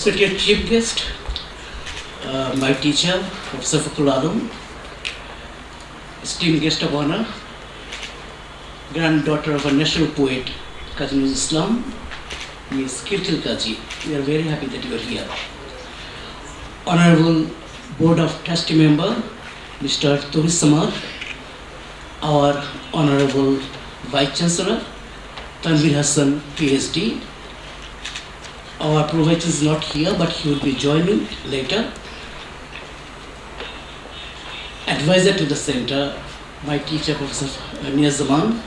Respected Chief Guest, my teacher, Professor Fakrul, esteemed guest of honor, granddaughter of a national poet, Kazi Islam, Ms. Khilkhil Kazi. We are very happy that you are here. Honorable Board of Trustee member, Mr. Towhid, our Honorable Vice Chancellor, Tanweer Hasan, PhD. Our Prof is not here, but he will be joining later. Advisor to the center, my teacher, Professor Niaz Zaman.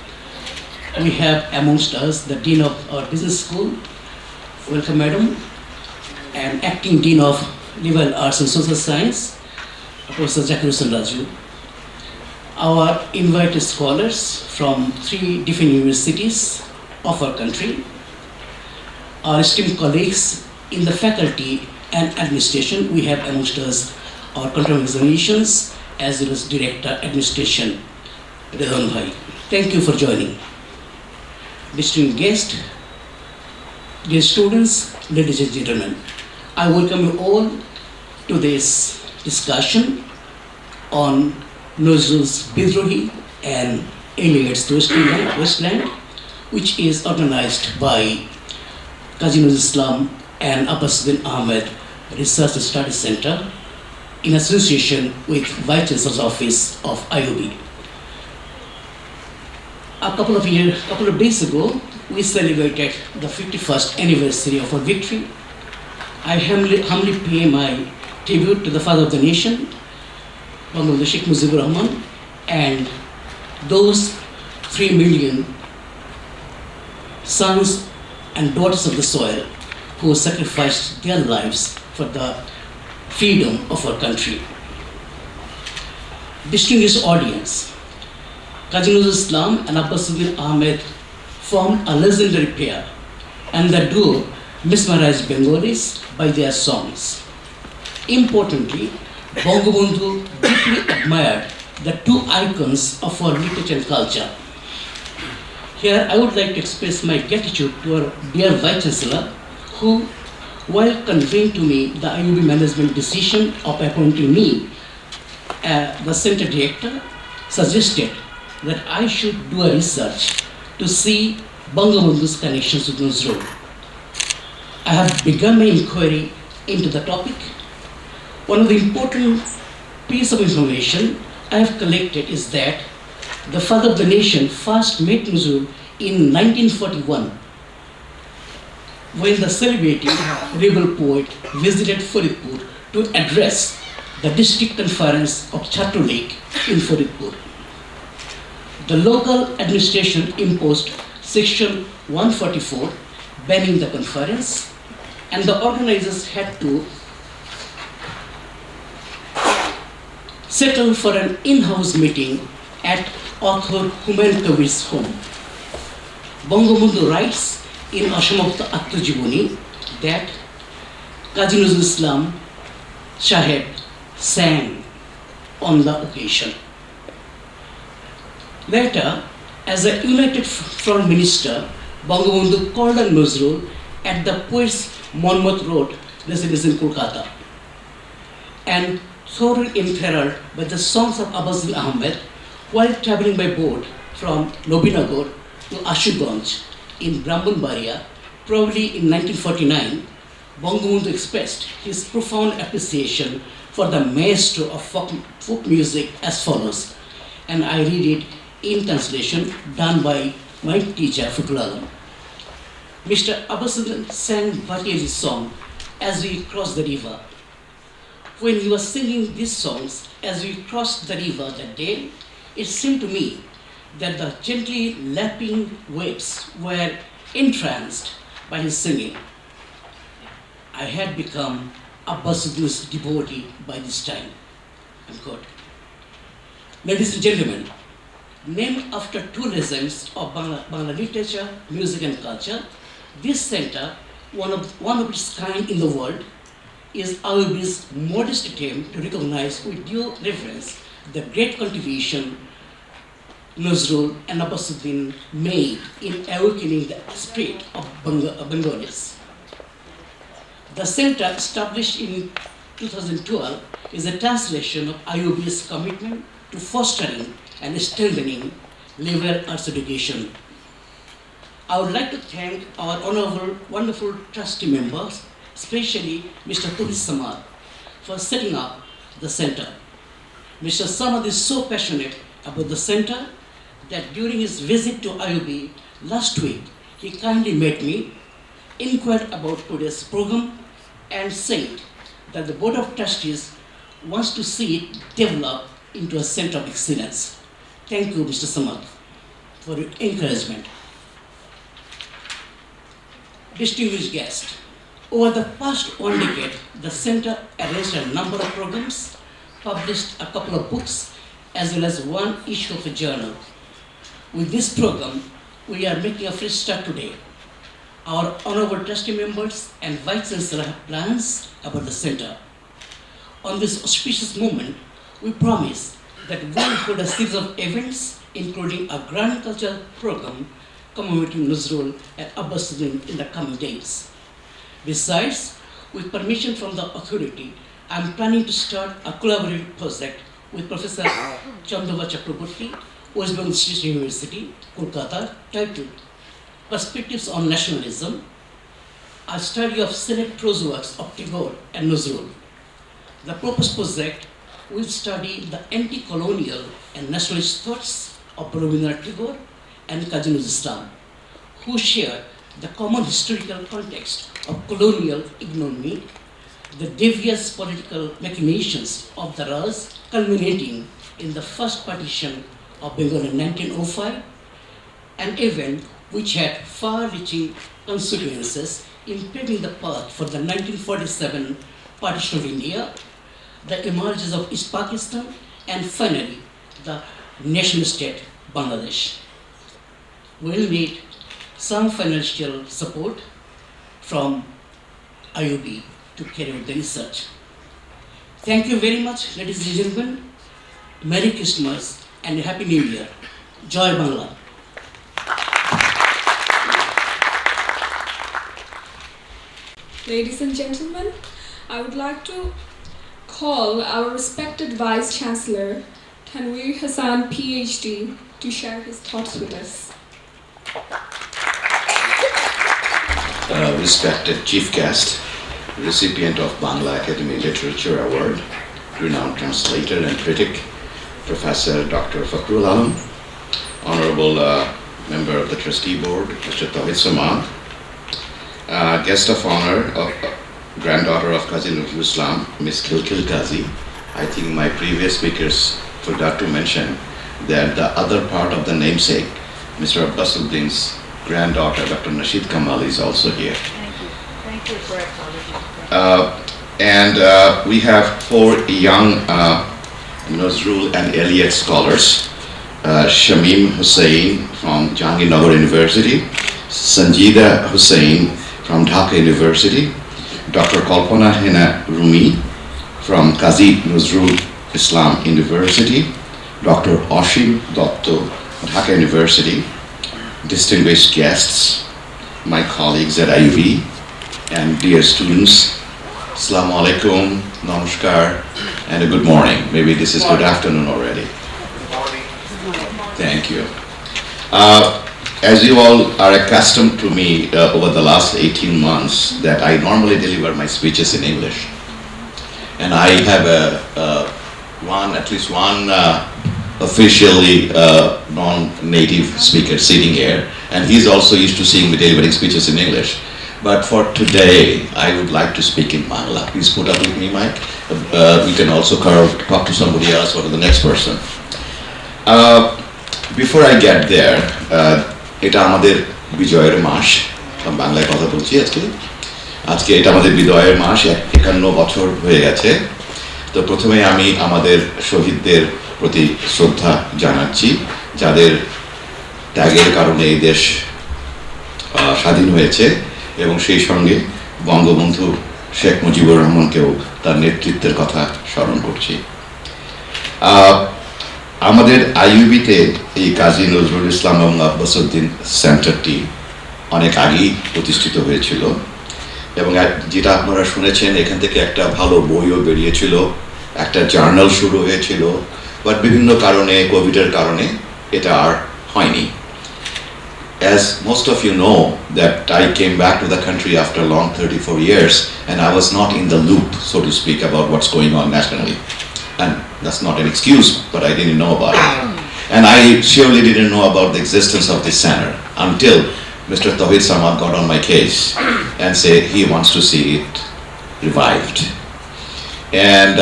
We have amongst us the Dean of our business school. Welcome, madam. And acting Dean of Liberal Arts and Social Science, Professor Raju. Our invited scholars from 3 different universities of our country. Our esteemed colleagues in the faculty and administration, we have amongst us our control examinations as well as Director Administration, Redwan Bhai. Thank you for joining. Distinguished guests, dear students, ladies and gentlemen, I welcome you all to this discussion on Nazrul's Bidrohi and Eliot's Westland, which is organized by Kazi Islam and Abbasuddin Ahmed Research and Study Center in association with Vice Chancellor's Office of IOB. A couple of days ago, we celebrated the 51st anniversary of our victory. I humbly pay my tribute to the father of the nation, Bangla Sheikh Mujib, and those 3 million sons and daughters of the soil who sacrificed their lives for the freedom of our country. Distinguished audience, Kazi Islam and Abbasuddin Ahmed formed a legendary pair, and the duo mesmerized Bengalis by their songs. Importantly, Bangabandhu deeply admired the 2 icons of our literature and culture. Here, I would like to express my gratitude to our dear Vice Chancellor, who, while conveying to me the IUB management decision of appointing me the center director, suggested that I should do a research to see Bangabandhu's connections with Nazrul. I have begun my inquiry into the topic. One of the important pieces of information I have collected is that the father of the nation first met Nazrul in 1941 when the celebrated rebel poet visited Faridpur to address the district conference of Chhatru Lake in Faridpur. The local administration imposed section 144 banning the conference, and the organizers had to settle for an in-house meeting at author Humayun Kabir's home. Bangabandhu writes in Ashamapta Atmajibani that Kazi Islam Sahib sang on the occasion. Later, as a United Front minister, Bangabandhu called on Nazrul at the Poets Monmouth Road residence in Kolkata, and thoroughly enthralled by the songs of Abbasuddin Ahmed while traveling by boat from Nobinagar to Ashuganj in Brahmanbaria, probably in 1949, Bangabandhu expressed his profound appreciation for the maestro of folk music as follows, and I read it in translation done by my teacher, Fakrul. Mr. Abbasuddin sang Bhatiyaji's song, As We Crossed the River. When he was singing these songs as we crossed the river that day, it seemed to me that the gently lapping waves were entranced by his singing. I had become Abbasuddin's devotee by this time. Unquote. Ladies and gentlemen, named after 2 legends of Bangla literature, music and culture, this center, one of its kind in the world, is IOB's modest attempt to recognize with due reverence the great contribution Nazrul and Abbasuddin made in awakening the spirit of Bengalis. The center, established in 2012, is a translation of IOB's commitment to fostering and strengthening liberal arts education. I would like to thank our honorable, wonderful trustee members, especially Mr. Towhid for setting up the center. Mr. Samad is so passionate about the center that during his visit to IOB last week, he kindly met me, inquired about today's program, and said that the Board of Trustees wants to see it develop into a center of excellence. Thank you, Mr. Samad, for your encouragement. Distinguished guest, over the past 1 decade, the center arranged a number of programs, published a couple of books, as well as one issue of a journal. With this program, we are making a fresh start today. Our honorable trustee members and Vice Chancellor have plans about the center. On this auspicious moment, we promise that we will hold a series of events, including a grand cultural program commemorating Nazrul and Abbasuddin in the coming days. Besides, with permission from the authority, I am planning to start a collaborative project with Professor Chandova Chakraborty, West Bengal State University, Kolkata, titled Perspectives on Nationalism, a study of select prose works of Tagore and Nazrul. The proposed project will study the anti-colonial and nationalist thoughts of Rabindranath Tagore and Kazi Islam, who share the common historical context of colonial ignominy, the devious political machinations of the Raj, culminating in the first partition of Bengal in 1905, an event which had far-reaching consequences in paving the path for the 1947 partition of India, the emergence of East Pakistan, and finally, the nation state Bangladesh. We will need some financial support from IOB to carry out the research. Thank you very much, ladies and gentlemen. Merry Christmas and Happy New Year. Joy Bangla. Ladies and gentlemen, I would like to call our respected Vice Chancellor, Tanweer Hasan, PhD, to share his thoughts with us. Respected Chief Guest, recipient of Bangla Academy Literature Award, renowned translator and critic, Professor Dr. Fakrul, Honorable Member of the Trustee Board, Mr. Towhid, Guest of Honor of granddaughter of Kazi Islam, Miss Khilkhil Kazi. I think my previous speakers forgot to mention that the other part of the namesake, Mr. Abbasuddin's granddaughter, Dr. Nashid Kamal, is also here. Thank you for acknowledging. And we have 4 young Nazrul and Eliot scholars, Shamim Hussain from Jahangirnagar University, Sanjida Hussain from Dhaka University, Dr. Kalpana Hena Rumi from Kazi Nazrul Islam University, Dr. Ashim Dotto, Dhaka University, distinguished guests, my colleagues at IUB, and dear students, Assalamu alaikum, namaskar, and a good morning. Maybe this is good afternoon already. Good morning. Thank you. As you all are accustomed to me over the last 18 months, that I normally deliver my speeches in English. And I have at least one officially non-native speaker sitting here, and he's also used to seeing me delivering speeches in English. But for today, I would like to speak in Bangla. Please put up with me, Mike. You can also talk to somebody else or to the next person. Before I get there, এটা আমাদের বিজয়ের মাস, বাংলায় কথা বলছি আজকে এটা আমাদের বিজয়ের মাস, 51 বছর হয়ে গেছে। তো প্রথমে আমি আমাদের শহীদদের প্রতি শ্রদ্ধা জানাচ্ছি, যাদের ত্যাগের কারণে এই দেশ স্বাধীন হয়েছে, এবং সেই সঙ্গে বঙ্গবন্ধু শেখ মুজিবুর রহমানকেও তার নেতৃত্বের কথা স্মরণ করছি। আমাদের আইইউবিতে এই কাজী নজরুল ইসলাম এবং আব্বাসুদ্দিন সেন্টারটি অনেক আগেই প্রতিষ্ঠিত হয়েছিল, এবং যেটা আপনারা শুনেছেন এখান থেকে একটা ভালো বইও বেরিয়েছিল, একটা জার্নাল শুরু হয়েছিল, বাট বিভিন্ন কারণে, কোভিডের কারণে এটা আর হয়নি। As most of you know, that I came back to the country after long 34 years and I was not in the loop, so to speak, about what's going on nationally. And that's not an excuse, but I didn't know about it. And I surely didn't know about the existence of this center until Mr. Towhid got on my case and said he wants to see it revived. And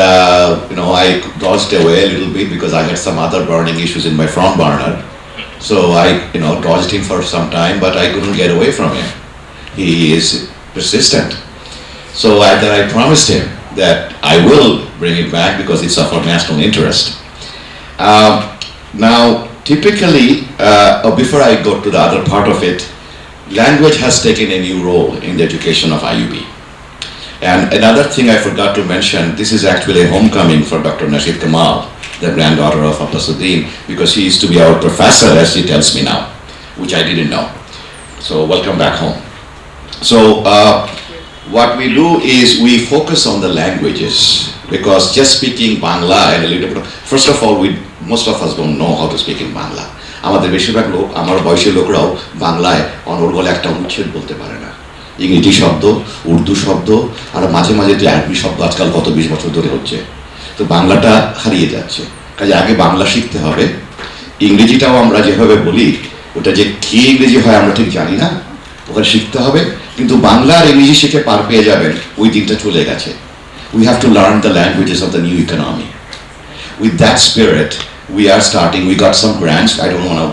I dodged away a little bit because I had some other burning issues in my front burner. So I dodged him for some time, but I couldn't get away from him. He is persistent. So then I promised him that I will bring it back because it's of our national interest. Now, typically, before I go to the other part of it, language has taken a new role in the education of IUB. And another thing I forgot to mention, this is actually a homecoming for Dr. Nashid Kamal, the granddaughter of Abbasuddin, because she used to be our professor, as she tells me now, which I didn't know. So welcome back home. So what we do is we focus on the languages, because just speaking Bangla and a little bit, first of all, most of us don't know how to speak in Bangla. আমাদের বেশিরভাগ লোক, আমার বয়সী লোকরাও বাংলায় অনর্গল একটা অনুচ্ছেদ বলতে পারে না। ইংরেজি শব্দ, উর্দু শব্দ, আর মাঝে মাঝে যে আরবি শব্দ আজকাল গত 20 বছর ধরে হচ্ছে, তো বাংলাটা হারিয়ে যাচ্ছে। কাজে আগে বাংলা শিখতে হবে। ইংরেজিটাও আমরা যেভাবে বলি, ওটা যে কি ইংরেজি হয় আমরা ঠিক জানি না, ওখানে শিখতে হবে। কিন্তু বাংলা আর ইংরেজি শিখে পার পেয়ে যাবেন, ওই দিনটা চলে গেছে। We have to learn the languages of the new economy. With that spirit, we are starting. We got some grants. I don't want to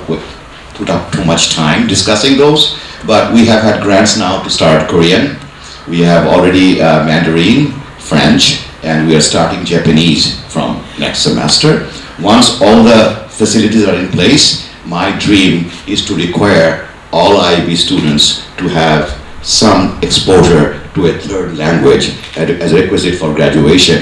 put up too much time discussing those, but we have had grants now to start Korean. We have already Mandarin, French, and we are starting Japanese from next semester. Once all the facilities are in place, my dream is to require all IB students to have some exposure to a third language as a requisite for graduation,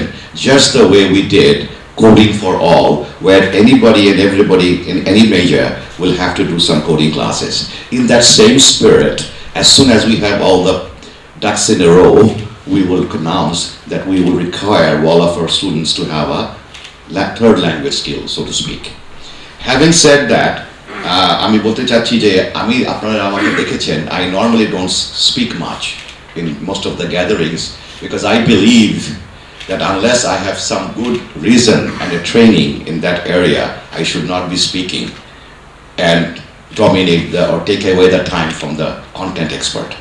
just the way we did Coding for All, where anybody and everybody in any major will have to do some coding classes. In that same spirit, as soon as we have all the ducks in a row, we will announce that we will require all of our students to have a third language skill, so to speak. Having said that, আমি বলতে চাচ্ছি যে আপনারা আমাকে দেখেছেন, I normally don't speak much in most of the gatherings because I believe that unless I have some good reason and a training in that area, I should not be speaking and dominate or take away the time from the content expert.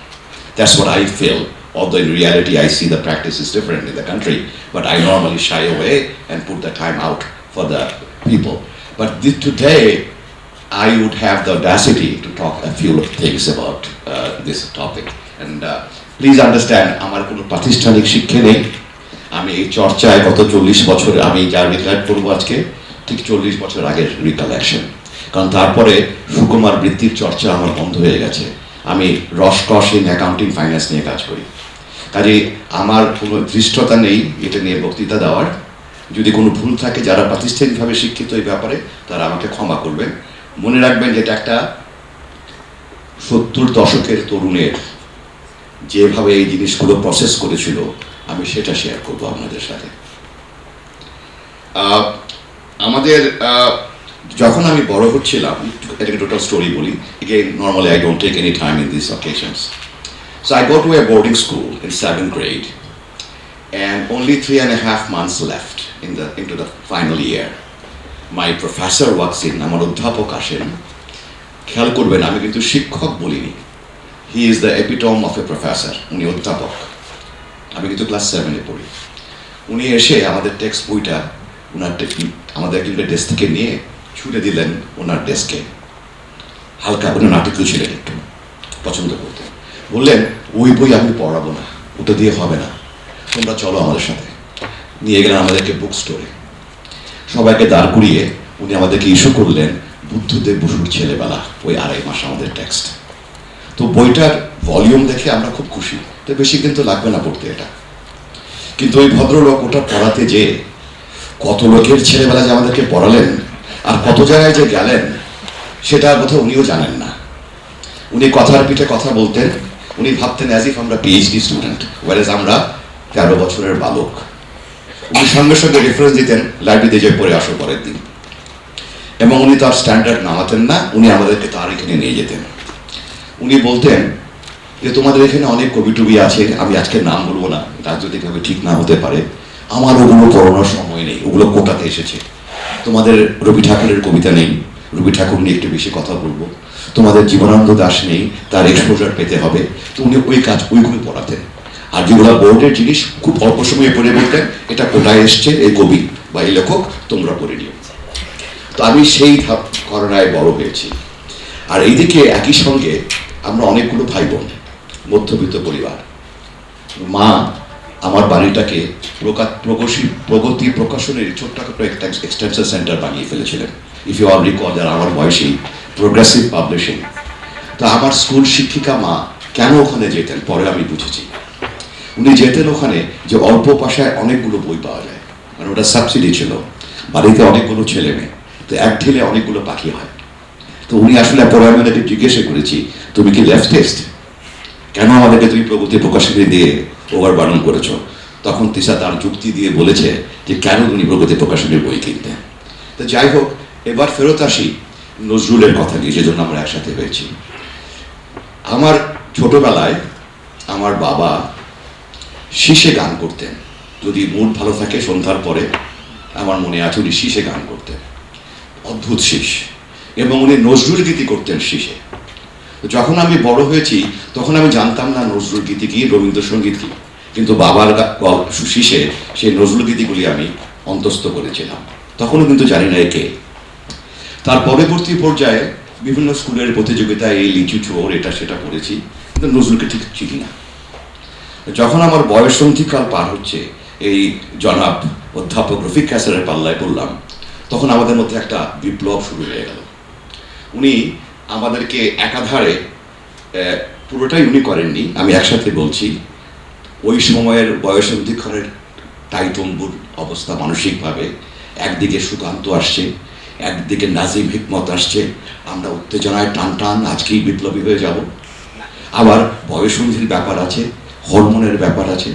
That's what I feel. Although in reality I see the practice is different in the country, but I normally shy away and put the time out for the people. But today I would have the audacity to talk a few things about this topic. And please understand, আমার কোনো প্রাতিষ্ঠানিক শিক্ষা নেই। আমি এই চর্চায় গত 40 বছর, আমি যা রিটায়ার করবো আজকে ঠিক 40 বছর আগের রিকালেকশন, কারণ তারপরে সুকুমার বৃত্তির চর্চা আমার বন্ধ হয়ে গেছে। আমি রসকস ইন অ্যাকাউন্টিং ফাইন্যান্স নিয়ে কাজ করি, কাজে আমার কোনো ধৃষ্টতা নেই এটা নিয়ে বক্তৃতা দেওয়ার। যদি কোনো ভুল থাকে, যারা প্রাতিষ্ঠানিকভাবে শিক্ষিত এই ব্যাপারে তারা আমাকে ক্ষমা করবেন। মনে রাখবেন যে এটা একটা 70 দশকের তরুণের যেভাবে এই জিনিসগুলো প্রসেস করেছিল, আমি সেটা শেয়ার করব আপনাদের সাথে। আমাদের যখন আমি বড় হচ্ছিলাম, এটাকে টোটাল স্টোরি বলি, again normally I don't take any time in these occasions. So I go to a boarding school in 7th grade and only 3.5 months left into the final year. My professor walks in, আমার অধ্যাপক আসেন। খেয়াল করবেন আমি কিন্তু শিক্ষক বলিনি, he is the epitome of a professor, উনি অধ্যাপক। আমি কিন্তু ক্লাস 7-এ পড়ি। উনি এসে আমাদের টেক্সট বইটা আমাদের একটা ডেস্ক থেকে নিয়ে ছুঁড়ে দিলেন ওনার ডেস্কে। হালকা উনি নাটকীয় ছিলেন, একটু পছন্দ করতেন। বললেন, ওই বই আমি পড়াবো না, ওটা দিয়ে হবে না, তোমরা চলো আমাদের সাথে। নিয়ে গেলেন আমাদেরকে বুক স্টোরে, সবাইকে দাঁড় করিয়ে উনি আমাদেরকে ইস্যু করলেন বুদ্ধদেব বসুর ছেলেবেলা, ওই 2.5 মাস আমাদের টেক্সট। তো বইটার ভলিউম দেখে আমরা খুব খুশি, তো বেশি কিন্তু লাগবে না পড়তে এটা। কিন্তু ওই ভদ্রলোক ওটা পড়াতে যে কত লোকের ছেলেবেলা যে আমাদেরকে পড়ালেন আর কত জায়গায় যে গেলেন, সেটা বোধহয় উনিও জানেন না। উনি কথার পিঠে কথা বলতেন, উনি ভাবতেন অ্যাজ ইফ আমরা পিএইচডি স্টুডেন্ট, ওয়ারেজ আমরা 13 বছরের বালক। উনি সঙ্গে সঙ্গে রেফারেন্স দিতেন, লাইব্রেরিতে যে পড়ে আসো পরের দিন। এবং উনি তার স্ট্যান্ডার্ড নামাতেন না, উনি আমাদেরকে তার এখানে নিয়ে যেতেন। উনি বলতেন যে তোমাদের এখানে অনেক কবি টবি আছে, আমি আজকে নাম বলবো না, রাজনৈতিকভাবে ঠিক না হতে পারে, আমার ওগুলো পড়ানোর সময় নেই, ওগুলো কোটাতে এসেছে। তোমাদের রবি ঠাকুরের কবিতা নেই, রবি ঠাকুর নিয়ে একটু বেশি কথা বলবো। তোমাদের জীবনানন্দ দাশ নেই, তার এক্সপোজার পেতে হবে। তো উনি ওইগুলো পড়াতেন। আর যেগুলো বোর্ডের জিনিস খুব অল্প সময়ে পড়ে বলতেন, এটা কোটায় এসছে, এই কবি বা এই লেখক, তোমরা পড়ে নিও। তো আমি সেই ঘরানায় বড় হয়েছি। আর এইদিকে একই সঙ্গে আমরা অনেকগুলো ভাই বোন, মধ্যবিত্ত পরিবার। মা আমার বাড়িটাকে প্রগতি প্রকাশনের ছোট্ট একটা এক্সটেনশন সেন্টার বানিয়ে ফেলেছিলেন। ইফ ইউ অল রিকল, যারা আমার বয়সী, প্রোগ্রেসিভ পাবলিশিং। তো আমার স্কুল শিক্ষিকা মা কেন ওখানে যেতেন পরে আমি বুঝেছি। উনি যেতেন ওখানে যে অল্প পয়সায় অনেকগুলো বই পাওয়া যায়, মানে ওটা সাবসিডি ছিল, বাড়িতে অনেকগুলো ছেলে মেয়ে, তো এক ঢিলে অনেকগুলো পাখি হয়। তো উনি আসলে পরে আমি ওনাকে জিজ্ঞেস করেছি, তুমি কি লেফটিস্ট, কেন আমাদেরকে তুমি প্রগতি প্রকাশনী দিয়ে ওভার বারণ করেছো? তখন তিশা তার যুক্তি দিয়ে বলেছে যে কেন উনি প্রগতি প্রকাশনীর বই কিনতেন। তো যাই হোক, এবার ফেরত আসি নজরুলের কথা নিয়ে, যেজন্য আমরা একসাথে হয়েছি। আমার ছোটবেলায় আমার বাবা শীষে গান করতেন, যদি মুড ভালো থাকে সন্ধ্যার পরে, আমার মনে আছে উনি শীষে গান করতেন, অদ্ভুত শীষ, এবং উনি নজরুল গীতি করতেন শীষে। যখন আমি বড় হয়েছি তখন আমি জানতাম না নজরুল গীতি কি, রবীন্দ্রসঙ্গীত কি, কিন্তু বাবার শীষে সেই নজরুল গীতিগুলি আমি অন্তস্থ করেছিলাম, তখনও কিন্তু জানি না একে। তার পরবর্তী পর্যায়ে বিভিন্ন স্কুলের প্রতিযোগিতায় এই লিচু চোর এটা সেটা করেছি, কিন্তু নজরুলকে ঠিক চিনি না। যখন আমার বয়সন্ধিকাল পার হচ্ছে, এই জনাব অধ্যাপক রফিক ক্যাসারের পাল্লায় পড়লাম, তখন আমাদের মধ্যে একটা বিপ্লব শুরু হয়ে গেল। উনি আমাদেরকে একাধারে, পুরোটাই উনি করেননি, আমি একসাথে বলছি, ওই সময়ের বয়সন্ধিক্ষণের টাইটম্বুর অবস্থা মানসিকভাবে, একদিকে সুকান্ত আসছে, একদিকে নাজিম হিকমত আসছে, আমরা উত্তেজনায় টান টান আজকেই বিপ্লবী হয়ে যাব। আবার বয়সন্ধির ব্যাপার আছে, হরমোনের ব্যাপার আছে,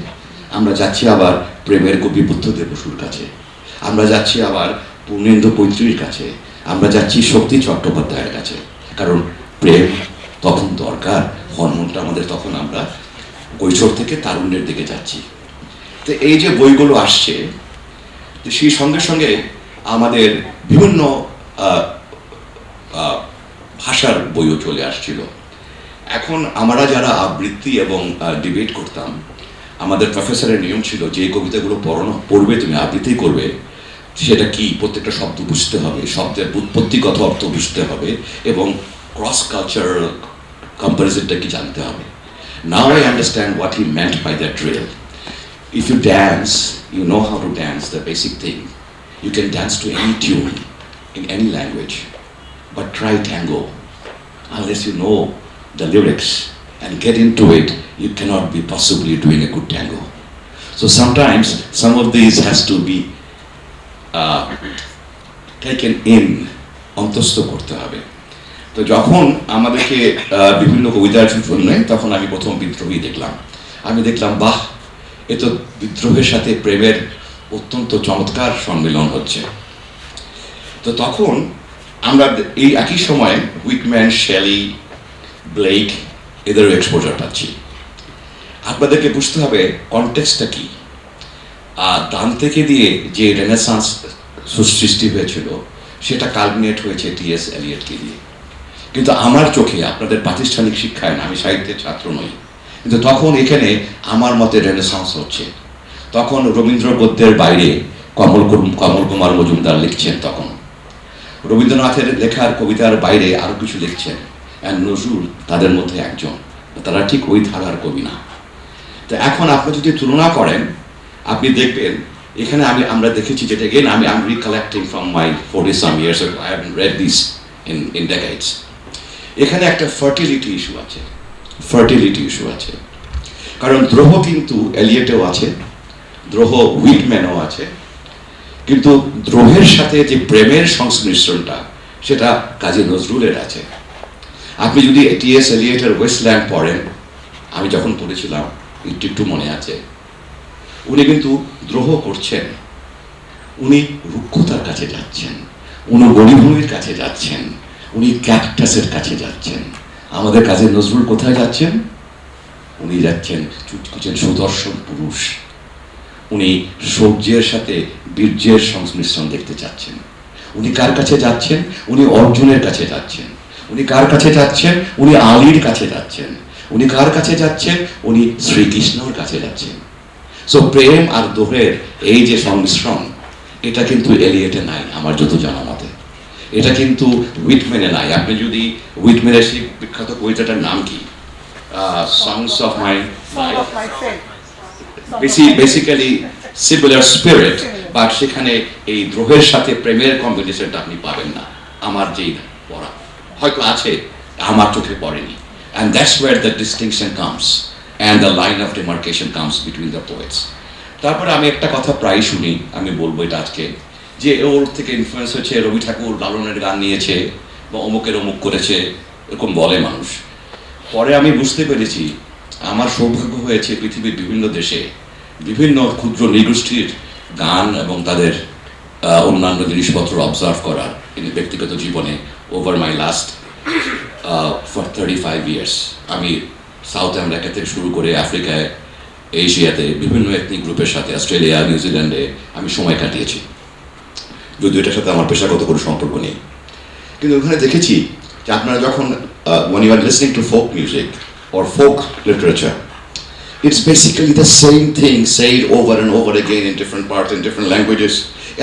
আমরা যাচ্ছি আবার প্রেমের কবি বুদ্ধদেব বসুর কাছে, আমরা যাচ্ছি আবার পূর্ণেন্দু পৈতৃর কাছে, আমরা যাচ্ছি শক্তি চট্টোপাধ্যায়ের কাছে, কারণ প্রেম তখন দরকার, হরমোনটা আমাদের তখন, আমরা কৈশোর থেকে তারুণ্যের দিকে যাচ্ছি। তো এই যে বইগুলো আসছে, সেই সঙ্গে সঙ্গে আমাদের বিভিন্ন ভাষার বইও চলে আসছিল। এখন আমরা যারা আবৃত্তি এবং ডিবেট করতাম, আমাদের প্রফেসরের নিয়ম ছিল যে কবিতাগুলো পড়বে তুমি আবৃত্তি করবে, সেটা কি প্রত্যেকটা শব্দ বুঝতে হবে, শব্দের উৎপত্তিগত অর্থ বুঝতে হবে, এবং ক্রস কালচারাল কম্পারিজনটা কি জানতে হবে। Now I understand what he meant by that drill. If you dance, you know how to dance, the basic thing. You can dance to any tune in any language, but try tango. Unless you know the lyrics and get into it, you cannot be possibly doing a good tango. So sometimes some of these has to be taken in, অন্তস্থ করতে হবে। তো যখন আমাদেরকে বিভিন্ন কবিতার জন্য, তখন আমি প্রথম বিদ্রোহী দেখলাম। আমি দেখলাম বাহ, এ তো বিদ্রোহের সাথে প্রেমের অত্যন্ত চমৎকার সম্মিলন হচ্ছে। তো তখন আমরা এই একই সময়ে উইকম্যান, শেলি, ব্লেক এদেরও এক্সপোজার পাচ্ছি। আপনাদেরকে বুঝতে হবে কনটেক্সটটা কি। দান থেকে দিয়ে যে রেনেসান্স সৃষ্টি হয়েছিল সেটা কালমিনেট হয়েছে টিএস এলিয়টকে দিয়ে। কিন্তু আমার চোখে, আপনাদের প্রাতিষ্ঠানিক শিক্ষায় না, আমি সাহিত্যের ছাত্র নই, কিন্তু তখন এখানে আমার মতে রেনেসান্স হচ্ছে। তখন রবীন্দ্র গদ্যের বাইরে কমল কুমার মজুমদার লিখছেন, তখন রবীন্দ্রনাথের লেখার কবিতার বাইরে আরো কিছু লিখছেন, আর নজরুল তাদের মধ্যে একজন। তারা ঠিক ওই ধারার কবি না। তো এখন আপনি যদি তুলনা করেন, আপনি দেখবেন এখানে আমরা দেখেছি, যেটা again I'm recollecting from my 40-some years ago, I haven't read these in decades. এখানে একটা ফার্টিলিটি ইস্যু আছে, কারণ দ্রোহ কিন্তু এলিয়টেও আছে, দ্রোহ উইটম্যানও আছে, কিন্তু দ্রোহের সাথে যে প্রেমের সংমিশ্রণটা, সেটা কাজী নজরুলের আছে। আপনি যদি টিএস এলিয়টের ওয়েস্টল্যান্ড পড়েন, আমি যখন পড়েছিলাম একটু একটু মনে আছে, উনি কিন্তু দ্রোহ করছেন, উনি রুক্ষতার কাছে যাচ্ছেন, উনি গণিভূমির কাছে যাচ্ছেন, উনি ক্যাকটাসের কাছে যাচ্ছেন। আমাদের কাজী নজরুল কোথায় যাচ্ছেন? উনি যাচ্ছেন চুটকুচের সুদর্শন পুরুষ, উনি সৌর্যের সাথে বীর্যের সংমিশ্রণ দেখতে চাচ্ছেন। উনি কার কাছে যাচ্ছেন? উনি অর্জুনের কাছে যাচ্ছেন। উনি কার কাছে যাচ্ছেন? উনি আলীর কাছে যাচ্ছেন। উনি কার কাছে যাচ্ছেন? উনি শ্রীকৃষ্ণর কাছে যাচ্ছেন। সো প্রেম আর দোহের এই যে সংমিশ্রণ, এটা কিন্তু এলিয়েটে নাই আমার যত জানা মতে, এটা কিন্তু হুইটম্যানে নাই। আপনি যদি হুইটম্যানের সেই বিখ্যাত কবিতাটার নাম কি, songs of my basically similar spirit, but সেখানে এই দ্রোহের সাথে প্রেমের কম্বিনেশনটা আপনি পাবেন না আমার যেই পড়া, হয়তো আছে আমার চোখে পড়েনি। And that's where the distinction comes and the line of demarcation comes between the poets. তারপরে আমি একটা কথা প্রায় শুনি, আমি বলবো এটা আজকে, যে ওর থেকে ইনফ্লুয়েন্স হয়েছে, রবি ঠাকুর লালনের গান নিয়েছে বা অমুকের অমুক করেছে, এরকম বলে মানুষ। পরে আমি বুঝতে পেরেছি, আমার সৌভাগ্য হয়েছে পৃথিবীর বিভিন্ন দেশে বিভিন্ন ক্ষুদ্র নৃগোষ্ঠীর গান এবং তাদের অন্যান্য জিনিসপত্র অবজার্ভ করার ব্যক্তিগত জীবনে over my last for 35 years. আমি সাউথ আমেরিকা থেকে শুরু করে আফ্রিকায়, এশিয়াতে বিভিন্ন এথনিক গ্রুপের সাথে, অস্ট্রেলিয়া, নিউজিল্যান্ডে আমি সময় কাটিয়েছি, যদিও এটার সাথে আমার পেশাগত কোনো সম্পর্ক নেই। কিন্তু ওখানে দেখেছি যে আপনারা যখন when you are listening to folk music or folk literature, it's basically the same thing said over and over again in different parts, in different languages.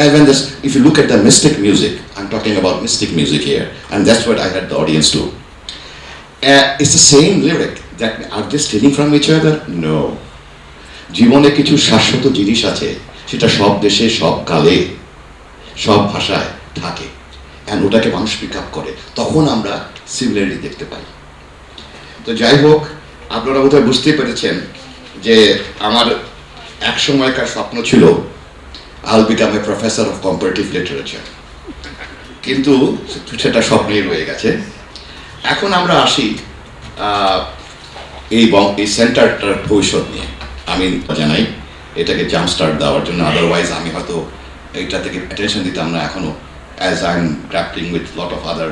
And when this, if you look at the mystic music, I'm talking about mystic music here, and that's what I had the audience do. It's the same lyric. That are they stealing from each other? No. জীবনে কিছু শাশ্বত জিনিস আছে, সেটা সব দেশে, সব কালে, সব ভাষায় থাকে, and ওটাকে মানুষ পিক আপ করে, তখন আমরা সিমিলারিটি দেখতে পাই। তো যাই হোক, আপনারা বোধহয় বুঝতেই পেরেছেন যে আমার এক সময়কার স্বপ্ন ছিল I'll become a professor of comparative literature, কিন্তু সেটা স্বপ্নেই রয়ে গেছে। এখন আমরা আসি এই সেন্টারটার ভবিষ্যৎ নিয়ে। আমি জানাই এটাকে জাম্প স্টার্ট দেওয়ার জন্য, আদারওয়াইজ আমি হয়তো এইটা থেকে অ্যাটেনশন দিতাম না এখনো, as I'm grappling with lot of other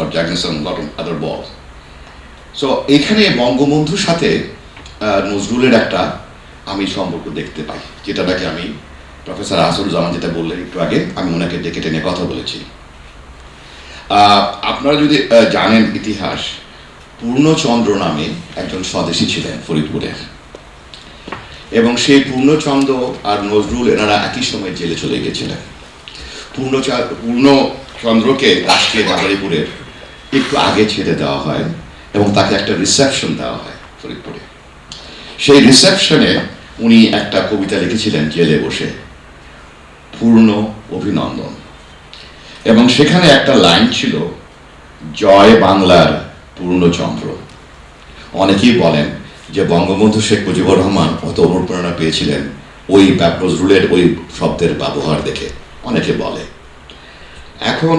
organization, lot of other balls. So এখানে বঙ্গবন্ধুর সাথে নজরুলের একটা আমি সম্পর্ক দেখতে পাই, যেটা নাকি আমি প্রফেসর আহসানুজ্জামান যেটা বললেন একটু আগে, আমি ওনাকে ডেকে টেনে কথা বলেছি। আপনারা যদি জানেন ইতিহাস, পূর্ণচন্দ্র নামে একজন স্বদেশী ছিলেন ফরিদপুরের, এবং সেই পূর্ণচন্দ্র আর নজরুল এনারা একই সময় জেলে চলে গেছিলেন। পূর্ণচন্দ্রকে রাষ্ট্রীয় মাদারীপুরের একটু আগে ছেড়ে দেওয়া হয় এবং তাকে একটা রিসেপশন দেওয়া হয় ফরিদপুরে। সেই রিসেপশনে উনি একটা কবিতা লিখেছিলেন জেলে বসে, পূর্ণ অভিনন্দন, এবং সেখানে একটা লাইন ছিল, জয় বাংলার পূর্ণচন্দ্র। অনেকেই বলেন যে বঙ্গবন্ধু শেখ মুজিবুর রহমান অত অনুপ্রেরণা পেয়েছিলেন ওই নজরুলের ওই শব্দের ব্যবহার দেখে, অনেকে বলে। এখন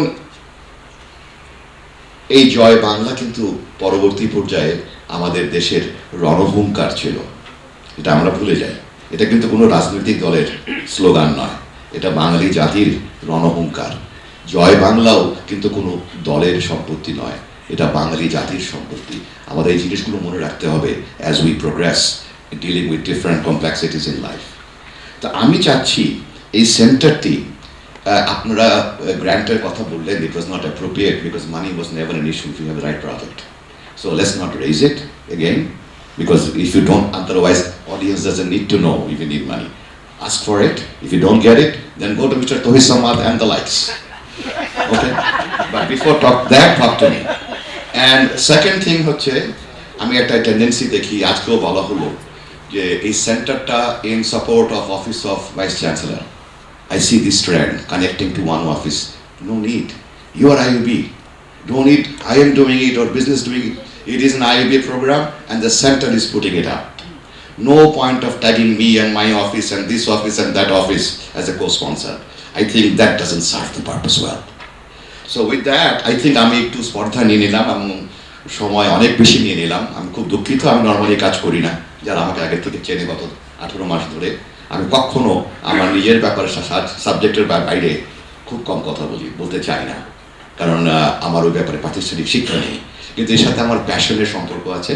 এই জয় বাংলা কিন্তু পরবর্তী পর্যায়ে আমাদের দেশের রণহুঙ্কার ছিল, এটা আমরা ভুলে যাই। এটা কিন্তু কোনো রাজনৈতিক দলের স্লোগান নয়, এটা বাঙালি জাতির রণহুঙ্কার। জয় বাংলাও কিন্তু কোনো দলের সম্পত্তি নয়, এটা বাঙালি জাতির সম্পত্তি। আমাদের এই জিনিসগুলো মনে রাখতে হবে as we progress dealing with different complexities in life. তা আমি চাচ্ছি এই সেন্টারটি, আপনারা গ্র্যান্টের কথা বললেন, it was not appropriate because money was never an issue if you have the right project, so let's not raise it again, because if you don't, otherwise audience doesn't need to know if you need money. Ask for it. If you don't get it, then go to Mr. Towhid and the likes. Okay? But before talk to me. And second thing হচ্ছে, আমি একটা tendency দেখি, আজকেও বলা হলো যে এই সেন্টারটা in support of Office of Vice Chancellor. I see this trend connecting to one office. No need. You are IUB. Don't need I am doing it or business doing it. It is an IUB program and the center is putting it up. No point of tagging me and my office and this office and that office as a co-sponsor. I think that doesn't serve the purpose well. So with that, I think আমি একটু স্পর্ধা নিয়ে নিলাম এবং সময় অনেক বেশি নিয়ে নিলাম। আমি খুব দুঃখিত, আমি নর্মালি কাজ করি না, যারা আমাকে আগে থেকে চেনে গত 18 মাস ধরে। আমি কখনো আমার নিজের ব্যাপারে সাবজেক্টের বাইরে খুব কম কথা বলতে চাই না, কারণ আমার ওই ব্যাপারে প্রাতিষ্ঠানিক শিক্ষা নেই। কিন্তু এর সাথে আমার প্যাশনের সম্পর্ক আছে,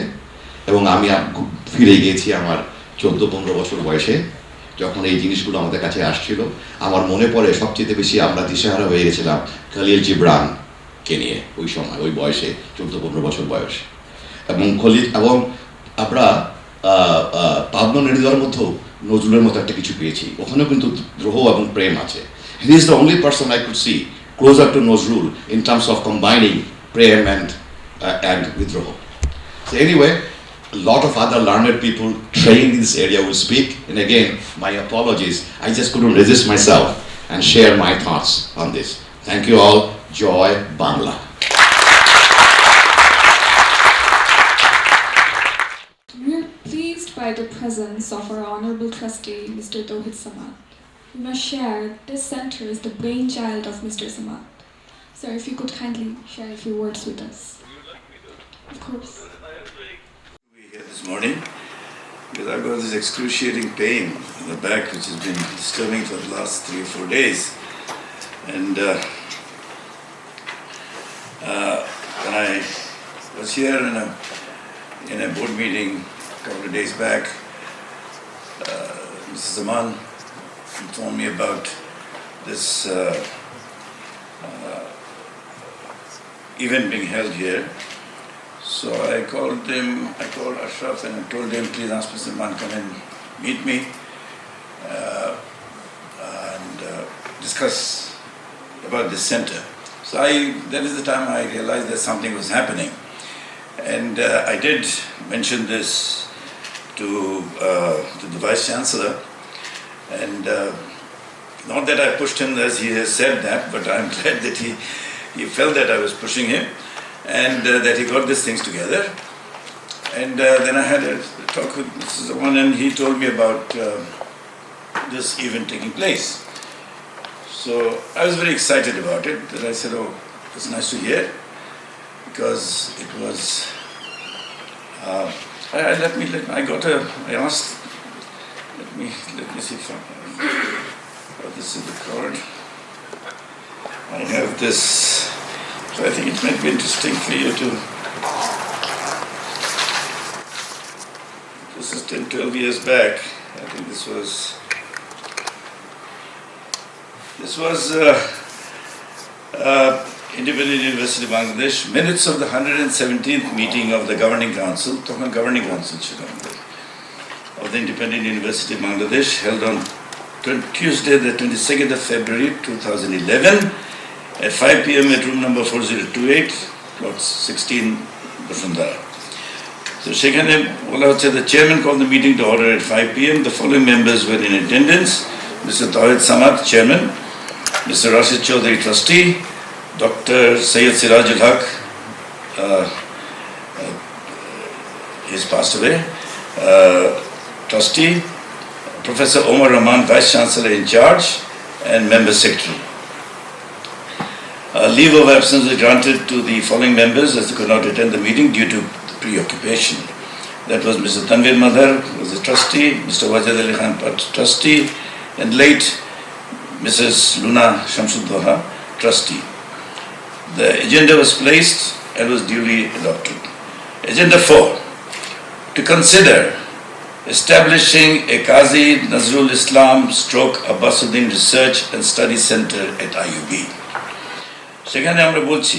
এবং আমি ফিরে গিয়েছি আমার 14-15 বছর বয়সে, যখন এই জিনিসগুলো আমাদের কাছে আসছিল। আমার মনে পড়ে সবচেয়ে বেশি আমরা দিশেহারা হয়ে গেছিলাম খলিল জিবরানকে নিয়ে, ওই সময় ওই বয়সে 14-15 বছর বয়স। এবং আমরা পাবনা নির্দয়ের মধ্যেও নজরুলের মতো একটা কিছু পেয়েছি, ওখানেও কিন্তু দ্রোহ এবং প্রেম আছে। He is the only person I could see closer to Nazrul in terms of combining prem and Bidrohi. So anyway, a lot of other learned people trained in this area will speak, and again, my apologies, I just couldn't resist myself and share my thoughts on this. Thank you all. Joy, Bangla. We're pleased by the presence of our Honorable Trustee, Mr. Towhid Zaman. We must share this center is the brainchild of Mr. Zaman. Sir, if you could kindly share a few words with us. Of course. We're here this morning because I've got this excruciating pain in the back which has been disturbing for the last 3 or 4 days. And when I was here in a board meeting a couple of days back, Mr. Zaman informed me about this event being held here. So I called Ashraf and I told him, please ask Mr. Zaman come and meet me and discuss about this center. So that is the time I realized that something was happening. And I did mention this to the Vice Chancellor. And not that I pushed him as he has said that, but I'm glad that he felt that I was pushing him, and that he got these things together. And then I had a talk with Mr. Zaman, and he told me about this event taking place. So I was very excited about it. That I said, oh, it's nice to hear, because it was. I asked. Let me see if this is the card. I have this, so I think it might be interesting for you to. This is 10-12 years back. I think this was Independent University of Bangladesh, minutes of the 117th meeting of the Governing Council, Governing Council of the Independent University of Bangladesh, held on Tuesday, the 22nd of February 2011, at 5 p.m. at room number 4028, plot 16, Basundara. So Sheikh, the chairman called the meeting to order at 5 p.m. The following members were in attendance: Mr. Towhid Samad, chairman; Mr. Rashid Chaudhary, trustee; Dr. Sayyid Sirajul Haq, he's passed away, trustee; Professor Omar Rahman, Vice Chancellor in charge and Member Secretary. Leave of absence was granted to the following members as they could not attend the meeting due to preoccupation. That was Mr. Tanweer Madhar, who was a trustee; Mr. Wajid Ali Khan, trustee; and late Mrs. Luna Shamsuddoha, trustee. The agenda was placed and was duly adopted. Agenda 4. To consider establishing a Kazi Nazrul Islam / Abbasuddin Research and Study Center at IUB. সেখানে আমরা বলছি,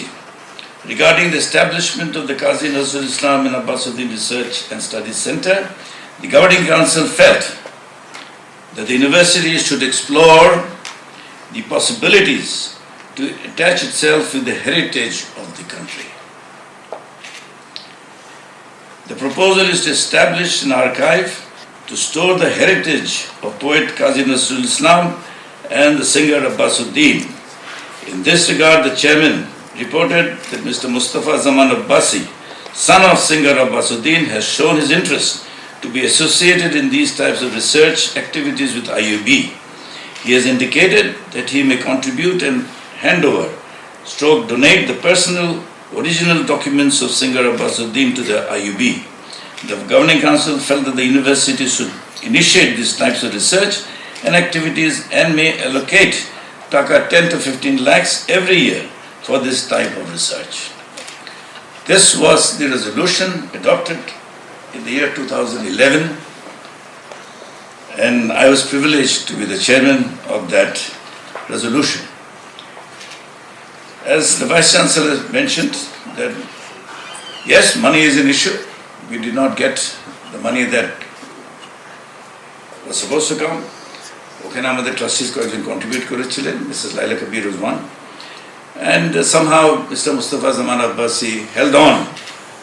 regarding the establishment of the Kazi Nazrul Islam and Abbasuddin Research and Study Center, the Governing Council felt that the university should explore the possibilities to attach itself with the heritage of the country. The proposal is to establish an archive to store the heritage of poet Kazi Nazrul Islam and the singer Abbasuddin. In this regard, the chairman reported that Mr. Mustafa Zaman Abbasi, son of singer Abbasuddin, has shown his interest to be associated in these types of research activities with IUB. He has indicated that he may contribute and hand over, donate the personal original documents of Singer Abbasuddin to the IUB. The Governing Council felt that the university should initiate these types of research and activities and may allocate Dhaka 10 to 15 lakhs every year for this type of research. This was the resolution adopted in the year 2011, and I was privileged to be the chairman of that resolution. As the Vice Chancellor mentioned, that yes, money is an issue. We did not get the money that was supposed to come. ওখানে আমাদের trustees কয়েকজন contribute করেছিলেন. Mrs. Laila Kabir was one. And somehow Mr. Mustafa Zaman Abbasi held on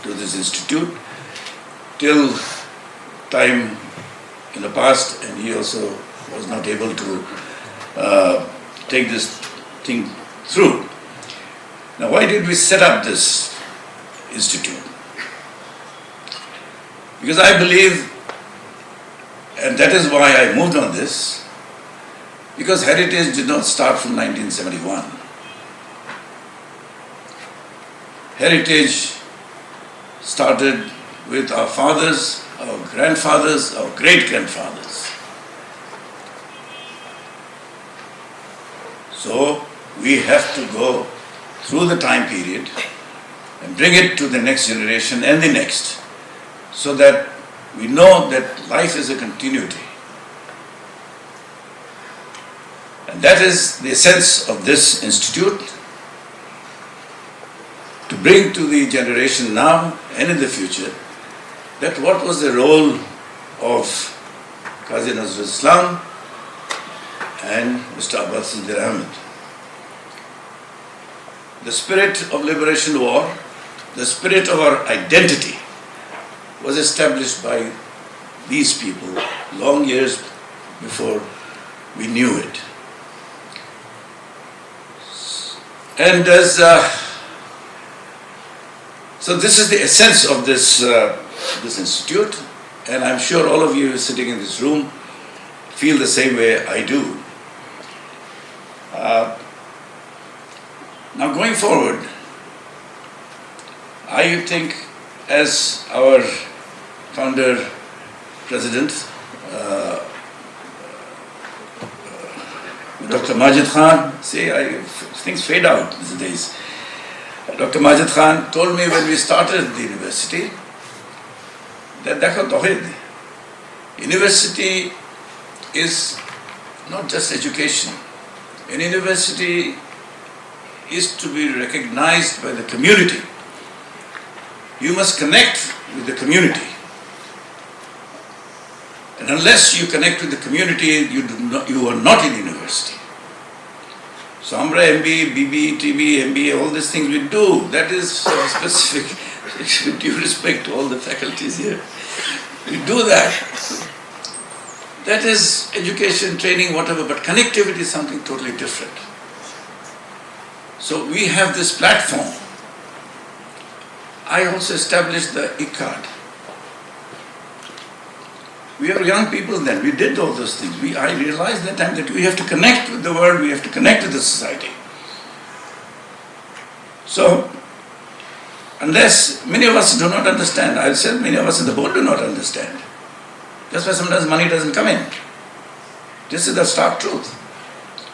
to this institute till time in the past, and he also was not able to take this thing through. Now, why did we set up this institute? Because I believe, and that is why I moved on this, because heritage did not start from 1971. Heritage started with our fathers, our grandfathers, our great-grandfathers. So we have to go through the time period and bring it to the next generation and the next, so that we know that life is a continuity. And that is the essence of this institute, to bring to the generation now and in the future that what was the role of Kazi Nazrul and Mr. Abbasuddin Ahmed. The spirit of liberation war, the spirit of our identity, was established by these people long years before we knew it. And so this is the essence of this institute, and I'm sure all of you sitting in this room feel the same way I do. Now going forward, I think as our founder, President, Dr. Majid Khan, things fade out these days. Dr. Majid Khan told me when we started the university that Towhid, university is not just education. An university is to be recognized by the community. You must connect with the community. And unless you connect with the community, you are not in university. So Amra, MBA, BB, TB, MBA, all these things we do, that is specific. With due respect to all the faculties here, we do that. That is education, training, whatever, but connectivity is something totally different. So we have this platform. I also established the ICAD. We were young people then, we did all those things. I realized that time that we have to connect with the world, we have to connect with the society. So, unless many of us do not understand, I said many of us in the board do not understand. That's why sometimes money doesn't come in. This is the stark truth.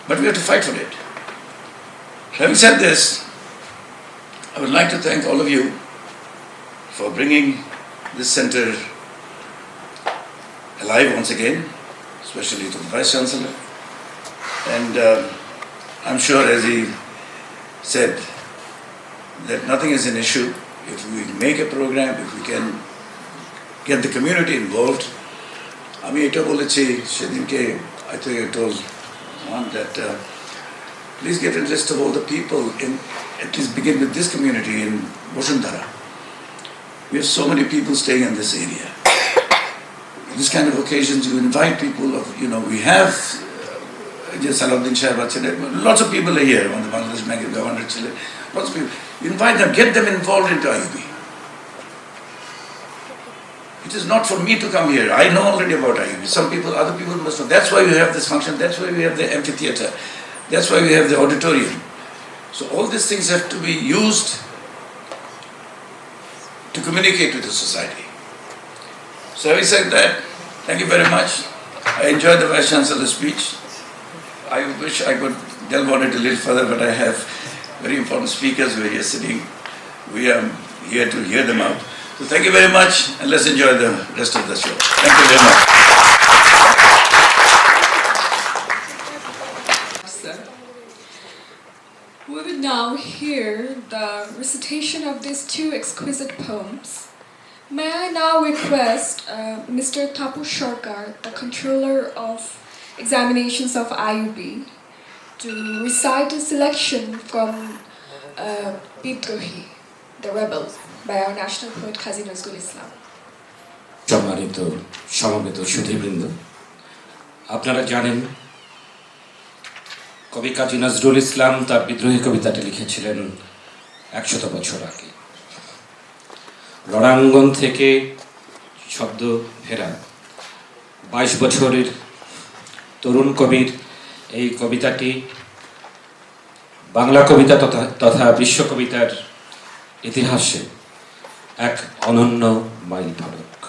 But we have to fight for it. Having said this, I would like to thank all of you for bringing this center alive once again, especially to the Vice Chancellor. And I'm sure, as he said, that nothing is an issue if we make a program, if we can get the community involved. আমি এটা বলেছি সেদিনকে, I think I told one that please get a list of all the people in, at least begin with this community in Bosundhara. We have so many people staying in this area. This kind of occasions, you invite people of, we have Salahuddin Shahab, lots of people are here on the Bangladesh Bank Governor, lots of people. You invite them, get them involved into IUB. It is not for me to come here. I know already about IUB. Some people, other people must know. That's why we have this function. That's why we have the amphitheater. That's why we have the auditorium. So all these things have to be used to communicate with the society. So having said that, thank you very much. I enjoyed the Vice Chancellor's speech. I wish I could delve on it a little further, but I have very important speakers where you're sitting. We are here to hear them out. So thank you very much, and let's enjoy the rest of the show. Thank you very much. We will now hear the recitation of these two exquisite poems. May I now request Mr. Tapu Sarkar, the Controller of Examinations of IUB, to recite a selection from Bidrohi, the Rebel, by our national poet Kazi Nazrul Islam. সম্মানিত সমবেত সুধীবৃন্দ, আপনারা জানেন কবি কাজী নজরুল ইসলাম তার বিদ্রোহী কবিতাটি লিখেছিলেন 100 বছর আগে। রণাঙ্গন থেকে শব্দ ফেরা 22 বছরের তরুণ কবির এই কবিতাটি বাংলা কবিতা তথা বিশ্ব কবিতার ইতিহাসে এক অনন্য মাইল ফলক।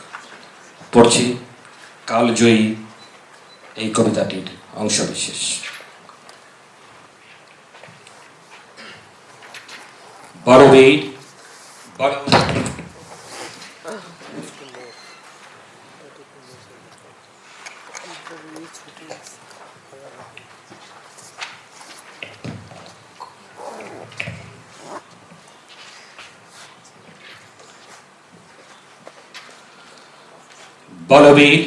পড়ছি কালজয়ী এই কবিতাটির অংশবিশেষ। বড়বীর বলবীর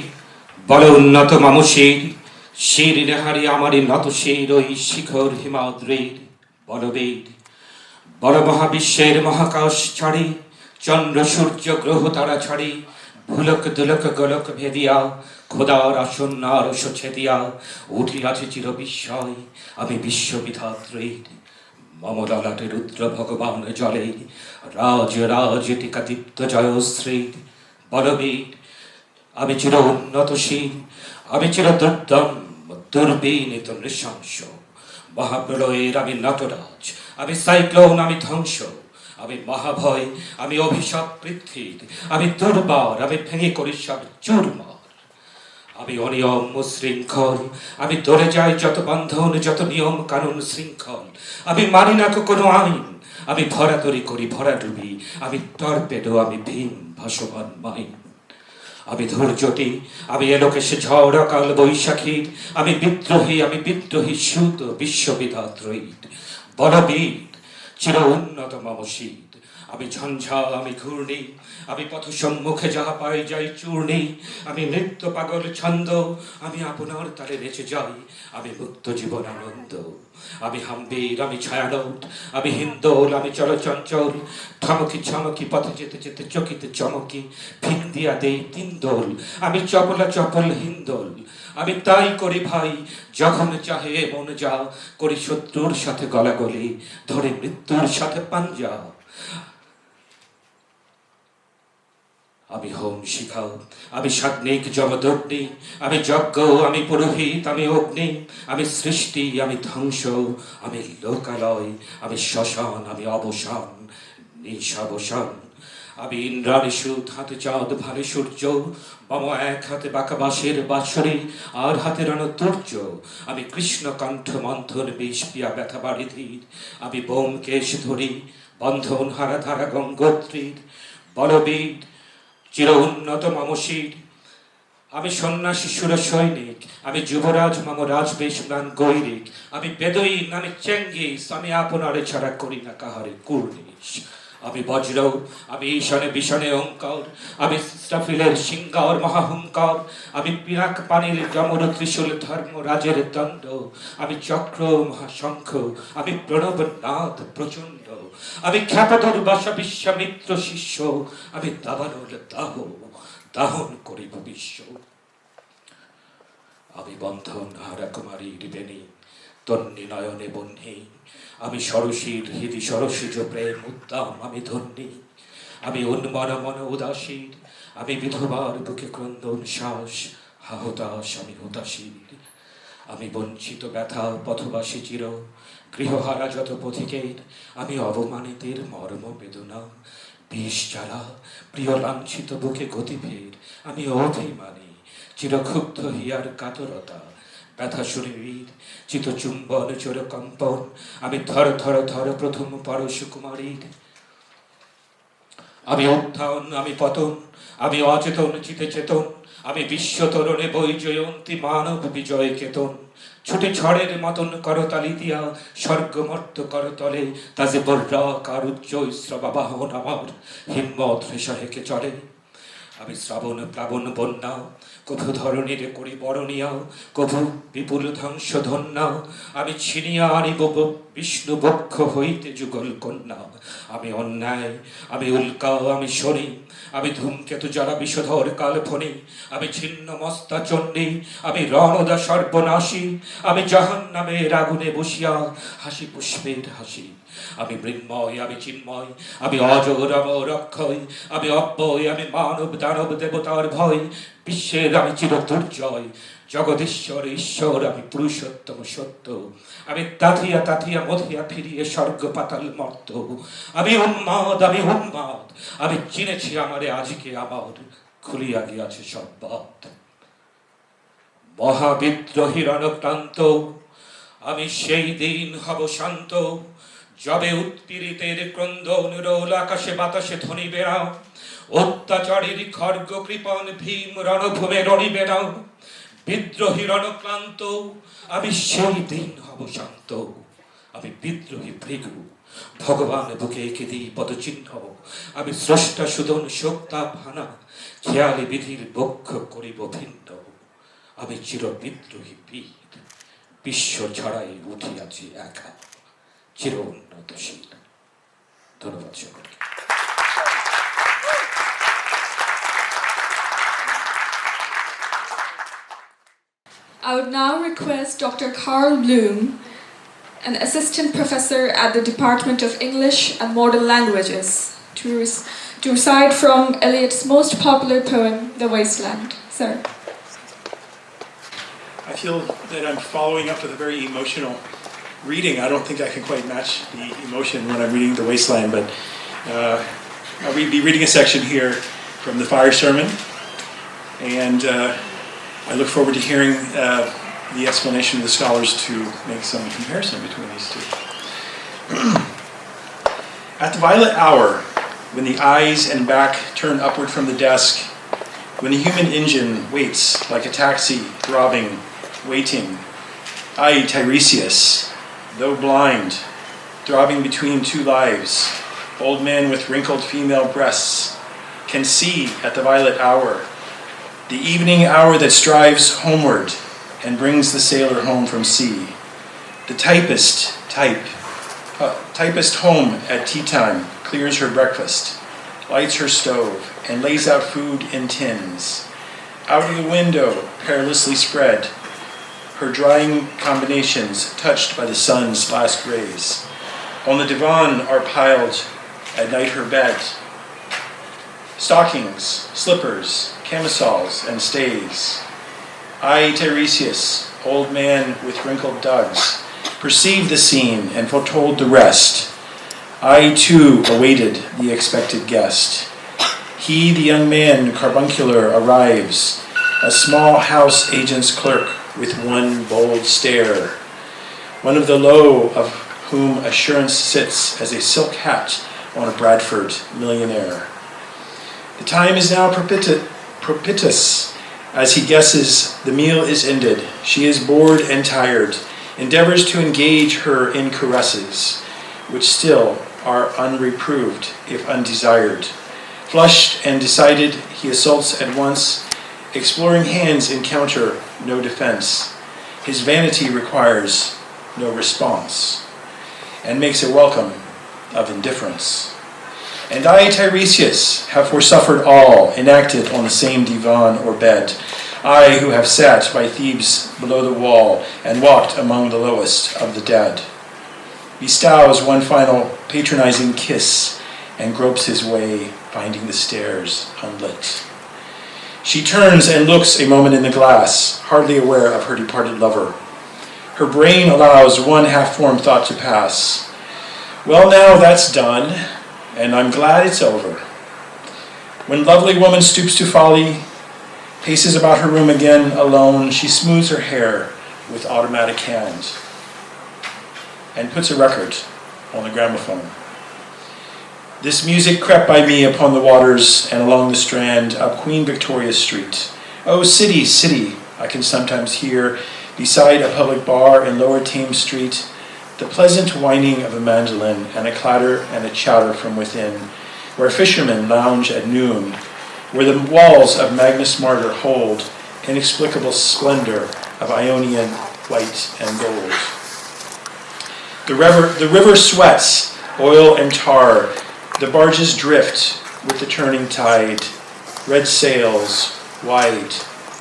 বল উন্নত মামুষীর শির নেহারি আমারই নত শির ওই শিখর হিমাদ্রির। বলবীর বল মহাবিশ্বের মহাকাশ ছাড়ি চন্দ্র সূর্য গ্রহ তারা ছাড়ি ভুলক দুলক গোলক ভেদিয়া খোদার আসন্ন আরশ ছেদিয়া উঠিয়াছে চির বিস্ময় আমি বিশ্ববিধাত্রীর। মম ললাটে রুদ্র ভগবান জলে রাজ রাজ টিকা দীপ্ত জয়শ্রীর। বলবীর আমি চির উন্নতশীল আমি চির দুর্দম দুর্বিনীত নৃশংস মহাপ্রলয়ের আমি নটরাজ আমি সাইক্লোন আমি ধ্বংস আমি মহাভয় আমি অভিশাপ পৃথ্বীর আমি দুর্বার আমি ভেঙে করি সব চুরমার। আমি অনিয়ম শৃঙ্খল আমি দৌড়ে যাই যত বন্ধন যত নিয়ম কানুন শৃঙ্খল আমি মানি না কোনো আইন আমি ভরাতরি করি ভরা ডুবি আমি টর্পেডো আমি ভীম ভাসমান মাইন। আমি ধৈর্যটি আমি এলোকেশে ঝড় অকাল বৈশাখীর আমি বিদ্রোহী সুত বিশ্ববিধাত্রীর। বলবীর চির উন্নত মমশীর আমি ঝঞ্ঝা আমি ঘূর্ণি আমি পথ সম্মুখে যাহা পাই যাই চূর্ণি আমি নৃত্য পাগল ছন্দ আমি আপনার তালে নেচে যাই আমি মুক্ত জীবন আনন্দ। আমি হাম্বির আমি ছায়ানট আমি হিন্দোল আমি চলচঞ্চল থমকি ছমকি পথে যেতে যেতে চকিতে চমকি ফিক দিয়া দেই তিন দোল আমি চপলা চপল হিন্দোল। আমি তাই করি ভাই যখন চাহে মন যা করি শত্রুর সাথে গলাগলি ধরে মৃত্যুর সাথে পাঞ্জা। আমি হোম শিখাও আমি সাগ্নিক জমদগ্নি আমি যজ্ঞ আমি পুরোহিত আমি অগ্নি আমি সৃষ্টি আমি ধ্বংস আমি লোকালয় আমি শ্মশান আমি অবসান নিঃসাবসান। আমি ইন্দ্রাণী সুত হাতে চাঁদ ভালে সূর্য মম এক হাতে বাঁকা বাঁশের বাঁশরি আর হাতে রণতুর্য আমি কৃষ্ণকণ্ঠ মন্থন বিষ পিয়া ব্যথা বাড়ি ধীর আমি বোমকেশ ধরি বন্ধন হারা ধারা গঙ্গোত্রীর। বলবীর চির উন্নত মমশীর আমি সন্ন্যাসী সুর সৈনিক আমি যুবরাজ মম রাজবেশ ম্লান গৈরিক আমি বেদইন আমি চেঙ্গিস আমি আপনারে ছাড়া করি না কাহারে কুর্নিশ। আমি বজ্র আমি ঈশানে বিষণে অঙ্কর আমি স্টাফিলের সিংগার মহাহুঙ্কর আমি পিনাক পানির যমর ত্রিশূল ধর্ম রাজের দণ্ড আমি চক্র মহাশঙ্খ আমি প্রণব নাদ প্রচণ্ড আমি খ্যাপধর বাসা বিশ্বামিত্র শিষ্য আমি দাবানল দাহ দাহন করিব বিশ্ব। আমি বন্ধন হারা কুমারীর বেণী তন্নি নয়নে বহ্নি আমি সরসীর হৃদি সরসীজ প্রেম উদ্দাম আমি ধন্যী আমি উন্মন মন উদাসীর আমি বিধবার বুকে ক্রন্দন শ্বাস হাহতাশ আমি হতাশীর আমি বঞ্চিত ব্যথা পথবাসী চির গৃহহারা যত পথিকের আমি অবমানিতের মর্ম বেদনা বিষ জ্বালা প্রিয় লাঞ্ছিত বুকে গতিভেদ আমি অভিমানী চিরক্ষুব্ধ হিয়ার কাতরতা ব্যথা সুরবীর চিতচুম্বন চোর কম্পন আমি ধর ধর ধর প্রথম পরশ কুমারীর আমি উত্থান আমি পতন আমি অচেতন চিতে চেতন আমি বিশ্ব তরণে বৈজয়ন্তী মানব বিজয় কেতন ছুটে ঝড়ের মতন করতালি দিয়া স্বর্গমর্ত করতলে তাজে বর্রা কার উচ্চ শ্রবাবাহন আমার হিম্মত হেসা হেকে চলে আমি শ্রাবণ প্লাবন বন্যা কভু ধরণীর করি বরণিয়া কভু বিপুল ধ্বংস ধন্যা আমি ছিনিয়া আনিব বিষ্ণু বক্ষ হইতে যুগল কন্যা আমি অন্যায় আমি উল্কা আমি শনি আমি ধূমকেতু যারা বিষধর কালফণি আমি ছিন্ন মস্তা চণ্ডী আমি রণদা সর্বনাশী আমি জাহান্নামের আগুনে বসিয়া হাসি পুষ্পের হাসি আমি মৃন্ময় আমি চিন্ময় আমি অজর অমর অক্ষয় আমি অব্যয় আমি মানব দানব দেবতার ভয় বিশ্বের আমি চির দুর্জয় জগদীশ্বর ঈশ্বর আমি পুরুষোত্তম সত্য আমি তাথিয়া তাথিয়া মধিয়া ফিরিয়ে স্বর্গ পাতাল মর্ত আমি উন্মাদ আমি চিনেছি আমারে আজকে আমার খুলিয়া গিয়াছে সব পথ মহাবিদ্রোহী রণক্রান্ত আমি সেই দিন হব শান্ত যবে উৎপীড়িতের ক্রন্দন রোল আকাশে বাতাসে ধ্বনি বেড়াও অত্যাচারীর খর্গ কৃপণ ভীম রণভূমে রণিবে না বিদ্রোহী রণক্লান্ত আমি সেই দিন হব শান্ত আমি বিদ্রোহী ভৃগু ভগবান বুকে এঁকে দিই পদচিহ্ন আমি স্রষ্টা সুদন শোক্তা ভানা খেয়ালি বিধির বক্ষ করিব ভিন্ন আমি চির বিদ্রোহী বীর বিশ্ব ছড়াই উঠিয়াছি একা চির উন্নতশীল ধন্যবাদ সকলকে I would now request Dr. Carl Bloom, an assistant professor at the Department of English and Modern Languages, to recite from Eliot's most popular poem, The Wasteland. Sir. I feel that I'm following up with a very emotional reading. I don't think I can quite match the emotion when I'm reading The Wasteland, but I'll be reading a section here from the Fire Sermon, and I look forward to hearing the explanation of the scholars to make some comparison between these two. At the violet hour, when the eyes and back turn upward from the desk, when the human engine waits like a taxi, throbbing, waiting, I, Tiresias, though blind, throbbing between two lives, old man with wrinkled female breasts, can see at the violet hour, the evening hour that strives homeward and brings the sailor home from sea. The typist home at tea time clears her breakfast, lights her stove, and lays out food in tins. Out of the window, perilously spread, her drying combinations touched by the sun's last rays. On the divan are piled at night her bed, stockings, slippers, camisoles, and stays. I, Tiresias, old man with wrinkled dugs, perceived the scene and foretold the rest. I, too, awaited the expected guest. He, the young man, carbuncular, arrives, a small house agent's clerk with one bold stare, one of the low of whom assurance sits as a silk hat on a Bradford millionaire. The time is now propitious. As he guesses the meal is ended, she is bored and tired, endeavors to engage her in caresses, which still are unreproved if undesired. Flushed and decided, he assaults at once, exploring hands encounter no defense. His vanity requires no response, and makes a welcome of indifference. And I, Tiresias, have forsuffered all enacted on the same divan or bed, I who have sat by Thebes below the wall and walked among the lowest of the dead. Bestows one final patronizing kiss and gropes his way, finding the stairs unlit. She turns and looks a moment in the glass, hardly aware of her departed lover. Her brain allows one half-formed thought to pass. Well, now that's done. and I'm glad it's over. When lovely woman stoops to folly, paces about her room again alone, she smooths her hair with automatic hand and puts a record on the gramophone. This music crept by me upon the waters and along the Strand, up Queen Victoria Street. Oh, city, city, I can sometimes hear, beside a public bar in Lower Thames Street, the pleasant whining of a mandolin and a clatter and a chatter from within, where fishermen lounge at noon, where the walls of Magnus Martyr hold inexplicable splendor of Ionian white and gold. The river sweats, oil and tar. The barges drift with the turning tide. Red sails, wide,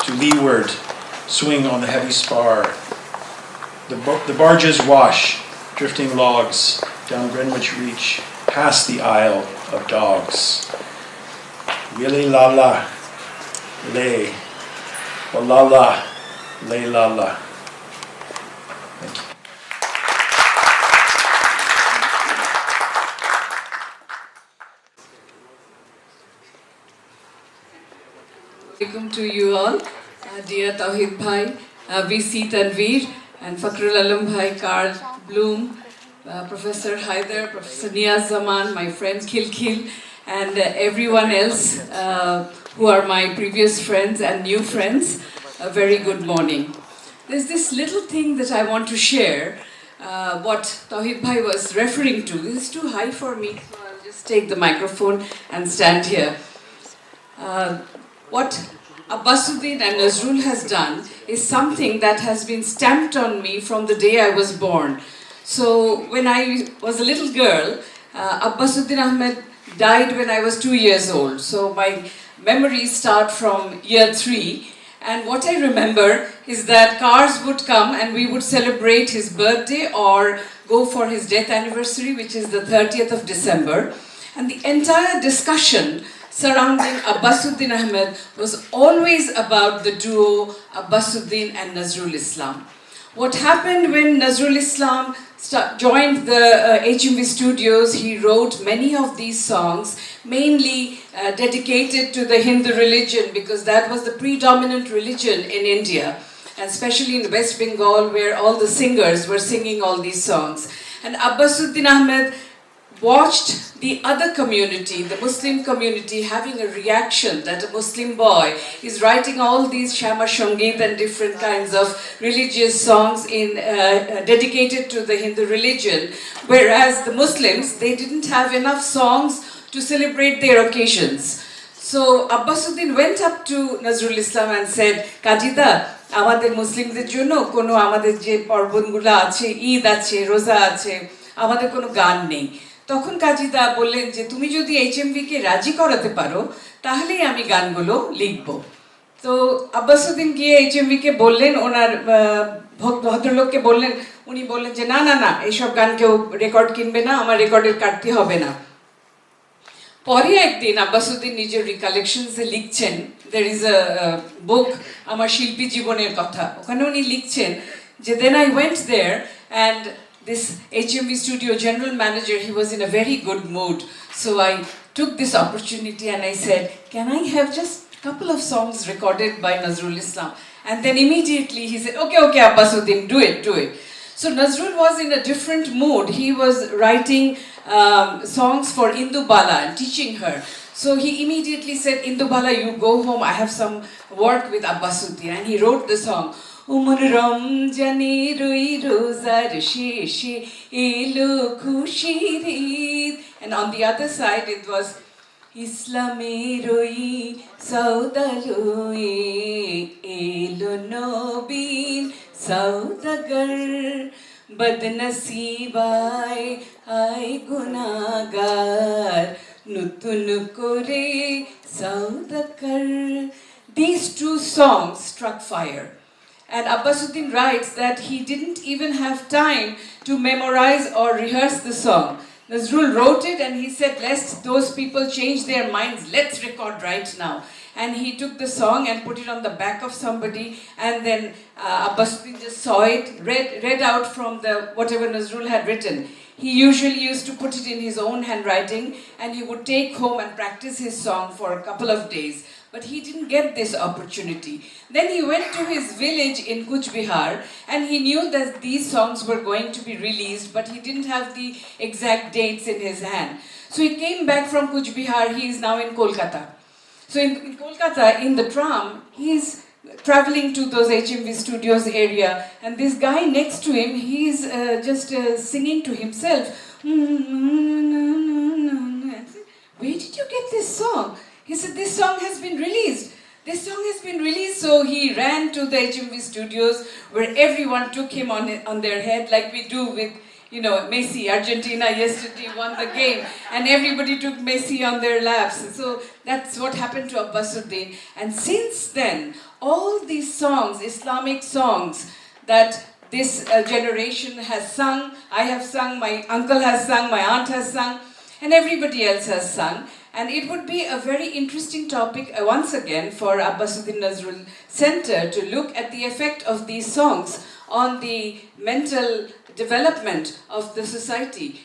to leeward, swing on the heavy spar. The barges wash, drifting logs, down Greenwich Reach, past the Isle of Dogs. Willy la la, lay, wa la la, lay la la. Thank you. Welcome to you all, dear Towhid Bhai, VC Tanweer, and Fakrul Alam Bhai, Carl Bloom, Professor Haider, Professor Niaz Zaman, my friend Khilkhil, and everyone else who are my previous friends and new friends. A very good morning. There's this little thing that I want to share, what Towhid Bhai was referring to. This is too high for me, so I'll just take the microphone and stand here. What Abbasuddin and Nazrul has done is something that has been stamped on me from the day I was born. So when I was a little girl, Abbasuddin Ahmed died when I was 2 years old. So my memories start from year 3. And what I remember is that cars would come and we would celebrate his birthday or go for his death anniversary, which is the 30th of December. And the entire discussion surrounding Abbasuddin Ahmed was always about the duo Abbasuddin and Nazrul Islam. What happened when Nazrul Islam joined the HMV studios, he wrote many of these songs, mainly dedicated to the Hindu religion, because that was the predominant religion in India, and especially in West Bengal, where all the singers were singing all these songs. And Abbasuddin Ahmed watched the other community, the Muslim community, having a reaction that a Muslim boy is writing all these Shama Shangit and different kinds of religious songs dedicated to the Hindu religion, whereas the Muslims, they didn't have enough songs to celebrate their occasions. So Abbasuddin went up to Nazrul Islam and said, Kajida, আমাদের মুসলিমদের জন্য কোনো আমাদের যে পার্বণগুলো আছে, ঈদ আছে, রোজা আছে, আমাদের কোনো গান নেই। তখন কাজীদা বললেন যে তুমি যদি এইচএমভিকে রাজি করাতে পারো তাহলেই আমি গানগুলো লিখব। তো আব্বাসুদ্দিন গিয়ে এইচএমভিকে বললেন, ওনার ভদ্রলোককে বললেন, উনি বললেন যে না না না, এইসব গান কেউ রেকর্ড কিনবে না, আমার রেকর্ডের কাটতে হবে না। পরে একদিন আব্বাসুদ্দিন নিজের রিকালেকশনসে লিখছেন, there is a book, আমার শিল্পী জীবনের কথা, ওখানে উনি লিখছেন যে then I went there and this HMV studio general manager, he was in a very good mood. So I took this opportunity and I said, can I have just a couple of songs recorded by Nazrul Islam? And then immediately he said, okay, Abbasuddin, do it. So Nazrul was in a different mood. He was writing songs for Indu Bala and teaching her. So he immediately said, Indu Bala, you go home, I have some work with Abbasuddin. And he wrote the song, Umar Ramjani Roi Rozar Sheshe Elo Khushir Eid. And on the other side it was Islame Roi Saudaloe Elo Nobin Saudagar Badnasibai Ai Gunagar Nutun Kore Saudakar. These two songs struck fire. And Abbasuddin writes that he didn't even have time to memorize or rehearse the song. Nazrul wrote it and he said, lest those people change their minds, let's record right now. and he took the song and put it on the back of somebody, and then Abbasuddin just saw it, read out from the whatever Nazrul had written. He usually used to put it in his own handwriting, and he would take home and practice his song for a couple of days. But he didn't get this opportunity. Then he went to his village in Kuch Bihar, and he knew that these songs were going to be released, but he didn't have the exact dates in his hand. So he came back from Kuch Bihar. He is now in Kolkata. So in Kolkata, in the tram, he is traveling to those HMV Studios area, and this guy next to him, he's just singing to himself. Where did you get this song? He said, this song has been released. This song has been released. So he ran to the HMV Studios, where everyone took him on their head, like we do with, you know, Messi. Argentina yesterday won the game, and everybody took Messi on their laps. So that's what happened to Abbasuddin. And since then, all these songs, Islamic songs that this generation has sung, I have sung, my uncle has sung, my aunt has sung, and everybody else has sung. And it would be a very interesting topic once again for Abbasuddin Nazrul Center to look at the effect of these songs on the mental development of the society.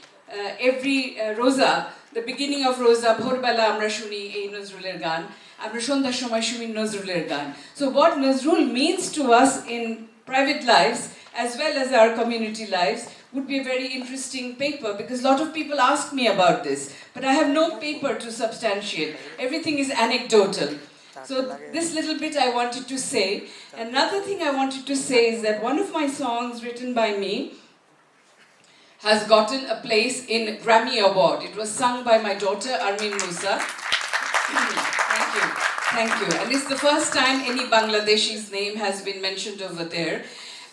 Every Roza, the beginning of Roza, Bhorbala Amra Shuni ei Nazruler Gan, Amra Shondhar Shomoy Shuni Nazruler Gan. So what Nazrul means to us in private lives as well as our community lives would be a very interesting paper, because a lot of people ask me about this, but I have no paper to substantiate. Everything is anecdotal. So this little bit I wanted to say. Another thing I wanted to say is that one of my songs written by me has gotten a place in Grammy Award. It was sung by my daughter Armin Musa. Thank you. Thank you. And it's the first time any Bangladeshi's name has been mentioned over there.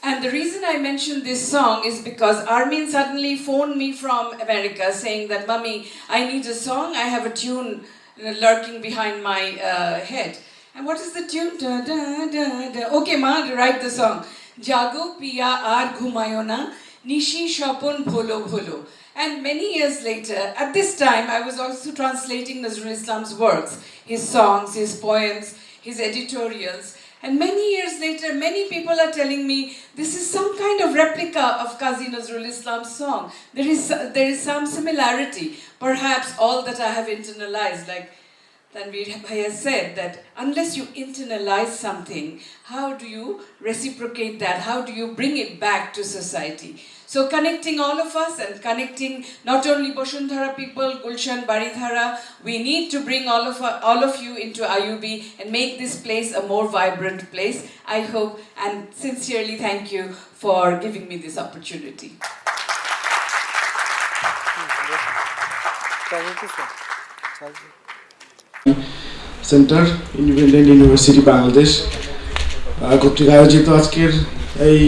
And the reason I mentioned this song is because Armin suddenly phoned me from America saying that, Mummy, I need a song, I have a tune lurking behind my head. And what is the tune? Da, da, da, da. Okay, Ma, write the song. Jago piya ar ghumayona, nishi shapon bholo bholo. And many years later, at this time, I was also translating Nazrul Islam's works, his songs, his poems, his editorials. And many years later, many people are telling me, this is some kind of replica of Kazi Nazrul Islam's song. There is some similarity. Perhaps all that I have internalized, like Tanweer has said, that unless you internalize something, how do you reciprocate that? How do you bring it back to society? So connecting all of us and connecting not only Boshundhara people, Gulshan, Baridhara, we need to bring all of you into IUB and make this place a more vibrant place. I hope and sincerely thank you for giving me this opportunity. Center, Independent University, Bangladesh. কর্তৃক আয়োজিত আজকের এই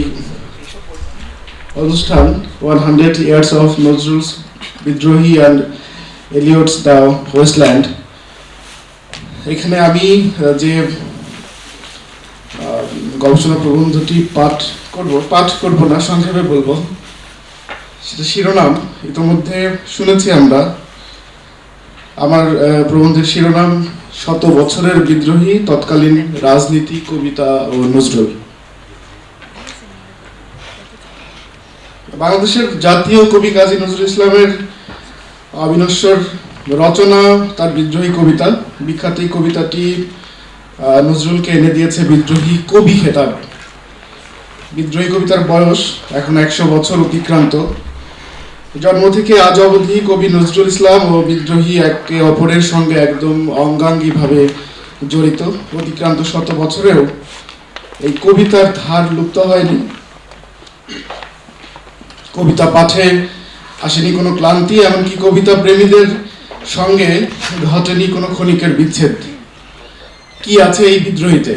অনুষ্ঠান 100 years of Nazrul's Bidrohi and Eliot's The Wasteland. এখানে আমি যে গবেষণা প্রবন্ধটি পাঠ করব না, সংক্ষেপে বলবো। সেটা শিরোনাম ইতোমধ্যে শুনেছি আমরা। আমার প্রবন্ধের শিরোনাম 100 বছরের বিদ্রোহী, তৎকালীন রাজনীতি, কবিতা ও নজরুল। বাংলাদেশের জাতীয় কবি কাজী নজরুল ইসলামের অবিনশ্বর রচনা তার বিদ্রোহী কবিতা। বিখ্যাত এই কবিতাটি নজরুলকে এনে দিয়েছে বিদ্রোহী কবি খেতাব। বিদ্রোহী কবিতার বয়স এখন 100 বছর অতিক্রান্ত। জন্ম থেকে আজ অবধি কবি নজরুল ইসলাম ও বিদ্রোহী একে অপরের সঙ্গে একদম অঙ্গাঙ্গিভাবে জড়িত। অতিক্রান্ত 100 বছরেও এই কবিতার ধার লুপ্ত হয়নি। কবিতা পাঠে আসেনি কোনো ক্লান্তি, এমনকি কবিতা প্রেমীদের সঙ্গে ঘটেনি কোনো ক্ষণিকের বিচ্ছেদ। কি আছে এই বিদ্রোহীতে?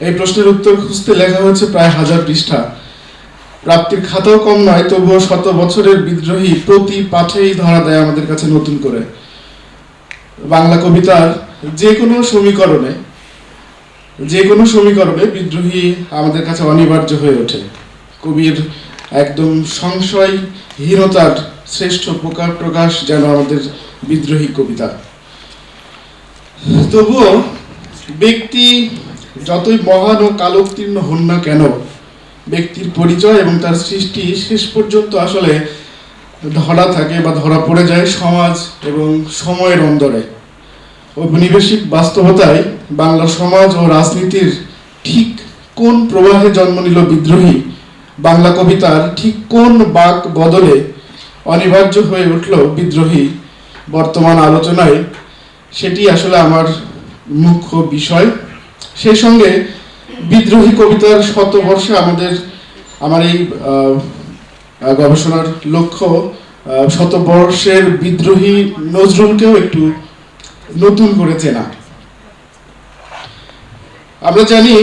এই প্রশ্নের উত্তর খুঁজতে লেখা হয়েছে প্রায় 1000 পৃষ্ঠা। প্রাপ্তির খাতাও কম নয়, তবুও 100 বছরের বিদ্রোহী প্রতি পাঠেই ধরা দেয় আমাদের কাছে নতুন করে। বাংলা কবিতার যে কোনো সমীকরণে বিদ্রোহী আমাদের কাছে অনিবার্য হয়ে ওঠে। কবির একদম সংশয়হীনতার শ্রেষ্ঠ প্রকাশ যেন আমাদের বিদ্রোহী কবিতা। তবুও ব্যক্তি যতই মহান ও কালোত্তীর্ণ হন না কেন, ব্যক্তির পরিচয় এবং তার সৃষ্টি শেষ পর্যন্ত আসলে ধরা থাকে বা ধরা পড়ে যায় সমাজ এবং সময়ের অন্দরে। ঔপনিবেশিক বাস্তবতায় বাংলা সমাজ ও রাজনীতির ঠিক কোন প্রবাহে জন্ম নিল বিদ্রোহী, বাংলা কবিতার ঠিক কোন বাক বদলে অনিবার্য হয়ে উঠল বিদ্রোহী বর্তমান আলোচনায়, সেটি আসলে আমার মুখ্য বিষয়। সেই সঙ্গে বিদ্রোহী কবিতার শতবর্ষে আমার এই গবেষণার লক্ষ্য শতবর্ষের বিদ্রোহী নজরুলকেও একটু নতুন করে চেনা। আমরা জানি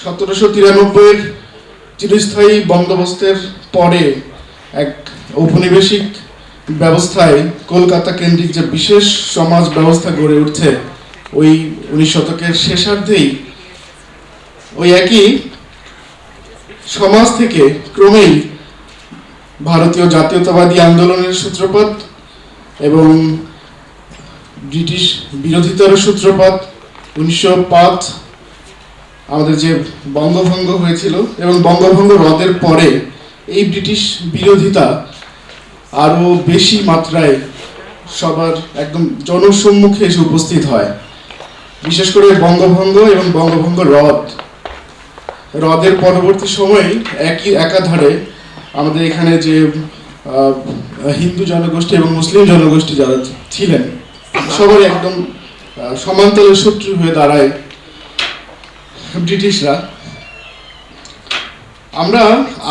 1793 চিরস্থায়ী বন্দোবস্তের পরে এক ঔপনিবেশিক ব্যবস্থায় কলকাতা কেন্দ্রিক যে বিশেষ সমাজ ব্যবস্থা গড়ে উঠছে ওই 19 শতকের শেষার্ধেই ওই একই সমাজ থেকে ক্রমেই ভারতীয় জাতীয়তাবাদী আন্দোলনের সূত্রপাত এবং ব্রিটিশ বিরোধিতার সূত্রপাত, 1905 আমাদের যে বঙ্গভঙ্গ হয়েছিল এবং বঙ্গভঙ্গ রদের পরে এই ব্রিটিশ বিরোধিতা আরো বেশি মাত্রায় সবার একদম জনসম্মুখে এসে উপস্থিত হয়। বিশেষ করে বঙ্গভঙ্গ এবং বঙ্গভঙ্গ রদের পরবর্তী সময়ে একাধারে আমাদের এখানে যে হিন্দু জনগোষ্ঠী এবং মুসলিম জনগোষ্ঠী যারা ছিলেন সবারই একদম সমান্তরাল শত্রু হয়ে দাঁড়ায় ব্রিটিশরা। আমরা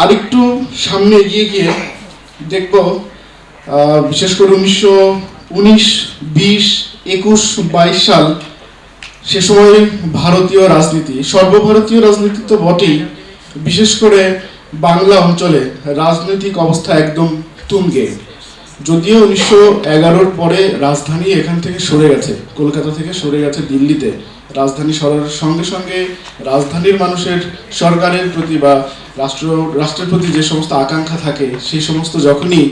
আরেকটু সামনে এগিয়ে গিয়ে দেখব বিশেষ করে 1919, 20, 21, 22 সাল, সে সময় ভারতীয় রাজনীতি, সর্বভারতীয় রাজনীতি তো বটেই, বিশেষ করে বাংলা অঞ্চলে রাজনৈতিক অবস্থা একদম তুঙ্গে। যদিও 1911 পরে রাজধানী এখান থেকে সরে গেছে, কলকাতা থেকে সরে গেছে দিল্লিতে, রাজধানী সরার সঙ্গে সঙ্গে রাজধানীর মানুষের সরকারের প্রতি বা রাষ্ট্রের প্রতি যে সমস্ত আকাঙ্ক্ষা থাকে সেই সমস্ত যখনই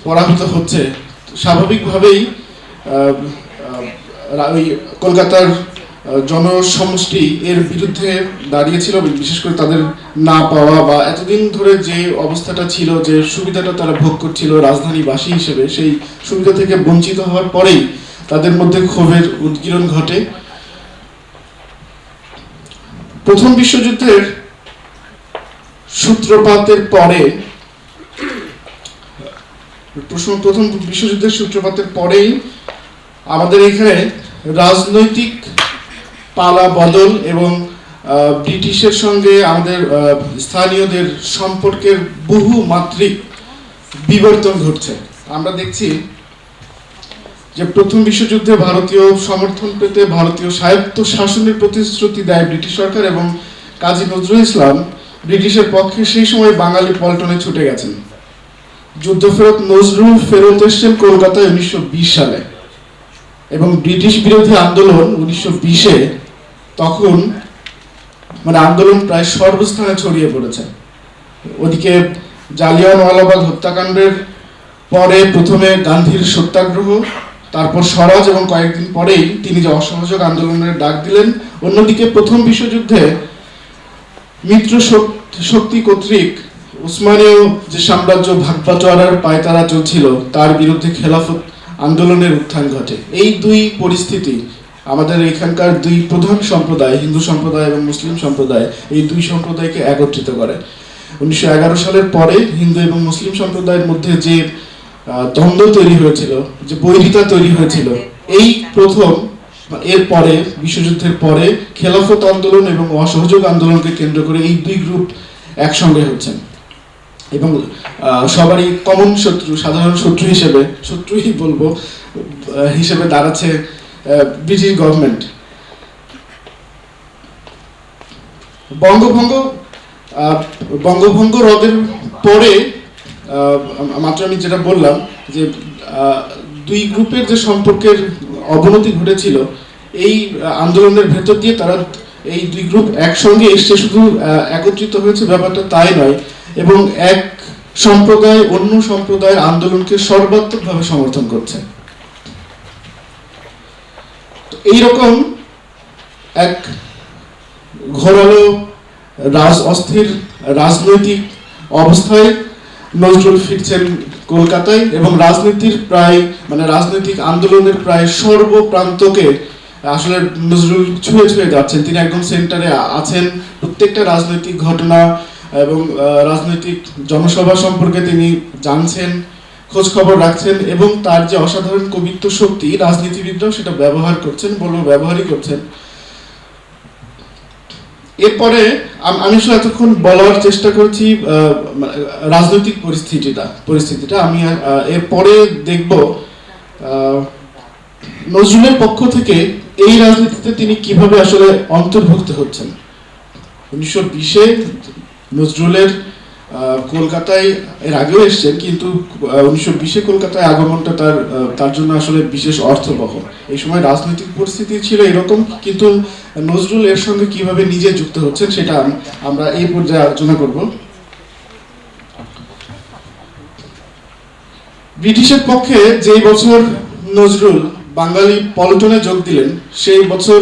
পরাহত হচ্ছে, স্বাভাবিকভাবেই ওই কলকাতার জনসমষ্টি এর বিরুদ্ধে দাঁড়িয়েছিল। বিশেষ করে তাদের না পাওয়া বা এতদিন ধরে যে অবস্থাটা ছিল, যে সুবিধাটা তারা ভোগ করছিল রাজধানীবাসী হিসেবে, সেই সুবিধা থেকে বঞ্চিত হওয়ার পরেই তাদের মধ্যে ক্ষোভের উদ্গীরণ ঘটে। প্রথম বিশ্বযুদ্ধের সূত্রপাতের পরেই আমাদের এখানে রাজনৈতিক পালা বদল এবং ব্রিটিশের সঙ্গে আমাদের স্থানীয়দের সম্পর্কের বহু মাত্রিক বিবর্তন ঘটছে। আমরা দেখছি যে প্রথম বিশ্বযুদ্ধে ভারতীয় সমর্থন পেতে ভারতীয় স্বায়ত্ত শাসনের প্রতিশ্রুতি দেয় ব্রিটিশ সরকার এবং কাজী নজরুল ইসলাম ব্রিটিশের পক্ষে সেই সময় বাঙালি পল্টনে ছুটে গেছেন। যুদ্ধ ফেরত নজরুল ফেরত এসছেন কলকাতায় 1920 সালে এবং ব্রিটিশ বিরোধী আন্দোলন 1920-এ তখন আন্দোলন প্রায় সর্বস্থানে ছড়িয়ে পড়েছে। ওদিকে জালিয়ানওয়ালাবাগ হত্যাকাণ্ডের পরে প্রথমে গান্ধীর সত্যাগ্রহ, তারপর স্বরাজ এবং কয়েকদিন পরেই তিনি যে অসহযোগ আন্দোলনের ডাক দিলেন। অন্যদিকে প্রথম বিশ্বযুদ্ধে মিত্র শক্তি কর্তৃক উসমানীয় যে সাম্রাজ্য ভাগবাটোয়ারার পায়তারা চলছিল তার বিরুদ্ধে খেলাফত আন্দোলনের উত্থান ঘটে। এই দুই পরিস্থিতি আমাদের এখানকার দুই প্রধান সম্প্রদায়, হিন্দু সম্প্রদায় এবং মুসলিম সম্প্রদায়, এই দুই সম্প্রদায়কে একত্রিত করে। 1911 সালের পরে হিন্দু এবং মুসলিম সম্প্রদায়ের মধ্যে যে দ্বন্দ্ব তৈরি হয়েছিল, যে বৈরিতা তৈরি হয়েছিল, এই প্রথম এর পরে বিশ্বযুদ্ধের পরে খেলাফত আন্দোলন এবং অসহযোগ আন্দোলনকে কেন্দ্র করে এই দুই গ্রুপ একসঙ্গে হচ্ছেন এবং সবারই কমন শত্রু, সাধারণ শত্রু হিসেবে দাঁড়াচ্ছে ব্রিটিশ গভর্নমেন্ট। বঙ্গভঙ্গ রদের পরে মাত্র আমি যেটা বললাম যে দুই গ্রুপের যে সম্পর্কের অবনতি ঘটেছিল, এই আন্দোলনের ভেতর দিয়ে তারা এই দুই গ্রুপ একসঙ্গে এসছে। শুধু একত্রিত হয়েছে ব্যাপারটা তাই নয়, এবং এক সম্প্রদায় অন্য সম্প্রদায়ের আন্দোলনকে সর্বাত্মকভাবে সমর্থন করছে। এইরকম এক ঘোরালো অস্থির রাজনৈতিক অবস্থায় নজরুল ফিরছেন কলকাতায় এবং রাজনৈতিক আন্দোলনের প্রায় সর্বপ্রান্তকে আসলে নজরুল ছুঁয়ে ছুঁয়ে যাচ্ছেন। তিনি একদম সেন্টারে আছেন। প্রত্যেকটা রাজনৈতিক ঘটনা এবং রাজনৈতিক জনসভা সম্পর্কে তিনি জানছেন, খোঁজ খবর রাখছেন এবং তার যে অসাধারণ কবিত্ব শক্তি রাজনীতিবিদরাও সেটা ব্যবহারই করছেন। এরপরে আমি আসলে এতক্ষণ বলার চেষ্টা করছি রাজনৈতিক পরিস্থিতিটা। আমি এরপরে দেখব নজরুলের পক্ষ থেকে এই রাজনীতিতে তিনি কিভাবে আসলে অন্তর্ভুক্ত হচ্ছেন। 1920-এ নজরুলের কলকাতায় এর আগেও এসছেন, কিন্তু 1920-এ কলকাতায় আগমনটা তার জন্য আসলে বিশেষ অর্থবহ। এই সময় রাজনৈতিক পরিস্থিতি ছিল এরকম, কিন্তু নজরুল এর সঙ্গে কিভাবে নিজে যুক্ত হচ্ছেন সেটা আমরা এই পর্যায়ে আলোচনা করব। ব্রিটিশের পক্ষে যেই বছর নজরুল বাঙালি পল্টনে যোগ দিলেন সেই বছর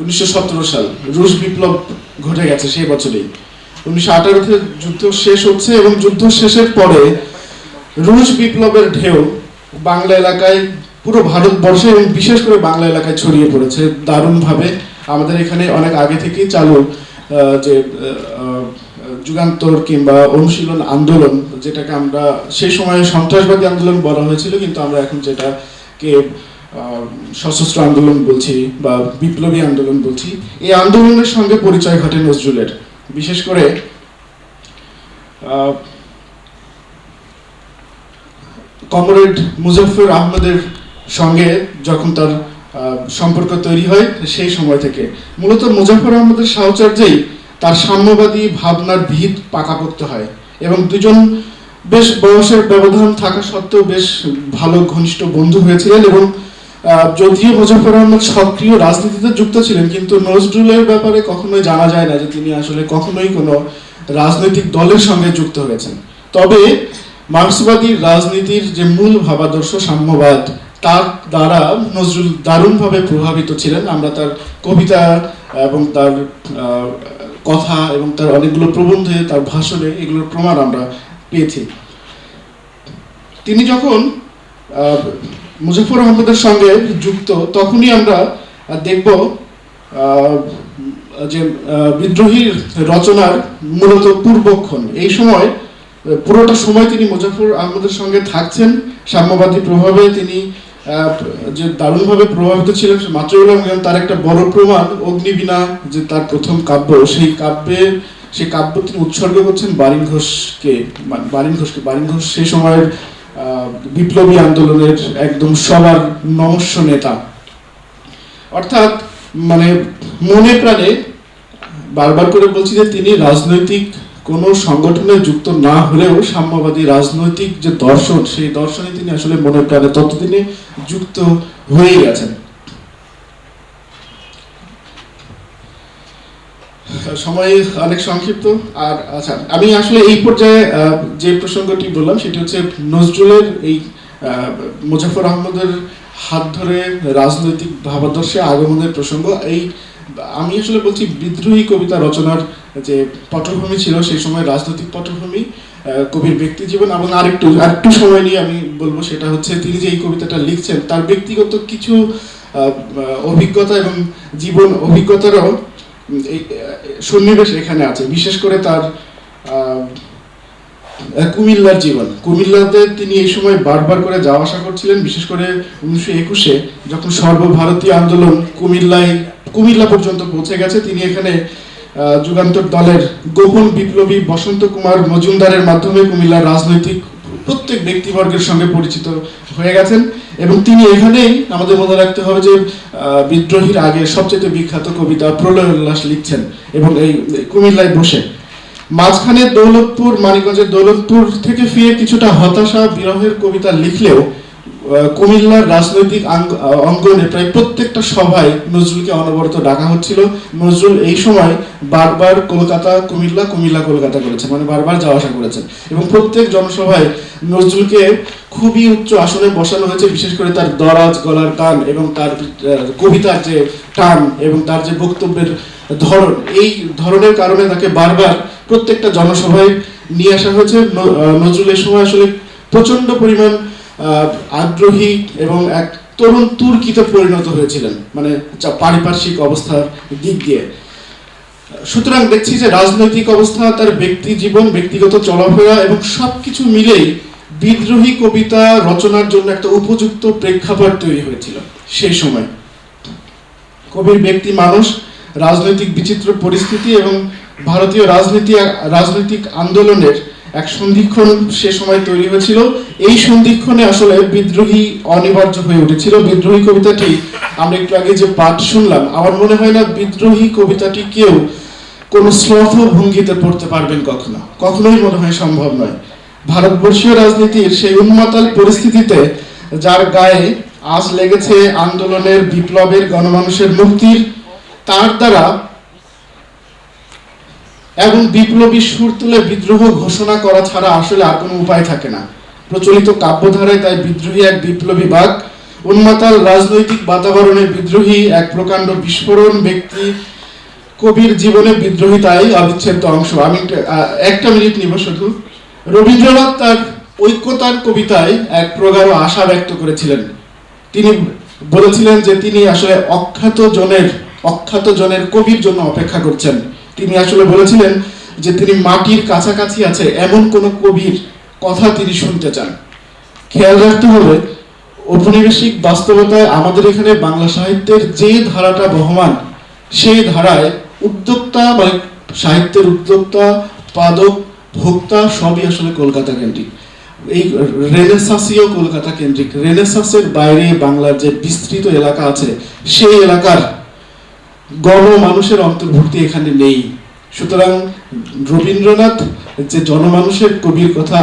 1917 সাল, রুশ বিপ্লব ঘটে গেছে সেই বছরেই। 1918-তে যুদ্ধ শেষ হচ্ছে এবং যুদ্ধ শেষের পরে রুশ বিপ্লবের ঢেউ বাংলা এলাকায়, পুরো ভারতবর্ষে এবং বিশেষ করে বাংলা এলাকায় ছড়িয়ে পড়েছে দারুণভাবে। আমাদের এখানে অনেক আগে থেকেই চালু যে যুগান্তর কিংবা অনুশীলন আন্দোলন, যেটাকে আমরা সেই সময়ে সন্ত্রাসবাদী আন্দোলন বলা হয়েছিল, কিন্তু আমরা এখন যেটাকে সশস্ত্র আন্দোলন বলছি বা বিপ্লবী আন্দোলন বলছি, এই আন্দোলনের সঙ্গে পরিচয় ঘটে নজরুলের। বিশেষ করে কমরেড মুজফর আহমেদের সঙ্গে যখন তার সম্পর্ক তৈরি হয় সেই সময় থেকে মূলত মুজফর আহমেদের সাহচর্যেই তার সাম্যবাদী ভাবনার ভিত পাকাপোক্ত হয় এবং দুজন বেশ বয়সের ব্যবধান থাকা সত্ত্বেও বেশ ভালো ঘনিষ্ঠ বন্ধু হয়েছিলেন। এবং যদিও মুজফর আহমদ সক্রিয় রাজনীতিতে যুক্ত ছিলেন, কিন্তু নজরুলের ব্যাপারে কখনোই জানা যায় না যে তিনি আসলে কখনোই কোনো রাজনৈতিক দলের সঙ্গে যুক্ত হয়েছেন। তবে মার্ক্সবাদী রাজনীতির যে মূল ভাবাদর্শ সাম্যবাদ, তার দ্বারা নজরুল দারুণভাবে প্রভাবিত ছিলেন। আমরা তার কবিতা এবং তার কথা এবং তার অনেকগুলো প্রবন্ধে, তার ভাষণে এগুলোর প্রমাণ আমরা পেয়েছি। তিনি যখন মুজফর আহমদের সঙ্গে যুক্ত, তখনই আমরা দেখব যে বিদ্রোহীর রচনার মূলত পূর্বক্ষণ। এই সময় পুরোটা সময় তিনি মুজফর আহমদের সঙ্গে থাকছেন। সাম্যবাদী প্রভাবে তিনি যে দারুণভাবে প্রভাবিত ছিলেন মাত্র বললাম, তার একটা বড় প্রমাণ অগ্নিবীণা, যে তার প্রথম কাব্য, সেই কাব্য তিনি উৎসর্গ করছেন বারিন ঘোষকে। বারিন ঘোষ সেই সময়ের বিপ্লবী আন্দোলনের একদম সবার নমস্য নেতা। অর্থাৎ মনে প্রাণে বারবার করে বলছি যে তিনি রাজনৈতিক কোনো সংগঠনে যুক্ত না হলেও সাম্যবাদী রাজনৈতিক যে দর্শন, সেই দর্শনে তিনি আসলে মনে প্রাণে ততদিনে যুক্ত হয়ে গেছেন। সময় অনেক সংক্ষিপ্ত। আর আচ্ছা, আমি আসলে এই পর্যায়ে যে প্রসঙ্গটি বললাম সেটি হচ্ছে নজরুলের এই মুজফর আহমদের হাত ধরে রাজনৈতিক ভাবাদর্শে আগমনের প্রসঙ্গ। আমি আসলে বলছি বিদ্রোহী কবিতা রচনার যে পটভূমি ছিল সেই সময় রাজনৈতিক পটভূমি, কবির ব্যক্তি জীবন, এবং আরেকটু সময় নিয়ে আমি বলবো সেটা হচ্ছে তিনি যে এই কবিতাটা লিখছেন তার ব্যক্তিগত কিছু অভিজ্ঞতা এবং জীবন অভিজ্ঞতারও সন্নিবেশ এখানে আছে। বিশেষ করে তার কুমিল্লার জীবন। কুমিল্লাতে তিনি এই সময় বারবার করে যাওয়া আসা করছিলেন। বিশেষ করে 1921-এ যখন সর্বভারতীয় আন্দোলন কুমিল্লা পর্যন্ত পৌঁছে গেছে, তিনি এখানে যুগান্তর দলের গোপন বিপ্লবী বসন্ত কুমার মজুমদারের মাধ্যমে কুমিল্লার রাজনৈতিক প্রত্যেক ব্যক্তিবর্গের সঙ্গে পরিচিত হয়ে গেছেন। এবং তিনি এখানেই, আমাদের মনে রাখতে হবে যে বিদ্রোহীর আগে সবচেয়ে বিখ্যাত কবিতা প্রলয় উল্লাস লিখছেন এবং এই কুমিল্লায় বসে। মাঝখানে মানিকগঞ্জের দৌলতপুর থেকে ফিরে কিছুটা হতাশা বিরহের কবিতা লিখলেও কুমিল্লার রাজনৈতিক অঙ্গনে প্রায় প্রত্যেকটা সভায় নজরুলকে অনবরত ডাকা হচ্ছিল। নজরুল এই সময় বারবার কুমিল্লা কলকাতা করেছেন, বারবার যাওয়া আসা করেছেন এবং প্রত্যেক জনসভায় নজরুলকে খুবই উচ্চ আসনে বসানো হয়েছে, বিশেষ করে তার দরাজ গলার টান এবং তার কবিতার যে টান এবং তার যে বক্তব্যের ধরন, এই ধরনের কারণে তাকে বারবার প্রত্যেকটা জনসভায় নিয়ে আসা হয়েছে। নজরুলের সময় আসলে প্রচন্ড পরিমাণ আগ্রহী এবং এক তরুণ তুর্কিতে পরিণত হয়েছিলেন, মানে পারিপার্শ্বিক অবস্থার দিক দিয়ে। সুতরাং দেখছি যে রাজনৈতিক অবস্থা, তার ব্যক্তি জীবন, ব্যক্তিগত চলাফেরা এবং সবকিছু মিলেই বিদ্রোহী কবিতা রচনার জন্য একটা উপযুক্ত প্রেক্ষাপট তৈরি হয়েছিল সেই সময়। কবির ব্যক্তি মানুষ, রাজনৈতিক বিচিত্র পরিস্থিতি এবং ভারতীয় রাজনৈতিক আন্দোলনের এক সন্ধিক্ষণ সে সময় তৈরি হয়েছিল। এই সন্ধিক্ষণে আসলে বিদ্রোহী অনিবার্য হয়ে উঠেছিল। বিদ্রোহী কবিতাটি আমরা একটু আগে যে পাঠ শুনলাম, আমার মনে হয় না বিদ্রোহী কবিতাটি কেউ কোনো শ্লথ ভঙ্গিতে পড়তে পারবেন কখনোই মনে হয় সম্ভব নয়। ভারতবর্ষীয় রাজনীতির সেই উন্মাতাল পরিস্থিতিতে যার গায়ে আজ লেগেছে আন্দোলনের, বিপ্লবের, গণমানুষের মুক্তির, তার দ্বারা এবং বিপ্লবী সুর তুলে বিদ্রোহ ঘোষণা করা ছাড়া আসলে আর কোনো উপায় থাকে না। প্রচলিত কাব্যধারায় তাই বিদ্রোহী এক বিপ্লবী বাক, উন্মাতাল রাজনৈতিক বাতাবরণে বিদ্রোহী এক প্রকাণ্ড বিস্ফোরণ, ব্যক্তি কবির জীবনে বিদ্রোহী তাই অবিচ্ছেদ্য অংশ। আমি একটা মিনিট নিব শুধু। রবীন্দ্রনাথ তার ঐক্যতার কবিতায় এক প্রগাঢ় আশা ব্যক্ত করেছিলেন। তিনি বলেছিলেন যে তিনি আসলে অখ্যাত জনের কবির জন্য অপেক্ষা করছেন। তিনি আসলে বলেছিলেন যে তিনি মাটির কাছাকাছি আছে এমন কোন কবির কথা তিনি শুনতে চান। খেয়াল রাখতে হবে, ঔপনিবেশিক বাস্তবতায় আমাদের এখানে বাংলা সাহিত্যের যে ধারাটা বহমান, সেই ধারায় উদ্যোক্তা বা সাহিত্যের উদ্যোক্তা, পাদক, ভোক্তা সবই আসলে কলকাতা কেন্দ্রিক। এই রেনেসাঁসীয় কলকাতা কেন্দ্রিক। রেনেসাঁসের বাইরে বাংলার যে বিস্তৃত এলাকা আছে, সেই এলাকার গণমানুষের অন্তর্ভুক্তি এখানে নেই। সুতরাং রবীন্দ্রনাথ যে জনমানুষের কবির কথা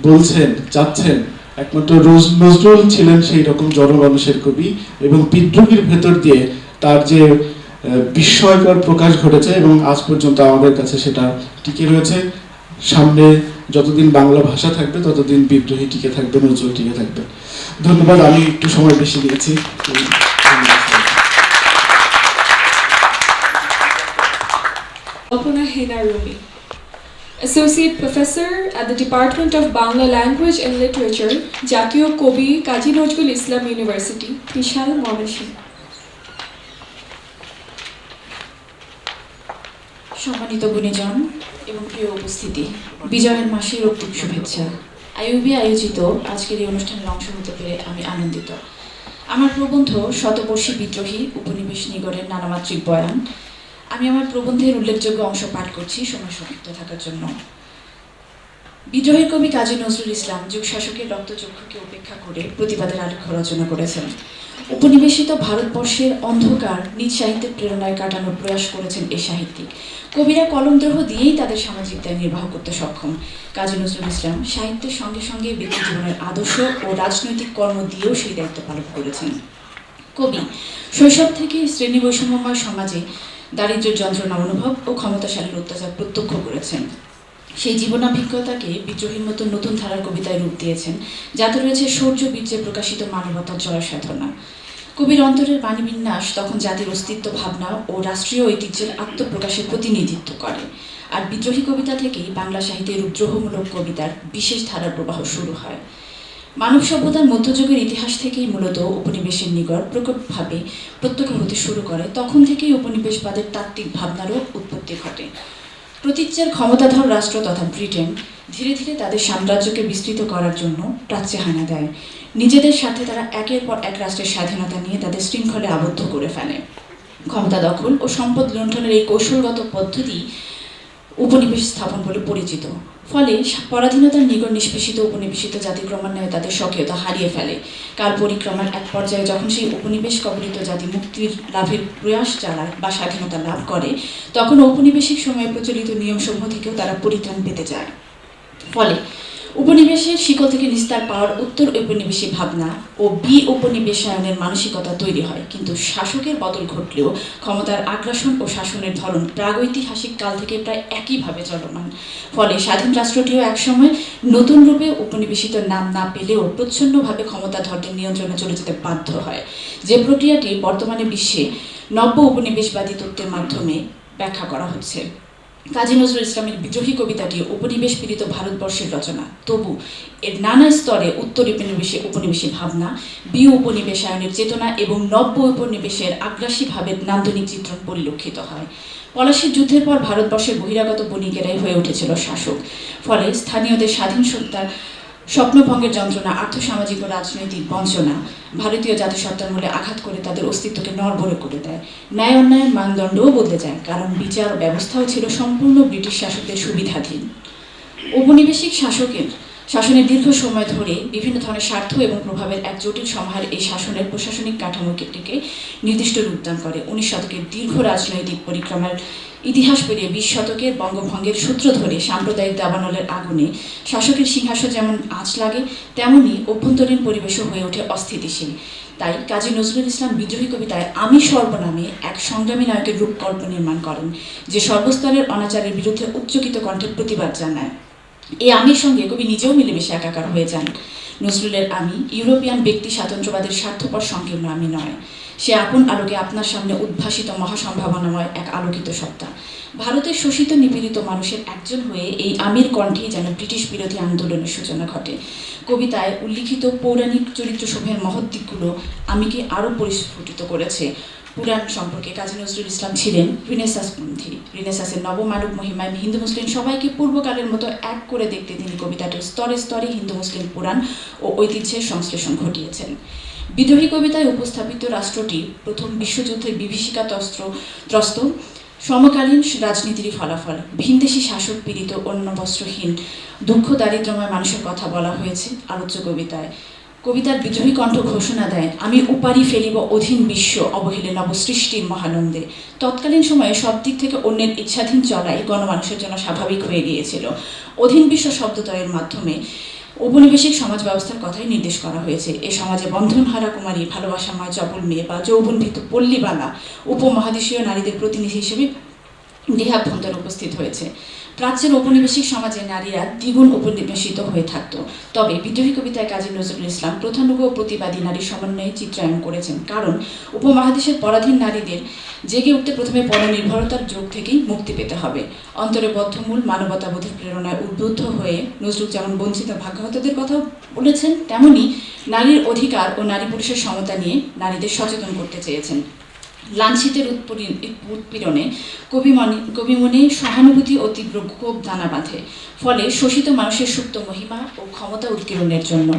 বলছেন, চাচ্ছেন, একমাত্র নজরুল ছিলেন সেই রকম জনমানুষের কবি এবং বিদ্রোহীর ভেতর দিয়ে তার যে বিস্ময়কর প্রকাশ ঘটেছে এবং আজ পর্যন্ত আমাদের কাছে সেটা টিকে রয়েছে। সামনে যতদিন বাংলা ভাষা থাকবে ততদিন বিদ্রোহী টিকে থাকবে, নজরুল টিকে থাকবে। ধন্যবাদ, আমি একটু সময় বেশি দিয়েছি। Hina Rumi, Associate Professor at the Department of Bangla Language and Literature, Jatiyo Kobi, Kazi Nazrul Islam University, Bishal Monashi. সম্মানিত গুণীজন এবং প্রিয় উপস্থিতি, বিজয়ের মাসের রক্তিম শুভেচ্ছা। আইইউবি আয়োজিত আজকের এই অনুষ্ঠানের অংশ হতে পেরে আমি আনন্দিত। আমার প্রবন্ধ শতবর্ষী বিদ্রোহী উপনিবেশ নিগড়ের নানামাত্রিক বয়ান। আমি আমার প্রবন্ধের উল্লেখযোগ্য অংশ পাঠ করছি সময় সংক্ষিপ্ত থাকার জন্য। বিদ্রোহের কবি কাজী নজরুল ইসলাম যুগ শাসকের রক্তচক্ষুকে উপেক্ষা করে প্রতিবাদের আলেখ্য রচনা করেছেন। উপনিবেশিত ভারতবর্ষের অন্ধকার নিজ সাহিত্যের প্রেরণায় কাটানোর প্রয়াস করেছেন এই সাহিত্যিক। কবিরা কলমদ্রোহ দিয়েই তাদের সামাজিক দায় নির্বাহ করতে সক্ষম। কাজী নজরুল ইসলাম সাহিত্যের সঙ্গে সঙ্গে ব্যক্তি জীবনের আদর্শ ও রাজনৈতিক কর্ম দিয়েও সেই দায়িত্ব পালন করেছেন। কবি শৈশব থেকে শ্রেণী বৈষম্যময় সমাজে দারিদ্র্যের যন্ত্রণা অনুভব ও ক্ষমতাশালীর অত্যাচার প্রত্যক্ষ করেছেন। সেই জীবনাভিজ্ঞতাকে বিদ্রোহীর মতো নতুন ধারার কবিতায় রূপ দিয়েছেন, যাতে রয়েছে শৌর্য বীর্যে প্রকাশিত মানবতার জয় সাধনা। কবির অন্তরের বাণীবিন্যাস তখন জাতির অস্তিত্ব ভাবনা ও রাষ্ট্রীয় ঐতিহ্যের আত্মপ্রকাশের প্রতিনিধিত্ব করে। আর বিদ্রোহী কবিতা থেকেই বাংলা সাহিত্যের উদ্রোহমূলক কবিতার বিশেষ ধারার প্রবাহ শুরু হয়। মানব সভ্যতার মধ্যযুগের ইতিহাস থেকেই মূলত উপনিবেশের নিগড় প্রকটভাবে প্রত্যক্ষ হতে শুরু করে। তখন থেকেই উপনিবেশবাদের তাত্ত্বিক ভাবনারও উৎপত্তি ঘটে। প্রতীচ্যের ক্ষমতাধর রাষ্ট্র তথা ব্রিটেন ধীরে ধীরে তাদের সাম্রাজ্যকে বিস্তৃত করার জন্য প্রাচ্যে হানা দেয়। নিজেদের স্বার্থে তারা একের পর এক রাষ্ট্রের স্বাধীনতা নিয়ে তাদের শৃঙ্খলে আবদ্ধ করে ফেলে। ক্ষমতা দখল ও সম্পদ লুণ্ঠনের এই কৌশলগত পদ্ধতি উপনিবেশ স্থাপন বলে পরিচিত। ফলে পরাধীনতার নিগড় নিষ্পেষিত উপনিবেশিত জাতি ক্রমান্বয়ে তাদের স্বকীয়তা হারিয়ে ফেলে। কাল পরিক্রমার এক পর্যায়ে যখন সেই উপনিবেশ কবলিত জাতি মুক্তির লাভের প্রয়াস চালায় বা স্বাধীনতা লাভ করে, তখন ঔপনিবেশিক সময়ে প্রচলিত নিয়মসমূহ থেকেও তারা পরিত্রাণ পেতে যায়। ফলে উপনিবেশের শিকল থেকে নিস্তার পাওয়ার উত্তর ঔপনিবেশিক ভাবনা ও উপনিবেশায়নের মানসিকতা তৈরি হয়, কিন্তু শাসকের বদল ঘটলেও ক্ষমতার আগ্রাসন ও শাসনের ধরন প্রাগৈতিহাসিক কাল থেকে প্রায় একইভাবে চলমান। ফলে স্বাধীন রাষ্ট্রটিও একসময় নতুন রূপে উপনিবেশিত নাম না পেলেও প্রচ্ছন্নভাবে ক্ষমতাধরদের নিয়ন্ত্রণে চলে যেতে বাধ্য হয়, যে প্রক্রিয়াটি বর্তমানে বিশ্বে নব্য উপনিবেশবাদী তত্ত্বের মাধ্যমে ব্যাখ্যা করা হচ্ছে। কাজী নজরুল ইসলামের বিদ্রোহী কবিতাটি উপনিবেশ পীড়িত ভারতবর্ষের রচনা, তবু এর নানা স্তরে উত্তর উপনিবেশী ভাবনা, উপনিবেশায়নের চেতনা এবং নব্য উপনিবেশের আগ্রাসী ভাবের নান্দনিক চিত্রণ পরিলক্ষিত হয়। পলাশীর যুদ্ধের পর ভারতবর্ষের বহিরাগত বণিকেরাই হয়ে উঠেছিল শাসক, ফলে স্থানীয়দের স্বাধীন সত্তার স্বপ্নভঙ্গের যন্ত্রণা, আর্থসামাজিক ও রাজনৈতিক বঞ্চনা ভারতীয় জাতিসত্তার মূলে আঘাত করে তাদের অস্তিত্বকে নড়বড়ে করে দেয়। ন্যায় অন্যায়ের মানদণ্ডও বদলে যায়, কারণ বিচার ব্যবস্থাও ছিল সম্পূর্ণ ব্রিটিশ শাসকদের সুবিধাধীন। ঔপনিবেশিক শাসনের দীর্ঘ সময় ধরে বিভিন্ন ধরনের স্বার্থ এবং প্রভাবের এক জটিল সমাহার এই শাসনের প্রশাসনিক কাঠামোটিকে নির্দিষ্ট রূপদান করে। 19 শতকের দীর্ঘ রাজনৈতিক পরিক্রমার ইতিহাস পেরিয়ে 20 শতকের বঙ্গভঙ্গের সূত্র ধরে সাম্প্রদায়িক দাবানলের আগুনে শাসকের সিংহাসন যেমন আঁচ লাগে, তেমনি অভ্যন্তরীণ পরিবেশও হয়ে ওঠে অস্থিতিশীল। তাই কাজী নজরুল ইসলাম বিদ্রোহী কবিতায় আমি সর্বনামে এক সংগ্রামী নায়কের রূপকল্প নির্মাণ করেন, যে সর্বস্তরের অনাচারের বিরুদ্ধে উচ্চকিত কণ্ঠে প্রতিবাদ জানায়। এই আমির সঙ্গে কবি নিজেও মিলেমিশে একাকার হয়ে যান। নজরুলের আমি ইউরোপিয়ান ব্যক্তি স্বাতন্ত্র্যবাদের স্বার্থপর সংকীর্ণ আমি নয়, সে আপন আলোকে আপনার সামনে উদ্ভাসিত মহাসম্ভাবনাময় এক আলোকিত সত্তা। ভারতের শোষিত নিপীড়িত মানুষের একজন হয়ে এই আমির কণ্ঠেই যেন ব্রিটিশ বিরোধী আন্দোলনের সূচনা ঘটে। কবিতায় উল্লিখিত পৌরাণিক চরিত্রসমূহের মহৎ দিকগুলো আমিকে আরও পরিস্ফুটিত করেছে। পুরাণ সম্পর্কে কাজী নজরুল ইসলাম ছিলেন রিনেসাঁসপন্থী। রিনেসাঁসের নবমানব মহিমায় হিন্দু মুসলিম সবাইকে পূর্বকালের মতো এক করে দেখতে তিনি কবিতাটির স্তরে স্তরে হিন্দু মুসলিম পুরাণ ও ঐতিহ্যের সংশ্লেষণ ঘটিয়েছেন। বিদ্রোহী কবিতায় উপস্থাপিত রাষ্ট্রটি প্রথম বিশ্বযুদ্ধের বিভীষিকাত্রস্ত সমকালীন রাজনীতির ফলাফল। ভিনদেশী শাসক পীড়িত অন্নবস্ত্রহীন দুঃখ দারিদ্র্যময় মানুষের কথা বলা হয়েছে আলোচ্য কবিতায়। কবিতার বিদ্রোহী কণ্ঠ ঘোষণা দেয়, আমি উপারি ফেলিব অধীন বিশ্ব অবহেলে নবসৃষ্টির মহানন্দে। তৎকালীন সময়ে সব দিক থেকে অন্যের ইচ্ছাধীন চলাই গণমানুষের জন্য স্বাভাবিক হয়ে গিয়েছিল। অধীন বিশ্ব শব্দদ্বয়ের মাধ্যমে ঔপনিবেশিক সমাজ ব্যবস্থার কথাই নির্দেশ করা হয়েছে। এ সমাজে বন্ধনহারা কুমারী, ভালোবাসাময় চপল মেয়ে বা যৌবনভীত পল্লীবালা উপমহাদেশীয় নারীদের প্রতিনিধি হিসেবে দেহাভ্যন্তরে উপস্থিত হয়েছে। প্রাচ্যের ঔপনিবেশিক সমাজে নারীরা দ্বিগুণ উপনিবেশিত হয়ে থাকত। তবে বিদ্রোহী কবিতায় কাজী নজরুল ইসলাম প্রধানুগ ও প্রতিবাদী নারীর সমন্বয়ে চিত্রায়ন করেছেন, কারণ উপমহাদেশের পরাধীন নারীদের জেগে উঠতে প্রথমে পরনির্ভরতার যোগ থেকেই মুক্তি পেতে হবে। অন্তরে বদ্ধমূল মানবতাবোধের প্রেরণায় উদ্বুদ্ধ হয়ে নজরুল যেমন বঞ্চিত ভাগ্যহতদের কথাও বলেছেন, তেমনি নারীর অধিকার ও নারী পুরুষের সমতা নিয়ে নারীদের সচেতন করতে চেয়েছেন। লাঞ্ছিতের উৎপীড়নে কবি মনে সহানুভূতি ও তীব্র ক্ষোভ দানা বাঁধে। ফলে শোষিত মানুষের সুপ্ত মহিমা ও ক্ষমতা উৎকীর্ণের জন্য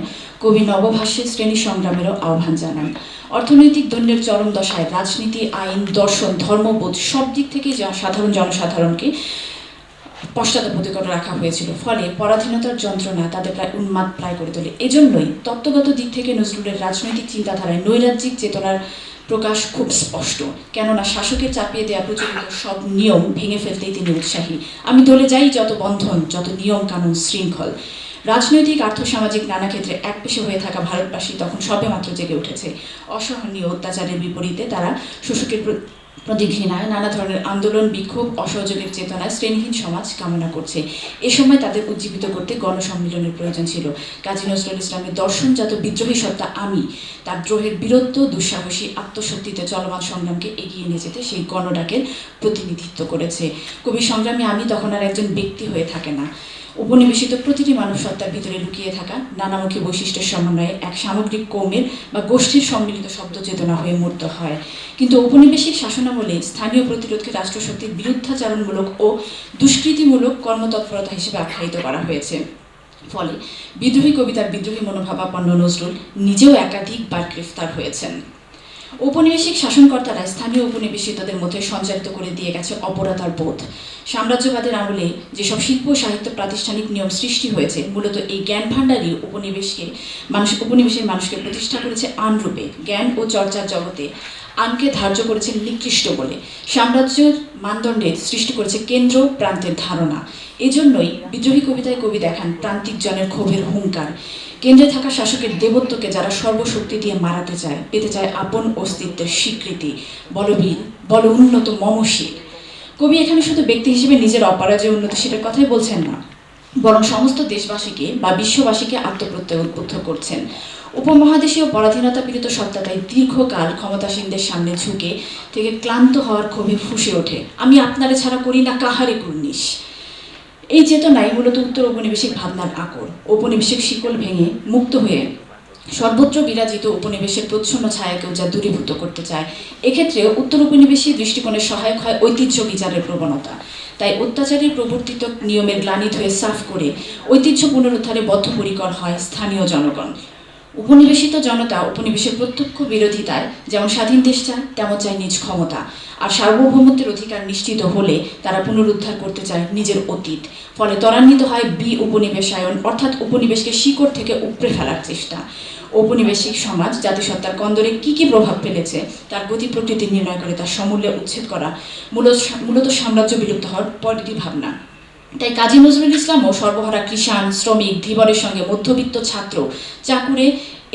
কবি নবভাষ্যে শ্রেণী সংগ্রামেরও আহ্বান জানান। অর্থনৈতিক দণ্ডের চরম দশায় রাজনীতি, আইন, দর্শন, ধর্মবোধ সব দিক থেকে সাধারণ জনসাধারণকে পশ্চাৎপদ করে রাখা হয়েছিল। ফলে পরাধীনতার যন্ত্রণা তাদের প্রায় উন্মাদ প্রায় করে তোলে। এজন্যই তত্ত্বগত দিক থেকে নজরুলের রাজনৈতিক চিন্তাধারায় নৈরাজ্যিক চেতনার প্রকাশ খুব স্পষ্ট, কেননা শাসকের চাপিয়ে দেওয়া প্রচলিত সব নিয়ম ভেঙে ফেলতেই তিনি উৎসাহী। আমি দলে যাই যত বন্ধন, যত নিয়ম কানুন শৃঙ্খল। রাজনৈতিক আর্থসামাজিক নানা ক্ষেত্রে একপেশে হয়ে থাকা ভারতবাসী তখন সবেমাত্র জেগে উঠেছে। অসহনীয় অত্যাচারের বিপরীতে তারা শোষকের প্রতি ঘৃণায়, নানা ধরনের আন্দোলন, বিক্ষোভ, অসহযোগের চেতনায় শ্রেণীহীন সমাজ কামনা করছে। এ সময় তাদের উজ্জীবিত করতে গণসম্মিলনের প্রয়োজন ছিল। কাজী নজরুল ইসলামের দর্শনজাত বিদ্রোহী সত্তা আমি তার দ্রোহের বীরত্ব, দুঃসাহসী আত্মশক্তিতে চলমান সংগ্রামকে এগিয়ে নিয়ে যেতে সেই গণডাকের প্রতিনিধিত্ব করেছে। কবি সংগ্রামী আমি তখন আর একজন ব্যক্তি হয়ে থাকে না, উপনিবেশিত প্রতিটি মানব সত্তার ভিতরে লুকিয়ে থাকা নানামুখী বৈশিষ্ট্যের সমন্বয়ে এক সামগ্রিক কৌমের বা গোষ্ঠীর সম্মিলিত শব্দ চেতনা হয়ে মূর্ত হয়। কিন্তু ঔপনিবেশিক শাসনামলে স্থানীয় প্রতিরোধকে রাষ্ট্রশক্তির বিরুদ্ধাচারণমূলক ও দুষ্কৃতিমূলক কর্মতৎপরতা হিসেবে আখ্যায়িত করা হয়েছে। ফলে বিদ্রোহী কবিতার বিদ্রোহী মনোভাবাপন্ন নজরুল নিজেও একাধিকবার গ্রেফতার হয়েছেন। ঔপনিবেশিক শাসনকর্তারা স্থানীয় উপনিবেশিতদের মধ্যে সঞ্চারিত করে দিয়ে গেছে অপরাধার বোধ। সাম্রাজ্যবাদের আমলে যেসব শিল্প সাহিত্য প্রাতিষ্ঠানিক নিয়ম সৃষ্টি হয়েছে, মূলত এই জ্ঞান ভাণ্ডারই উপনিবেশের মানুষকে প্রতিষ্ঠা করেছে আনরূপে। জ্ঞান ও চর্চার জগতে আনকে ধার্য করেছেন নিকৃষ্ট বলে, সাম্রাজ্যের মানদণ্ডে সৃষ্টি করেছে কেন্দ্র প্রান্তের ধারণা। এজন্যই বিদ্রোহী কবিতায় কবি দেখান প্রান্তিক জনের ক্ষোভের হুঙ্কার। কেন্দ্রে থাকা শাসকের দেবত্বকে যারা সর্বশক্তি দিয়ে মারাতে চায়, পেতে চায় আপন অস্তিত্বের স্বীকৃতি, বলবীর, বল উন্নত, মমশীল। কবি এখানে শুধু ব্যক্তি হিসেবে নিজের অপরাজয় উন্নতিশীলের কথাই বলছেন না, বরং সমস্ত দেশবাসীকে বা বিশ্ববাসীকে আত্মপ্রত্যয় উদ্বুদ্ধ করছেন। উপমহাদেশীয় পরাধীনতা পীড়িত সত্তা তাই দীর্ঘকাল ক্ষমতাসীনদের সামনে ঝুঁকে থেকে ক্লান্ত হওয়ার ক্ষোভে ফুঁসে ওঠে, আমি আপনারে ছাড়া করি না কাহারে কুর্নিশ। এই চেতনাই মূলত উত্তর ঔপনিবেশিক ভাবনার আকর। ঔপনিবেশিক শিকল ভেঙে মুক্ত হয়ে সর্বত্র বিরাজিত উপনিবেশের প্রচ্ছন্ন ছায়াকেও যা দূরীভূত করতে চায়। এক্ষেত্রে উত্তর উপনিবেশী দৃষ্টিকোণে সহায়ক হয় ঐতিহ্য বিচারের প্রবণতা। তাই অত্যাচারী প্রবর্তিত নিয়মের গ্লানি ধুয়ে সাফ করে ঐতিহ্য পুনরুদ্ধারে বদ্ধপরিকর হয় স্থানীয় জনগণ। উপনিবেশিত জনতা উপনিবেশের প্রত্যক্ষ বিরোধিতায় যেমন স্বাধীন দেশ চায়, তেমন চায় নিজ ক্ষমতা। আর সার্বভৌমত্বের অধিকার নিশ্চিত হলে তারা পুনরুদ্ধার করতে চায় নিজের অতীত। ফলে ত্বরান্বিত হয় উপনিবেশায়ন, অর্থাৎ উপনিবেশকে শিকড় থেকে উপড়ে ফেলার চেষ্টা। ঔপনিবেশিক সমাজ জাতিসত্তার কন্দরে কি কি প্রভাব ফেলেছে তার গতি প্রকৃতি নির্ণয় করে তার সমূল্যে উচ্ছেদ করা মূলত সাম্রাজ্য বিলুপ্ত হওয়ার পরেরই ভাবনা। তাই কাজী নজরুল ইসলামও সর্বহারা কৃষাণ, শ্রমিক, ধীবরের সঙ্গে মধ্যবিত্ত ছাত্র, চাকুরে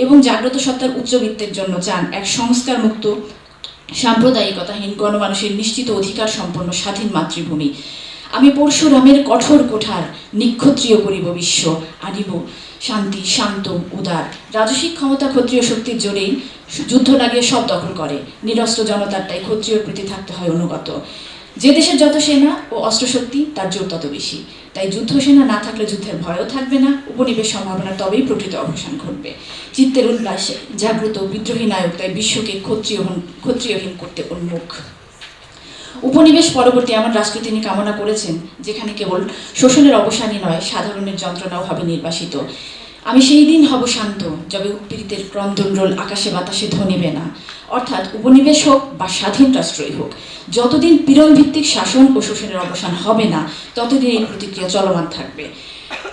এবং জাগ্রত সত্তার উচ্চবিত্তের জন্য চান এক সংস্কার মুক্ত, সাম্প্রদায়িকতাহীন, গণমানুষের নিশ্চিত অধিকার সম্পন্ন স্বাধীন মাতৃভূমি। আমি পরশুরামের কঠোর কোঠার নিক্ষত্রিয় করিব বিশ্ব, আনিব শান্তি শান্ত উদার। রাজসিক ক্ষমতা ক্ষত্রিয় শক্তির জোরেই যুদ্ধ লাগিয়ে সব দখল করে। নিরস্ত্র জনতার তাই ক্ষত্রিয়র প্রতি থাকতে হয় অনুগত। যে দেশের যত সেনা ও অস্ত্রশক্তি তার জোর তত বেশি। তাই যুদ্ধ সেনা না থাকলে যুদ্ধের ভয়ও থাকবে না, উপনিবেশ সম্ভাবনা তবেই প্রকৃত অবসান ঘটবে। চিত্তের উল্লাসে জাগ্রত বিদ্রোহী নায়ক তাই বিশ্বকে ক্ষত্রিয়হীন করতে উন্মুখ। উপনিবেশ পরবর্তী এমন রাষ্ট্র তিনি কামনা করেছেন যেখানে কেবল শোষণের অবসানই নয়, সাধারণের যন্ত্রণাও হবে নির্বাসিত। আমি সেই দিন হব শান্ত যবে উৎপীড়িতের ক্রন্দনরোল আকাশে বাতাসে ধ্বনিবে না। অর্থাৎ উপনিবেশ হোক বা স্বাধীন রাষ্ট্রই হোক, যতদিন পীড়ন ভিত্তিক শাসন ও শোষণের অবসান হবে না, ততদিন এই প্রতিক্রিয়া চলমান থাকবে।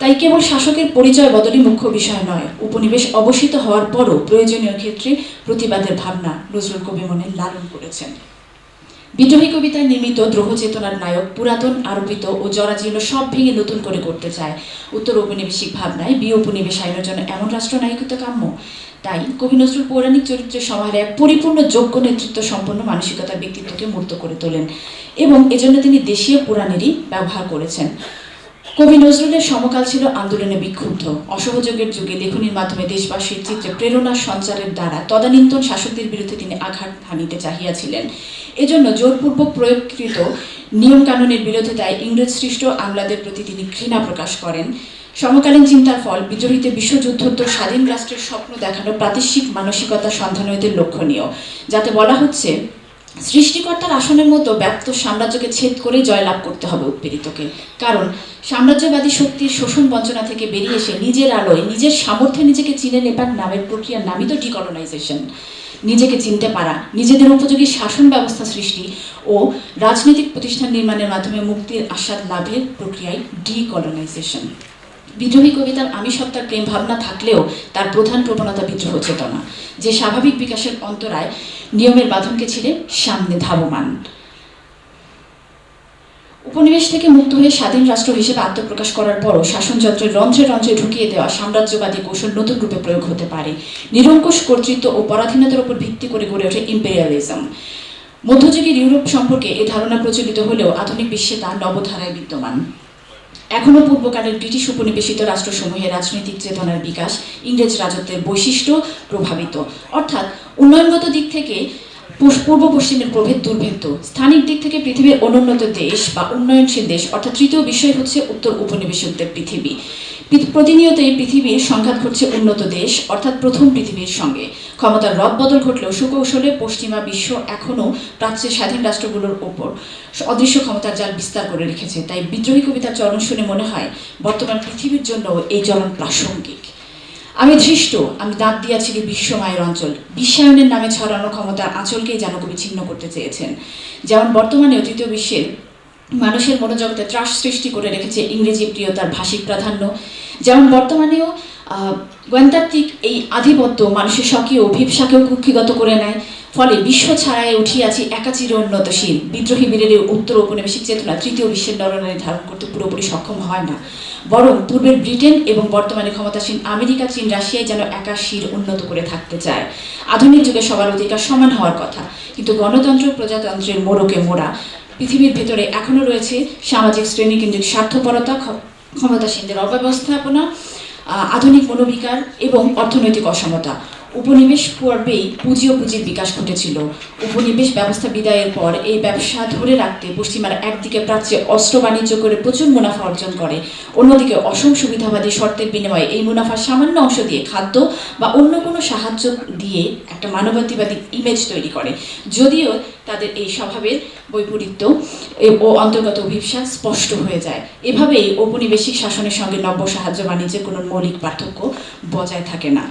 তাই কেবল শাসকের পরিচয় বদলই মুখ্য বিষয় নয়, উপনিবেশ অবসান হওয়ার পরও প্রয়োজনীয় ক্ষেত্রে প্রতিবাদের ভাবনা নজরুল কবি মনে লালন করেছেন। বিদ্রোহী কবিতায় নির্মিত দ্রোহ চেতনার নায়ক পুরাতন, আরোপিত ও জরাজীর্ণ সব ভেঙে নতুন করে করতে চায়। উত্তর ঔপনিবেশিক ভাবনায় উপনিবেশায়নের জন্য এমন রাষ্ট্রনায়কত্ব কাম্য। তাই কবি নজরুল পৌরাণিক চরিত্রের সমাহারে এক পরিপূর্ণ যোগ্য নেতৃত্ব সম্পন্ন মানসিকতার ব্যক্তিত্বকে মূর্ত করে তোলেন এবং এজন্য তিনি দেশীয় পুরাণেরই ব্যবহার করেছেন। কবি নজরুলের সমকাল ছিল আন্দোলনে বিক্ষুব্ধ। অসহযোগের যুগে লেখনীর মাধ্যমে দেশবাসীর চিত্রে প্রেরণা সঞ্চারের দ্বারা তদানীন্তন শাসকদের বিরুদ্ধে তিনি আঘাত হানিতে চাহিয়াছিলেন। এজন্য জোরপূর্বক প্রয়োগকৃত নিয়মকানুনের বিরোধিতায় ইংরেজ সৃষ্ট আমলাদের প্রতি তিনি ঘৃণা প্রকাশ করেন। সমকালীন চিন্তার ফল বিদ্রোহীতে বিশ্বযুদ্ধোত্তর স্বাধীন রাষ্ট্রের স্বপ্ন দেখানো প্রাতিষ্ঠিক মানসিকতা সন্ধানদের লক্ষণীয়, যাতে বলা হচ্ছে সৃষ্টিকর্তার আসনের মতো ব্যাপ্ত সাম্রাজ্যকে ছেদ করেই জয়লাভ করতে হবে উৎপীড়িতকে। কারণ সাম্রাজ্যবাদী শক্তির শোষণ বঞ্চনা থেকে বেরিয়ে এসে নিজের আলোয় নিজের সামর্থ্যে নিজেকে চিনে নেবার নামের প্রক্রিয়ার নামই তো ডিকলোনাইজেশন। নিজেকে চিনতে পারা, নিজেদের উপযোগী শাসন ব্যবস্থা সৃষ্টি ও রাজনৈতিক প্রতিষ্ঠান নির্মাণের মাধ্যমে মুক্তির আস্বাদ লাভের প্রক্রিয়ায় ডিকলোনাইজেশন। বিদ্রোহী কবিতার আমি সত্তার প্রেম ভাবনা থাকলেও তার প্রধান প্রবণতা বিদ্রোহ চেতনা, যে স্বাভাবিক বিকাশের অন্তরায় নিয়মের বাঁধনকে ছিঁড়ে সামনে ধাবমান। উপনিবেশ থেকে মুক্ত হয়ে স্বাধীন রাষ্ট্র হিসেবে আত্মপ্রকাশ করার পরও শাসনযন্ত্রের রন্ধ্রে রন্ধ্রে ঢুকিয়ে দেওয়া সাম্রাজ্যবাদী কৌশল নতুন রূপে প্রয়োগ হতে পারে। নিরঙ্কুশ কর্তৃত্ব ও পরাধীনতার উপর ভিত্তি করে গড়ে ওঠে ইম্পেরিয়ালিজম। মধ্যযুগের ইউরোপ সম্পর্কে এ ধারণা প্রচলিত হলেও আধুনিক বিশ্বে তা নবধারায় বিদ্যমান। এখনও পূর্বকালের ব্রিটিশ উপনিবেশিত রাষ্ট্রসমূহের রাজনৈতিক চেতনার বিকাশ ইংরেজ রাজত্বের বৈশিষ্ট্য প্রভাবিত। অর্থাৎ উন্নয়নগত দিক থেকে পূর্ব পশ্চিমের প্রভেদ দুর্ভেদ্য। স্থানিক দিক থেকে পৃথিবীর অনুন্নত দেশ বা উন্নয়নশীল দেশ, অর্থাৎ তৃতীয় বিষয় হচ্ছে উত্তর উপনিবেশিকদের পৃথিবী। প্রতিনিয়ত এই পৃথিবীর সংঘাত ঘটছে উন্নত দেশ অর্থাৎ প্রথম পৃথিবীর সঙ্গে। ক্ষমতার রদবদল ঘটলেও সুকৌশলে পশ্চিমা বিশ্ব এখনও প্রাচ্যের স্বাধীন রাষ্ট্রগুলোর ওপর অদৃশ্য ক্ষমতার জাল বিস্তার করে রেখেছে। তাই বিদ্রোহী কবিতার চলন শুনে মনে হয় বর্তমান পৃথিবীর জন্য এই চলন প্রাসঙ্গিক। আমি ধৃষ্ট, আমি দাঁত দিয়াছিলি বিশ্বমায়ের অঞ্চল। বিশ্বায়নের নামে ছড়ানো ক্ষমতার আঁচলকেই যেন কবি ছিন্ন করতে চেয়েছেন। যেমন বর্তমানেও তৃতীয় বিশ্বের মানুষের মনোজগতে ত্রাস সৃষ্টি করে রেখেছে ইংরেজি প্রিয়তার ভাষিক প্রাধান্য, যেমন বর্তমানেও গোয়েন্দাত্মিক এই আধিপত্য মানুষের স্বকীয় অভিপ্সাকেও কুক্ষিগত করে নেয়। ফলে বিশ্ব ছায়ায় উঠিয়াছি একাচির উন্নতশীল বিদ্রোহী বীরের উত্তর ঔপনিবেশিক চেতনা তৃতীয় বিশ্বের নরনারী ধারণ করতে পুরোপুরি সক্ষম হয় না, বরং পূর্বের ব্রিটেন এবং বর্তমানে ক্ষমতাসীন আমেরিকা, চীন, রাশিয়ায় যেন একা শির উন্নত করে থাকতে চায়। আধুনিক যুগে সবার অধিকার সমান হওয়ার কথা, কিন্তু গণতন্ত্র প্রজাতন্ত্রের মোড়কে মোড়া পৃথিবীর ভেতরে এখনও রয়েছে সামাজিক শ্রেণীকেন্দ্রিক স্বার্থপরতা, ক্ষমতাসীনদের অব্যবস্থাপনা, আধুনিক মনোবিকার এবং অর্থনৈতিক অসমতা। উপনিবেশ পর্বেই পুঁজি ও পুঁজির বিকাশ ঘটেছিল। উপনিবেশ ব্যবস্থা বিদায়ের পর এই ব্যবসা ধরে রাখতে পশ্চিমারা একদিকে প্রাচ্যে অস্ত্র বাণিজ্য করে প্রচুর মুনাফা অর্জন করে, অন্যদিকে অসম সুবিধাবাদী শর্তের বিনিময়ে এই মুনাফার সামান্য অংশ দিয়ে খাদ্য বা অন্য কোনো সাহায্য দিয়ে একটা মানবতাবাদী ইমেজ তৈরি করে, যদিও তাদের এই স্বভাবের বৈপরীত্য ও অন্তর্গত অভিশাপ স্পষ্ট হয়ে যায়। এভাবেই ঔপনিবেশিক শাসনের সঙ্গে নব্য সাহায্য বাণিজ্যের কোনো মৌলিক পার্থক্য বজায় থাকে না।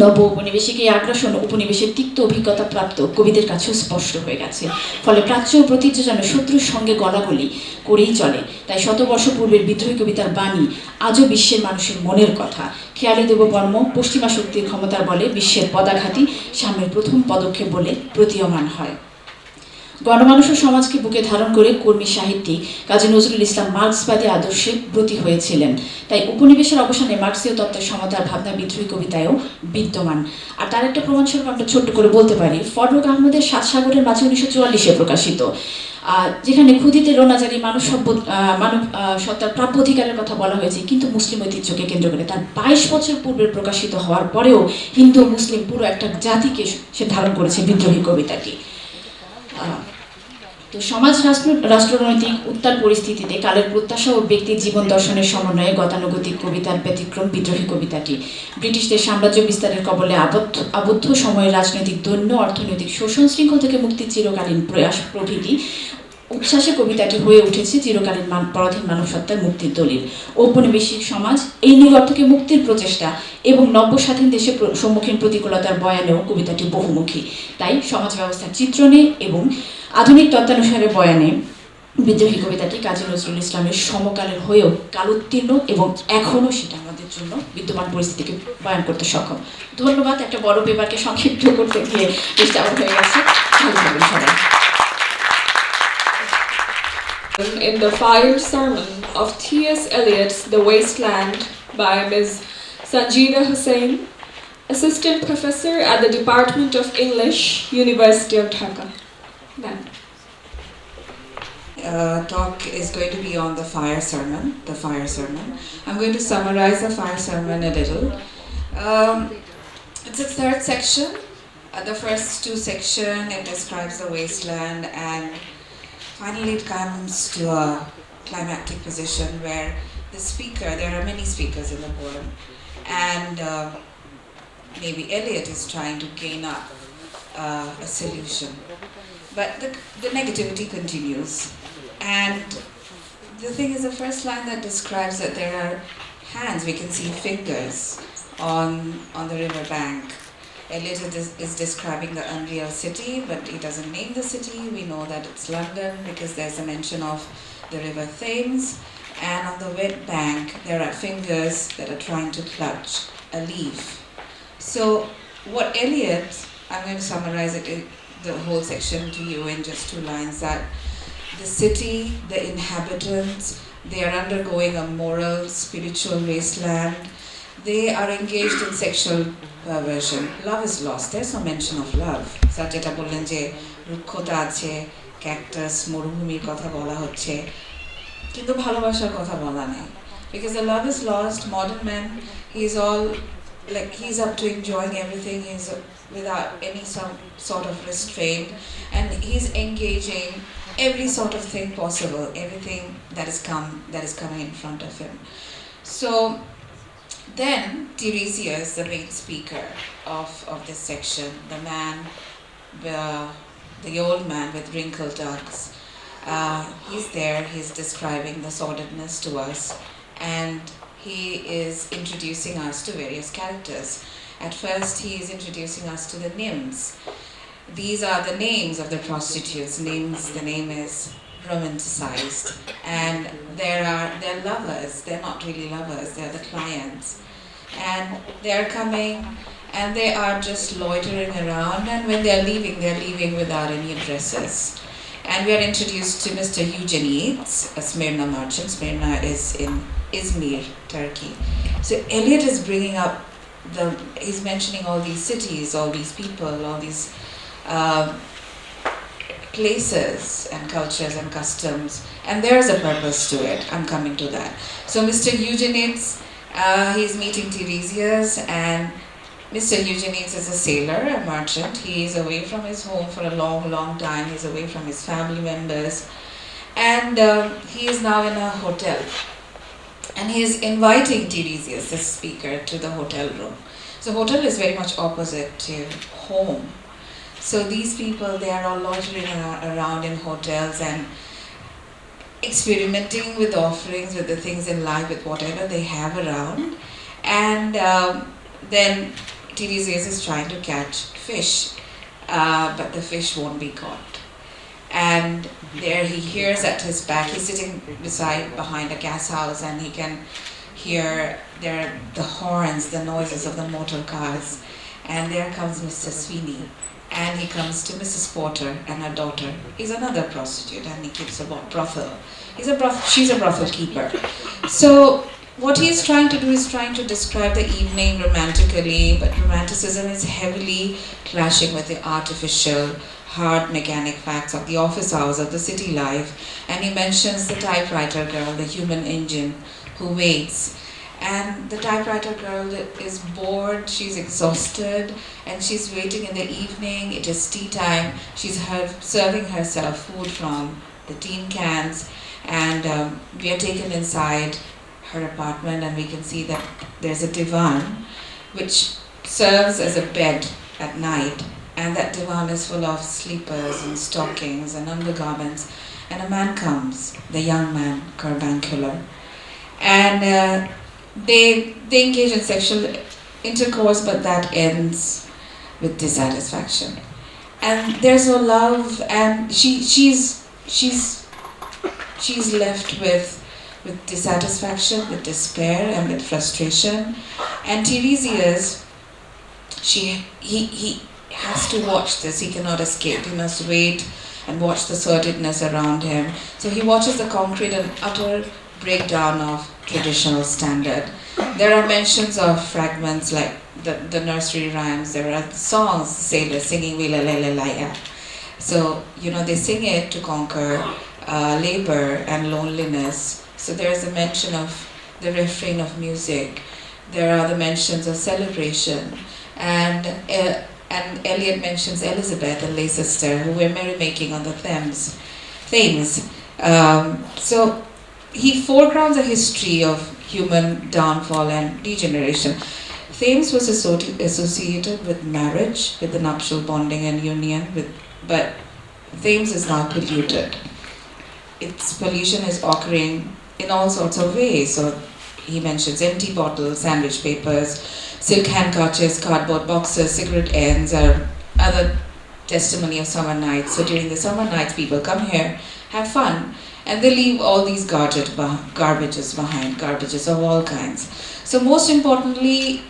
নব উপনিবেশিক এই আগ্রাসন উপনিবেশের তিক্ত অভিজ্ঞতা প্রাপ্ত কবিদের কাছেও স্পষ্ট হয়ে গেছে। ফলে প্রাচ্য ও প্রতীচ্য যেন শত্রুর সঙ্গে গলাগলি করেই চলে। তাই শতবর্ষ পূর্বের বিদ্রোহী কবিতার বাণী আজও বিশ্বের মানুষের মনের কথা। খেয়ালি দেববর্ম পশ্চিমা শক্তির ক্ষমতার বলে বিশ্বের পদাঘাতী সামনের প্রথম পদক্ষেপ বলে প্রতীয়মান হয়। গণমানুষ ও সমাজকে বুকে ধারণ করে কর্মী সাহিত্যিক কাজী নজরুল ইসলাম মার্ক্সবাদী আদর্শে ব্রতী হয়েছিলেন। তাই উপনিবেশের অবসানে মার্ক্সীয় তত্ত্বের সমতার ভাবনা বিদ্রোহী কবিতায়ও বিদ্যমান। আর তার একটা প্রমাণস্বরূপ আমরা ছোট্ট করে বলতে পারি, ফররুখ আহমেদের সাত সাগরের মাঝে 1944-এ প্রকাশিত, যেখানে ক্ষুদিতে রোনাজারি মানব সত্তার প্রাপ্য অধিকারের কথা বলা হয়েছে, কিন্তু মুসলিম ঐতিহ্যকে কেন্দ্র করে। তার 22 বছর পূর্বে প্রকাশিত হওয়ার পরেও হিন্দু মুসলিম পুরো একটা জাতিকে সে ধারণ করেছে বিদ্রোহী কবিতাটি। তো সমাজ রাষ্ট্রনৈতিক উত্তাল পরিস্থিতিতে কালের প্রত্যাশা ও ব্যক্তির জীবন দর্শনের সমন্বয়ে গতানুগতিক কবিতার ব্যতিক্রম বিদ্রোহী কবিতাটি। ব্রিটিশদের সাম্রাজ্য বিস্তারের কবলে আবদ্ধ সময়ের রাজনৈতিক দৈন্য, অর্থনৈতিক শোষণ শৃঙ্খল থেকে মুক্তির চিরকালীন প্রয়াস প্রভৃতি উচ্ছ্বাসে কবিতাটি হয়ে উঠেছে চিরকালীন পরাধীন মানব সত্তার মুক্তির দলিল। ঔপনিবেশিক সমাজ এই নিগড় থেকে মুক্তির প্রচেষ্টা এবং নব্য স্বাধীন দেশে সম্মুখীন প্রতিকূলতার বয়ানেও কবিতাটি বহুমুখী। তাই সমাজ ব্যবস্থার চিত্রণে এবং আধুনিক তত্ত্বানুসারে বয়ানে বিদ্রোহী কবিতাটি কাজী নজরুল ইসলামের সমকালের হয়েও কালোত্তীর্ণ এবং এখনও সেটা আমাদের জন্য বিদ্যমান পরিস্থিতিকে বয়ান করতে সক্ষম। ধন্যবাদ। একটা বড় পেপারকে সংক্ষিপ্ত করতে গিয়ে ডিস্টার্ব হয়ে গেছে। ভালো থাকবেন সবাই। In the fire sermon of T.S. Eliot's The Wasteland by Ms. Sanjida Hussain, Assistant Professor at the Department of English, University of Dhaka. Ma'am. Talk is going to be on the fire sermon, I'm going to summarize the fire sermon a little. It's a third section. The first two sections, it describes the wasteland, and finally it comes to a climactic position where the speaker, there are many speakers in the poem, and maybe Eliot is trying to gain up a solution. But the negativity continues. And the thing is, the first line that describes that there are hands, we can see fingers on the river bank. Eliot is describing the unreal city, but he doesn't name the city. We know that it's London because there's a mention of the river Thames. And on the wet bank, there are fingers that are trying to clutch a leaf. So what Eliot, I'm going to summarize the whole section to you in just 2 lines, that the city, the inhabitants, they are undergoing a moral, spiritual wasteland. They are engaged in sexual perversion. Love is lost. There's no mention of love. Sir jeta bollen je rukkota ache, cactus, morubhumir kotha bola hocche, kintu bhalobashar kotha bola nei. Because the love is lost. Modern man, he's up to enjoying everything. He's without any sort of restraint, and he's engaging every sort of thing possible, everything that is coming in front of him. So then Tiresias, the main speaker of this section, the old man with wrinkled dugs, he's there, he's describing the sordidness to us, and he is introducing us to various characters. At first he is introducing us to the nymphs. These are the names of the prostitutes. The name is romanticized, and they're lovers. They're not really lovers, they're the clients, and they're coming and they are just loitering around, and when they're leaving without any addresses. And we are introduced to Mr. Eugenides, a Smyrna merchant. Smyrna is in Izmir, Turkey. So Eliot is bringing up he's mentioning all these cities, all these people, all these places and cultures and customs, and there's a purpose to it. I'm coming to that. So Mr. Eugenides, he's meeting Tiresias, and Mr. Eugenides is a sailor, a merchant. He is away from his home for a long, long time. He's away from his family members, and he is now in a hotel. And he is inviting Tiresias, the speaker, to the hotel room. So hotel is very much opposite to home. So these people, they are all loitering around in hotels and experimenting with offerings, with the things in life, with whatever they have around. And then Tiresias is trying to catch fish, but the fish won't be caught. And there he hears at his back, he's sitting behind a gas house, and he can hear the horns, the noises of the motor cars. And there comes Mr. Sweeney, and he comes to Mrs. Porter and her daughter. He's another prostitute, and he keeps a brothel. She's a brothel keeper. So what he's trying to do is trying to describe the evening romantically, but romanticism is heavily clashing with the artificial, hard mechanic facts of the office hours, of the city life. And he mentions the typewriter girl, the human engine, who waits. And the typewriter girl is bored, she's exhausted, and she's waiting in the evening. It is tea time. She's serving herself food from the tin cans, and we are taken inside her apartment, and we can see that there's a divan which serves as a bed at night, and that divan is full of sleepers and stockings and undergarments. And a man comes, the young man, carbuncular, and they engage in sexual intercourse, but that ends with dissatisfaction. And there's no love, and she's left with dissatisfaction, with despair, and with frustration. And Tiresias, he has to watch this. He cannot escape. He must wait and watch the sordidness around him. So he watches the concrete and utter breakdown of traditional standard. There are mentions of fragments like the nursery rhymes. There are songs, sailors singing Vila Lele Laya. So, they sing it to conquer labor and loneliness. So there's a mention of the refrain of music. There are the mentions of celebration. And Eliot mentions Elizabeth and Leicester, who were merrymaking on the Thames. So he foregrounds a history of human downfall and degeneration. Thames was associated with marriage, with the nuptial bonding and union, but Thames is now polluted. Its pollution is occurring in all sorts of ways. So he mentions empty bottles, sandwich papers, silk handkerchiefs, cardboard boxes, cigarette ends, or other testimony of summer nights. So during the summer nights, people come here, have fun, and they leave all these garbages behind, garbages of all kinds. So most importantly,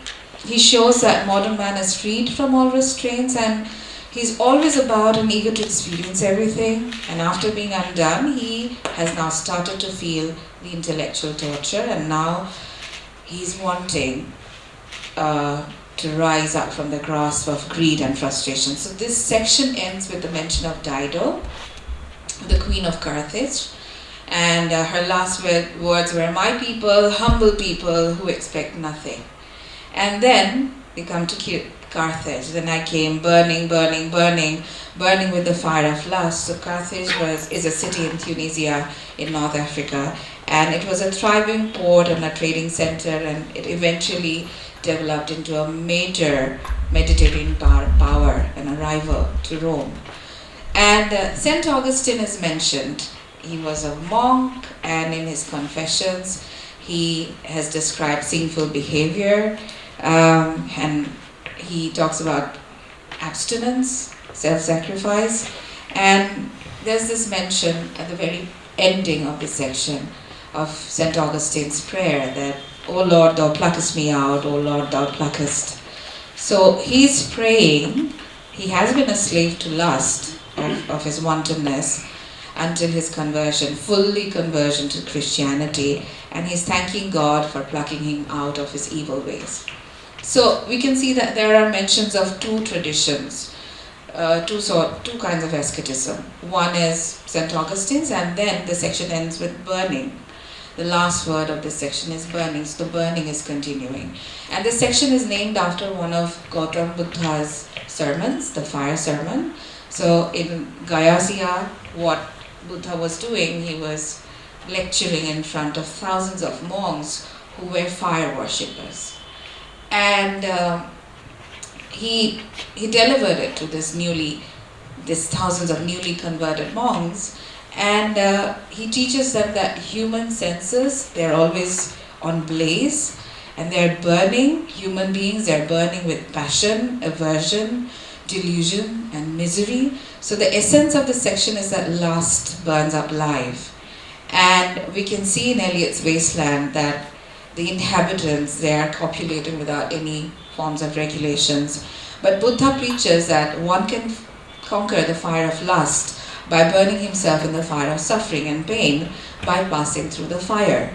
he shows that modern man is freed from all restraints, and he's always about and eager to experience everything. And after being undone, he has now started to feel the intellectual torture, and now he's wanting to rise up from the grasp of greed and frustration. So this section ends with the mention of Dido, the queen of Carthage. And her last words were, "My people, humble people who expect nothing." And then they come to Carthage. Then I came burning with the fire of lust. So Carthage is a city in Tunisia in North Africa. And it was a thriving port and a trading center, and it eventually developed into a major Mediterranean power and a rival to Rome. And St. Augustine is mentioned. He was a monk, and in his confessions, he has described sinful behavior, and he talks about abstinence, self-sacrifice, and there's this mention at the very ending of this section of St. Augustine's prayer that, "O Lord, thou pluckest me out, O Lord, thou pluckest So he's praying. He has been a slave to lust of his wantonness until his conversion, fully conversion to Christianity, and he's thanking God for plucking him out of his evil ways. So we can see that there are mentions of two traditions, two kinds of asceticism. One is St. Augustine's, and then the section ends with burning. The last word of this section is burning, so the burning is continuing. And this section is named after one of Gautam Buddha's sermons, the fire sermon. So in Gayasya, what Buddha was doing, he was lecturing in front of thousands of monks who were fire worshippers. And he delivered it to this thousands of newly converted monks, and he teaches them that human senses, they're always on blaze, and they're burning. Human beings, they're burning with passion, aversion, delusion, and misery. So the essence of this section is that lust burns up life. And we can see in Eliot's Wasteland that the inhabitants, they are copulating without any forms of regulations. But Buddha preaches that one can conquer the fire of lust by burning himself in the fire of suffering and pain by passing through the fire.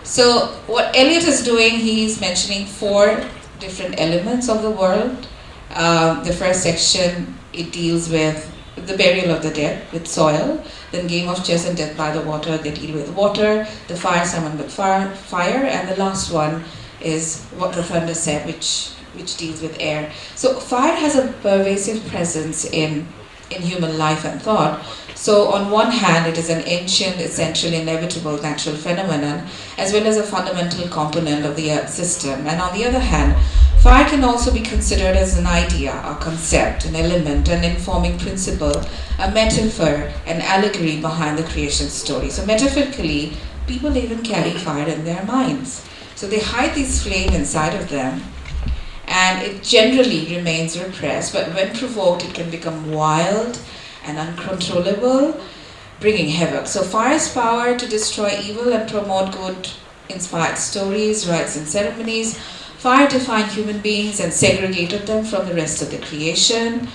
So what Eliot is doing, he's mentioning 4 different elements of the world. The first section, it deals with the burial of the dead with soil, then game of chess and death by the water, they deal with water, the fire summoned with fire, and the last one is what the thunder said, which deals with air. So fire has a pervasive presence in human life and thought. So on one hand, it is an ancient, essential, inevitable natural phenomenon, as well as a fundamental component of the earth system. And on the other hand, fire can also be considered as an idea, a concept, an element, an informing principle, a metaphor, an allegory behind the creation story. So metaphorically, people even carry fire in their minds. So they hide this flame inside of them, and it generally remains repressed, but when provoked, it can become wild and uncontrollable, bringing havoc. So fire's power to destroy evil and promote good inspired stories, rites and ceremonies. Fire defined human beings and segregated them from the rest of the creation.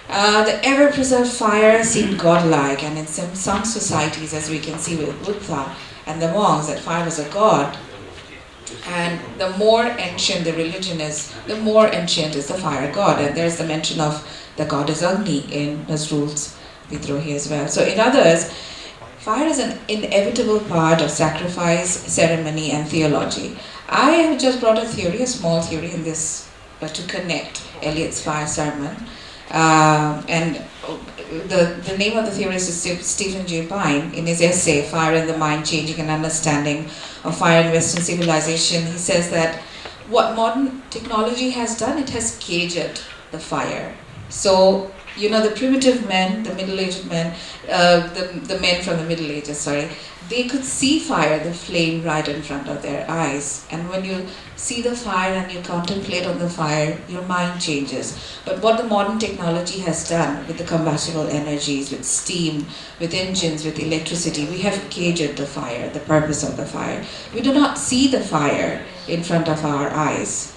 The ever-preserved fire seemed godlike, and in some societies, as we can see with Buddha and the monks, that fire was a god. And the more ancient the religion is, the more ancient is the fire god. And there's the mention of the goddess Agni in Nazrul's Bidrohi as well. So in others, fire is an inevitable part of sacrifice, ceremony, and theology. I have just brought a theory, a small theory in this, to connect Eliot's fire sermon. And the name of the theorist is Stephen J. Pine. In his essay, Fire in the Mind, Changing an Understanding of Fire in Western Civilization, he says that what modern technology has done, it has caged the fire. So, the primitive men, the middle-aged men, the men from the Middle Ages, they could see fire, the flame right in front of their eyes. And when you see the fire and you contemplate on the fire, your mind changes. But what the modern technology has done with the combustible energies, with steam, with engines, with electricity, we have caged the fire, the purpose of the fire. We do not see the fire in front of our eyes.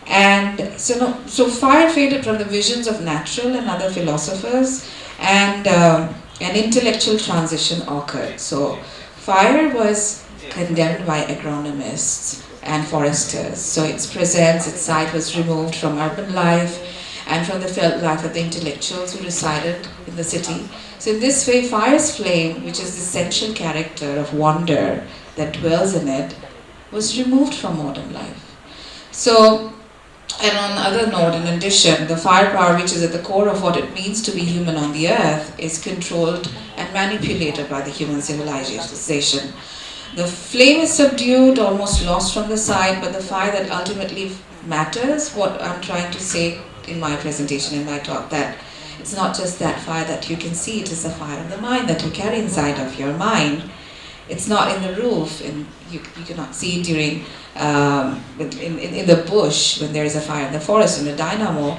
And so fire faded from the visions of natural and other philosophers, and an intellectual transition occurred. So fire was condemned by agronomists and foresters. So its presence, its sight was removed from urban life and from the felt life of the intellectuals who resided in the city. So in this way, fire's flame, which is the essential character of wonder that dwells in it, was removed from modern life. So, and on the other note, in addition, the fire power, which is at the core of what it means to be human on the earth, is controlled and manipulated by the human civilization. The flame is subdued, almost lost from the sight, but the fire that ultimately matters, what I'm trying to say in my presentation, in my talk, that it's not just that fire that you can see, it is the fire of the mind that you carry inside of your mind. It's not in the roof, and you cannot see it during in the bush when there is a fire in the forest, in the dynamo.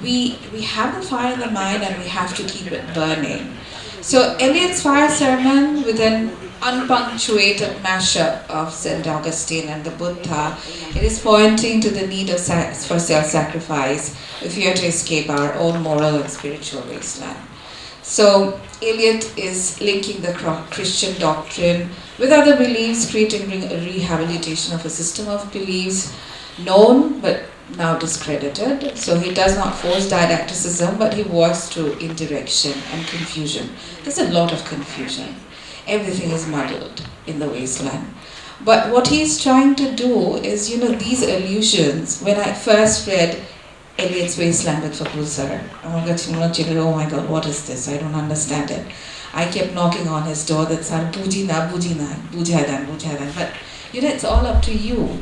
We have the fire in the mind, and we have to keep it burning. So Eliot's fire sermon, within unpunctuated mashup of St. Augustine and the Buddha. It is pointing to the need for self-sacrifice if we are to escape our own moral and spiritual wasteland. So Eliot is linking the Christian doctrine with other beliefs, creating a rehabilitation of a system of beliefs known but now discredited. So he does not force didacticism, but he works through indirection and confusion. There's a lot of confusion. Everything is muddled in the wasteland. But what he's trying to do is, these allusions, when I first read Eliot's Wasteland with Fakrul sir, oh my God, what is this? I don't understand it. I kept knocking on his door that sir, bujina, bujhadan. But it's all up to you.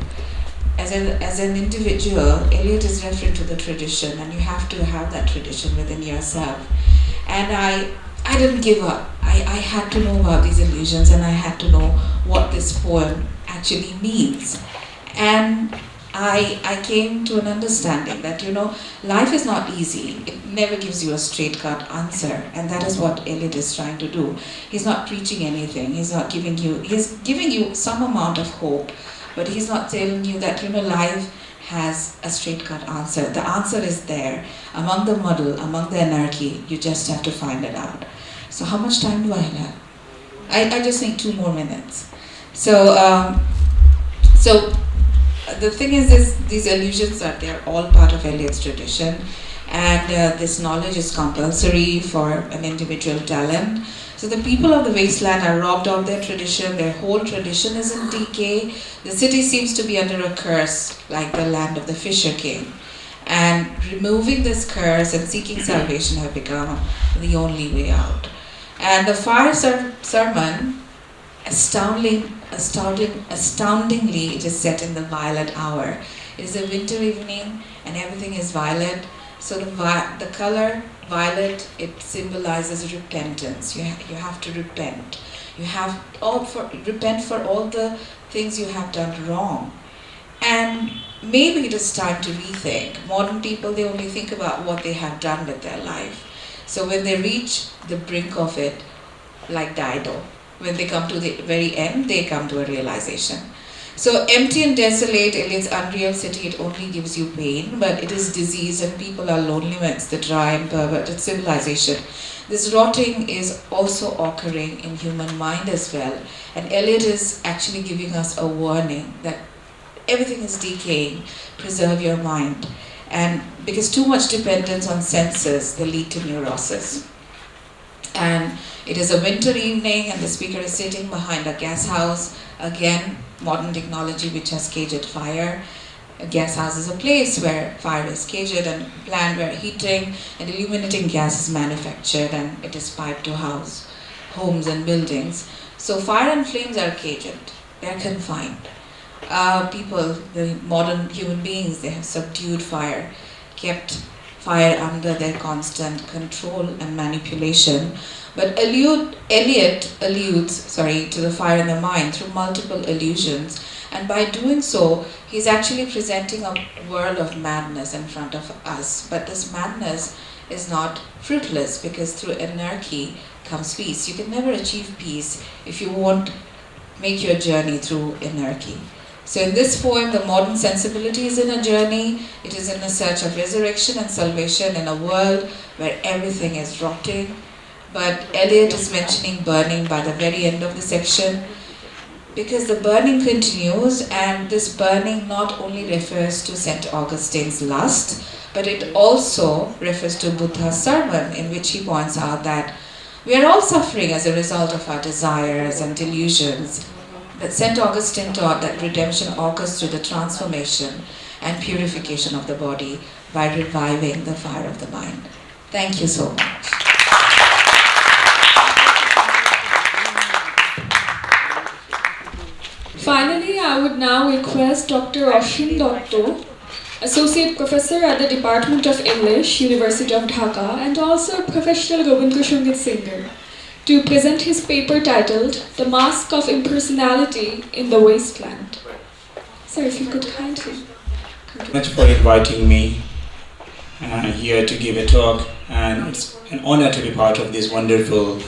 As an individual, Eliot is referring to the tradition, and you have to have that tradition within yourself. And I didn't give up. I had to know about these illusions, and I had to know what this poem actually means. And I came to an understanding that, life is not easy. It never gives you a straight-cut answer, and that is what Eliot is trying to do. He's not preaching anything. He's giving you some amount of hope, but he's not telling you that, life has a straight-cut answer. The answer is there, among the muddle, among the anarchy. You just have to find it out. So how much time do I have? I just need 2 more minutes. So the thing is these allusions they're all part of Eliot's tradition, and this knowledge is compulsory for an individual talent. So the people of the wasteland are robbed of their tradition. Their whole tradition is in decay. The city seems to be under a curse, like the land of the Fisher King. And removing this curse and seeking salvation have become the only way out. And the fire sermon, astoundingly, it is set in the violet hour. It is a winter evening, and everything is violet. So the color violet, it symbolizes repentance. You have to repent. You have repent for all the things you have done wrong. And maybe it is time to rethink. Modern people, they only think about what they have done with their life. So when they reach the brink of it, like Dido, when they come to the very end, they come to a realization. So empty and desolate, Eliot's unreal city, it only gives you pain, but it is disease and people are lonely when it's the dry and perverted civilization. This rotting is also occurring in human mind as well. And Eliot is actually giving us a warning that everything is decaying, preserve your mind. And because too much dependence on senses, they lead to neurosis. And it is a winter evening and the speaker is sitting behind a gas house. Again, modern technology which has caged fire. A gas house is a place where fire is caged and plant where heating and illuminating gas is manufactured, and it is piped to house homes and buildings. So fire and flames are caged, they are confined. People, the modern human beings, they have subdued fire, kept fire under their constant control and manipulation. But Eliot alludes to the fire in the mind through multiple allusions, and by doing so, he's actually presenting a world of madness in front of us. But this madness is not fruitless, because through anarchy comes peace. You can never achieve peace if you won't make your journey through anarchy. So in this poem, the modern sensibility is in a journey. It is in a search of resurrection and salvation in a world where everything is rotting. But Eliot is mentioning burning by the very end of the section, because the burning continues, and this burning not only refers to St. Augustine's lust, but it also refers to Buddha's sermon, in which he points out that we are all suffering as a result of our desires and delusions. That St. Augustine taught that redemption occurs through the transformation and purification of the body by reviving the fire of the mind. Thank you so much. Finally, I would now request Dr. Oshin Dotto, Associate Professor at the Department of English, University of Dhaka, and also a professional Rabindra Sangeet singer, to present his paper titled The Mask of Impersonality in the Wasteland. Sir, if you could kindly... Thank you for inviting me here to give a talk and it's an honor to be part of this wonderful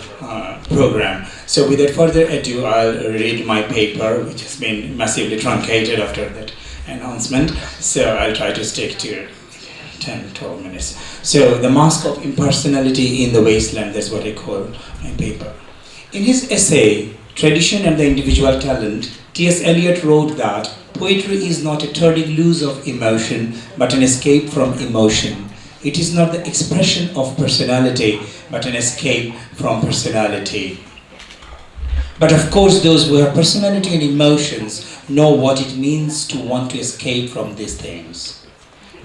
program. So without further ado, I'll read my paper, which has been massively truncated after that announcement. So I'll try to stick to 10-12 minutes. So the mask of impersonality in the wasteland, that's what I call my paper. In his essay, Tradition and the Individual Talent, T.S. Eliot wrote that poetry is not a turning loose of emotion, but an escape from emotion. It is not the expression of personality, but an escape from personality. But of course, those who have personality and emotions know what it means to want to escape from these things.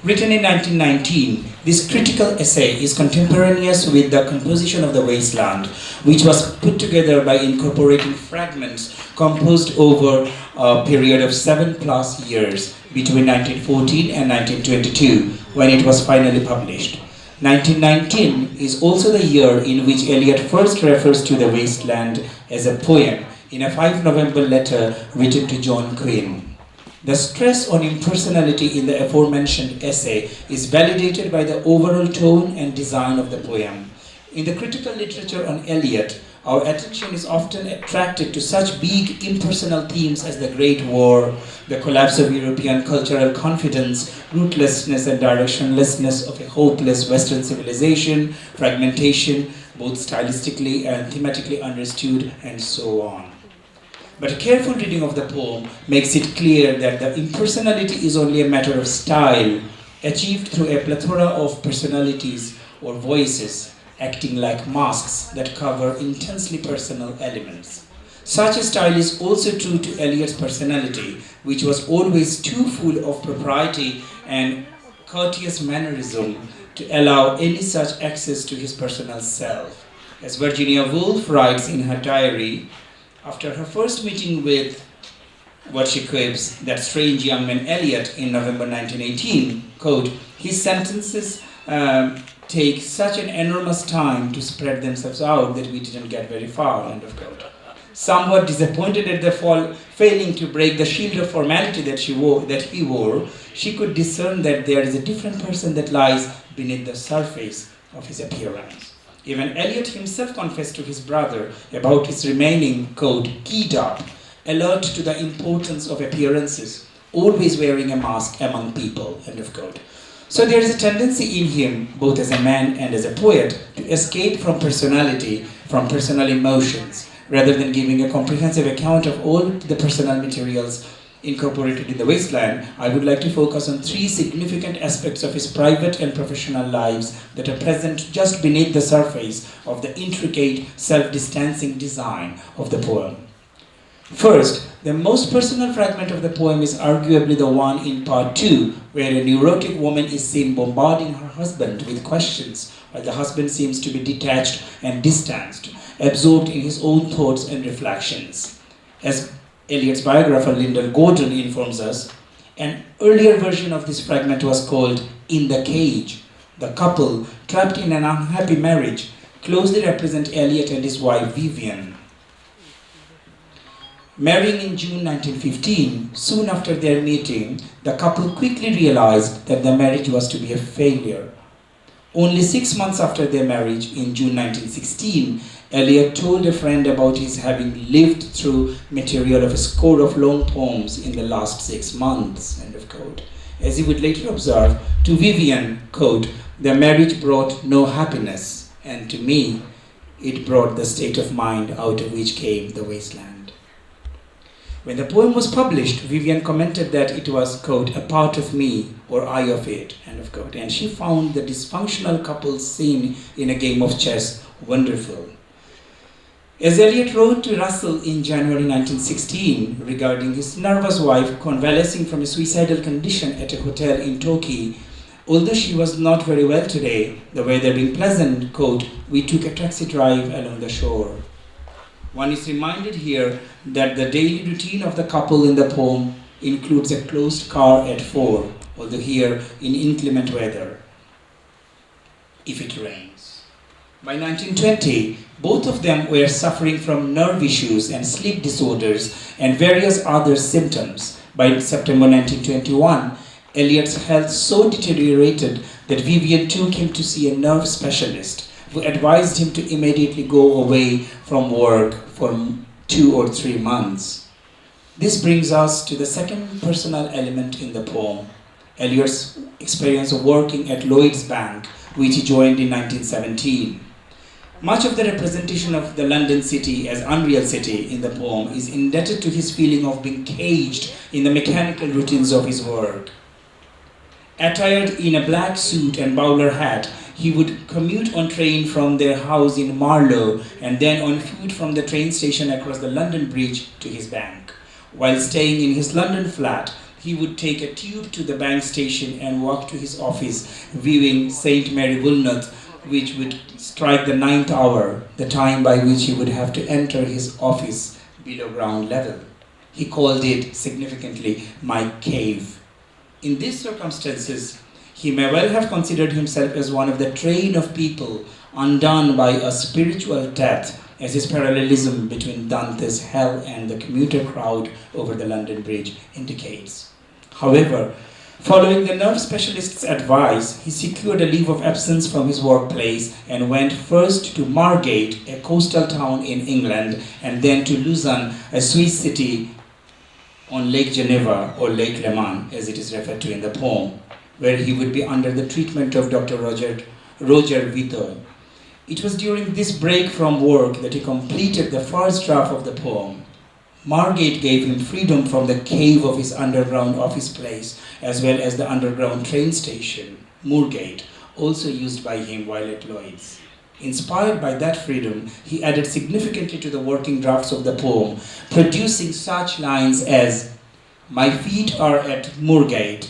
Written in 1919, this critical essay is contemporaneous with the composition of The Wasteland, which was put together by incorporating fragments composed over a period of 7+ years between 1914 and 1922, when it was finally published. 1919 is also the year in which Eliot first refers to The Wasteland as a poem in a 5 November letter written to John Quinn. The stress on impersonality in the aforementioned essay is validated by the overall tone and design of the poem. In the critical literature on Eliot, our attention is often attracted to such big impersonal themes as the Great War, the collapse of European cultural confidence, rootlessness and directionlessness of a hopeless Western civilization, fragmentation, both stylistically and thematically understood, and so on. But a careful reading of the poem makes it clear that the impersonality is only a matter of style, achieved through a plethora of personalities or voices, acting like masks that cover intensely personal elements. Such a style is also true to Eliot's personality, which was always too full of propriety and courteous mannerism to allow any such access to his personal self. As Virginia Woolf writes in her diary, after her first meeting with what she quips, that strange young man Eliot in November 1918, quote, his sentences take such an enormous time to spread themselves out that we didn't get very far, end of quote. Somewhat disappointed at the failing to break the shield of formality that he wore, she could discern that there is a different person that lies beneath the surface of his appearance. Even Eliot himself confessed to his brother about his remaining, quote, keyed up, alert to the importance of appearances, always wearing a mask among people, end of quote. So there is a tendency in him, both as a man and as a poet, to escape from personality, from personal emotions, rather than giving a comprehensive account of all the personal materials incorporated in The Wasteland. I would like to focus on 3 significant aspects of his private and professional lives that are present just beneath the surface of the intricate, self-distancing design of the poem. First, the most personal fragment of the poem is arguably the one in part 2, where a neurotic woman is seen bombarding her husband with questions, while the husband seems to be detached and distanced, absorbed in his own thoughts and reflections. As Eliot's biographer Lyndall Gordon informs us, an earlier version of this fragment was called In the Cage. The couple, trapped in an unhappy marriage, closely represent Eliot and his wife Vivian. Marrying in June 1915, soon after their meeting, the couple quickly realized that the marriage was to be a failure. Only 6 months after their marriage, in June 1916, Eliot told a friend about his having lived through material of a score of long poems in the last 6 months, end of quote. As he would later observe, to Vivian, quote, the marriage brought no happiness, and to me, it brought the state of mind out of which came The Wasteland. When the poem was published, Vivian commented that it was, quote, a part of me, or I of it, end of quote, and she found the dysfunctional couple's scene in a game of chess wonderful. As Eliot wrote to Russell in January 1916 regarding his nervous wife convalescing from a suicidal condition at a hotel in Turkey, although she was not very well today, the weather being pleasant, quote, we took a taxi drive along the shore. One is reminded here that the daily routine of the couple in the poem includes a closed car at 4, although here in inclement weather, if it rains. By 1920, both of them were suffering from nerve issues and sleep disorders and various other symptoms. By September 1921, Eliot's health so deteriorated that Vivian too came to see a nerve specialist who advised him to immediately go away from work for 2 or 3 months. This brings us to the second personal element in the poem, Eliot's experience of working at Lloyd's Bank, which he joined in 1917. Much of the representation of the London city as unreal city in the poem is indebted to his feeling of being caged in the mechanical routines of his work. Attired in a black suit and bowler hat, he would commute on train from their house in Marlow and then on foot from the train station across the London Bridge to his bank. While staying in his London flat, he would take a tube to the bank station and walk to his office, viewing St. Mary Woolnoth, which would strike the 9th hour, the time by which he would have to enter his office below ground level. He called it, significantly, my cave. In these circumstances, he may well have considered himself as one of the train of people undone by a spiritual death, as his parallelism between Dante's hell and the commuter crowd over the London Bridge indicates. However, following the nerve specialist's advice, he secured a leave of absence from his workplace and went first to Margate, a coastal town in England, and then to Lausanne, a Swiss city on Lake Geneva, or Lake Leman, as it is referred to in the poem, where he would be under the treatment of Dr. Roger Vito. It was during this break from work that he completed the first draft of the poem. Margate gave him freedom from the cave of his underground office place, as well as the underground train station, Moorgate, also used by him while at Lloyd's. Inspired by that freedom, he added significantly to the working drafts of the poem, producing such lines as, "My feet are at Moorgate,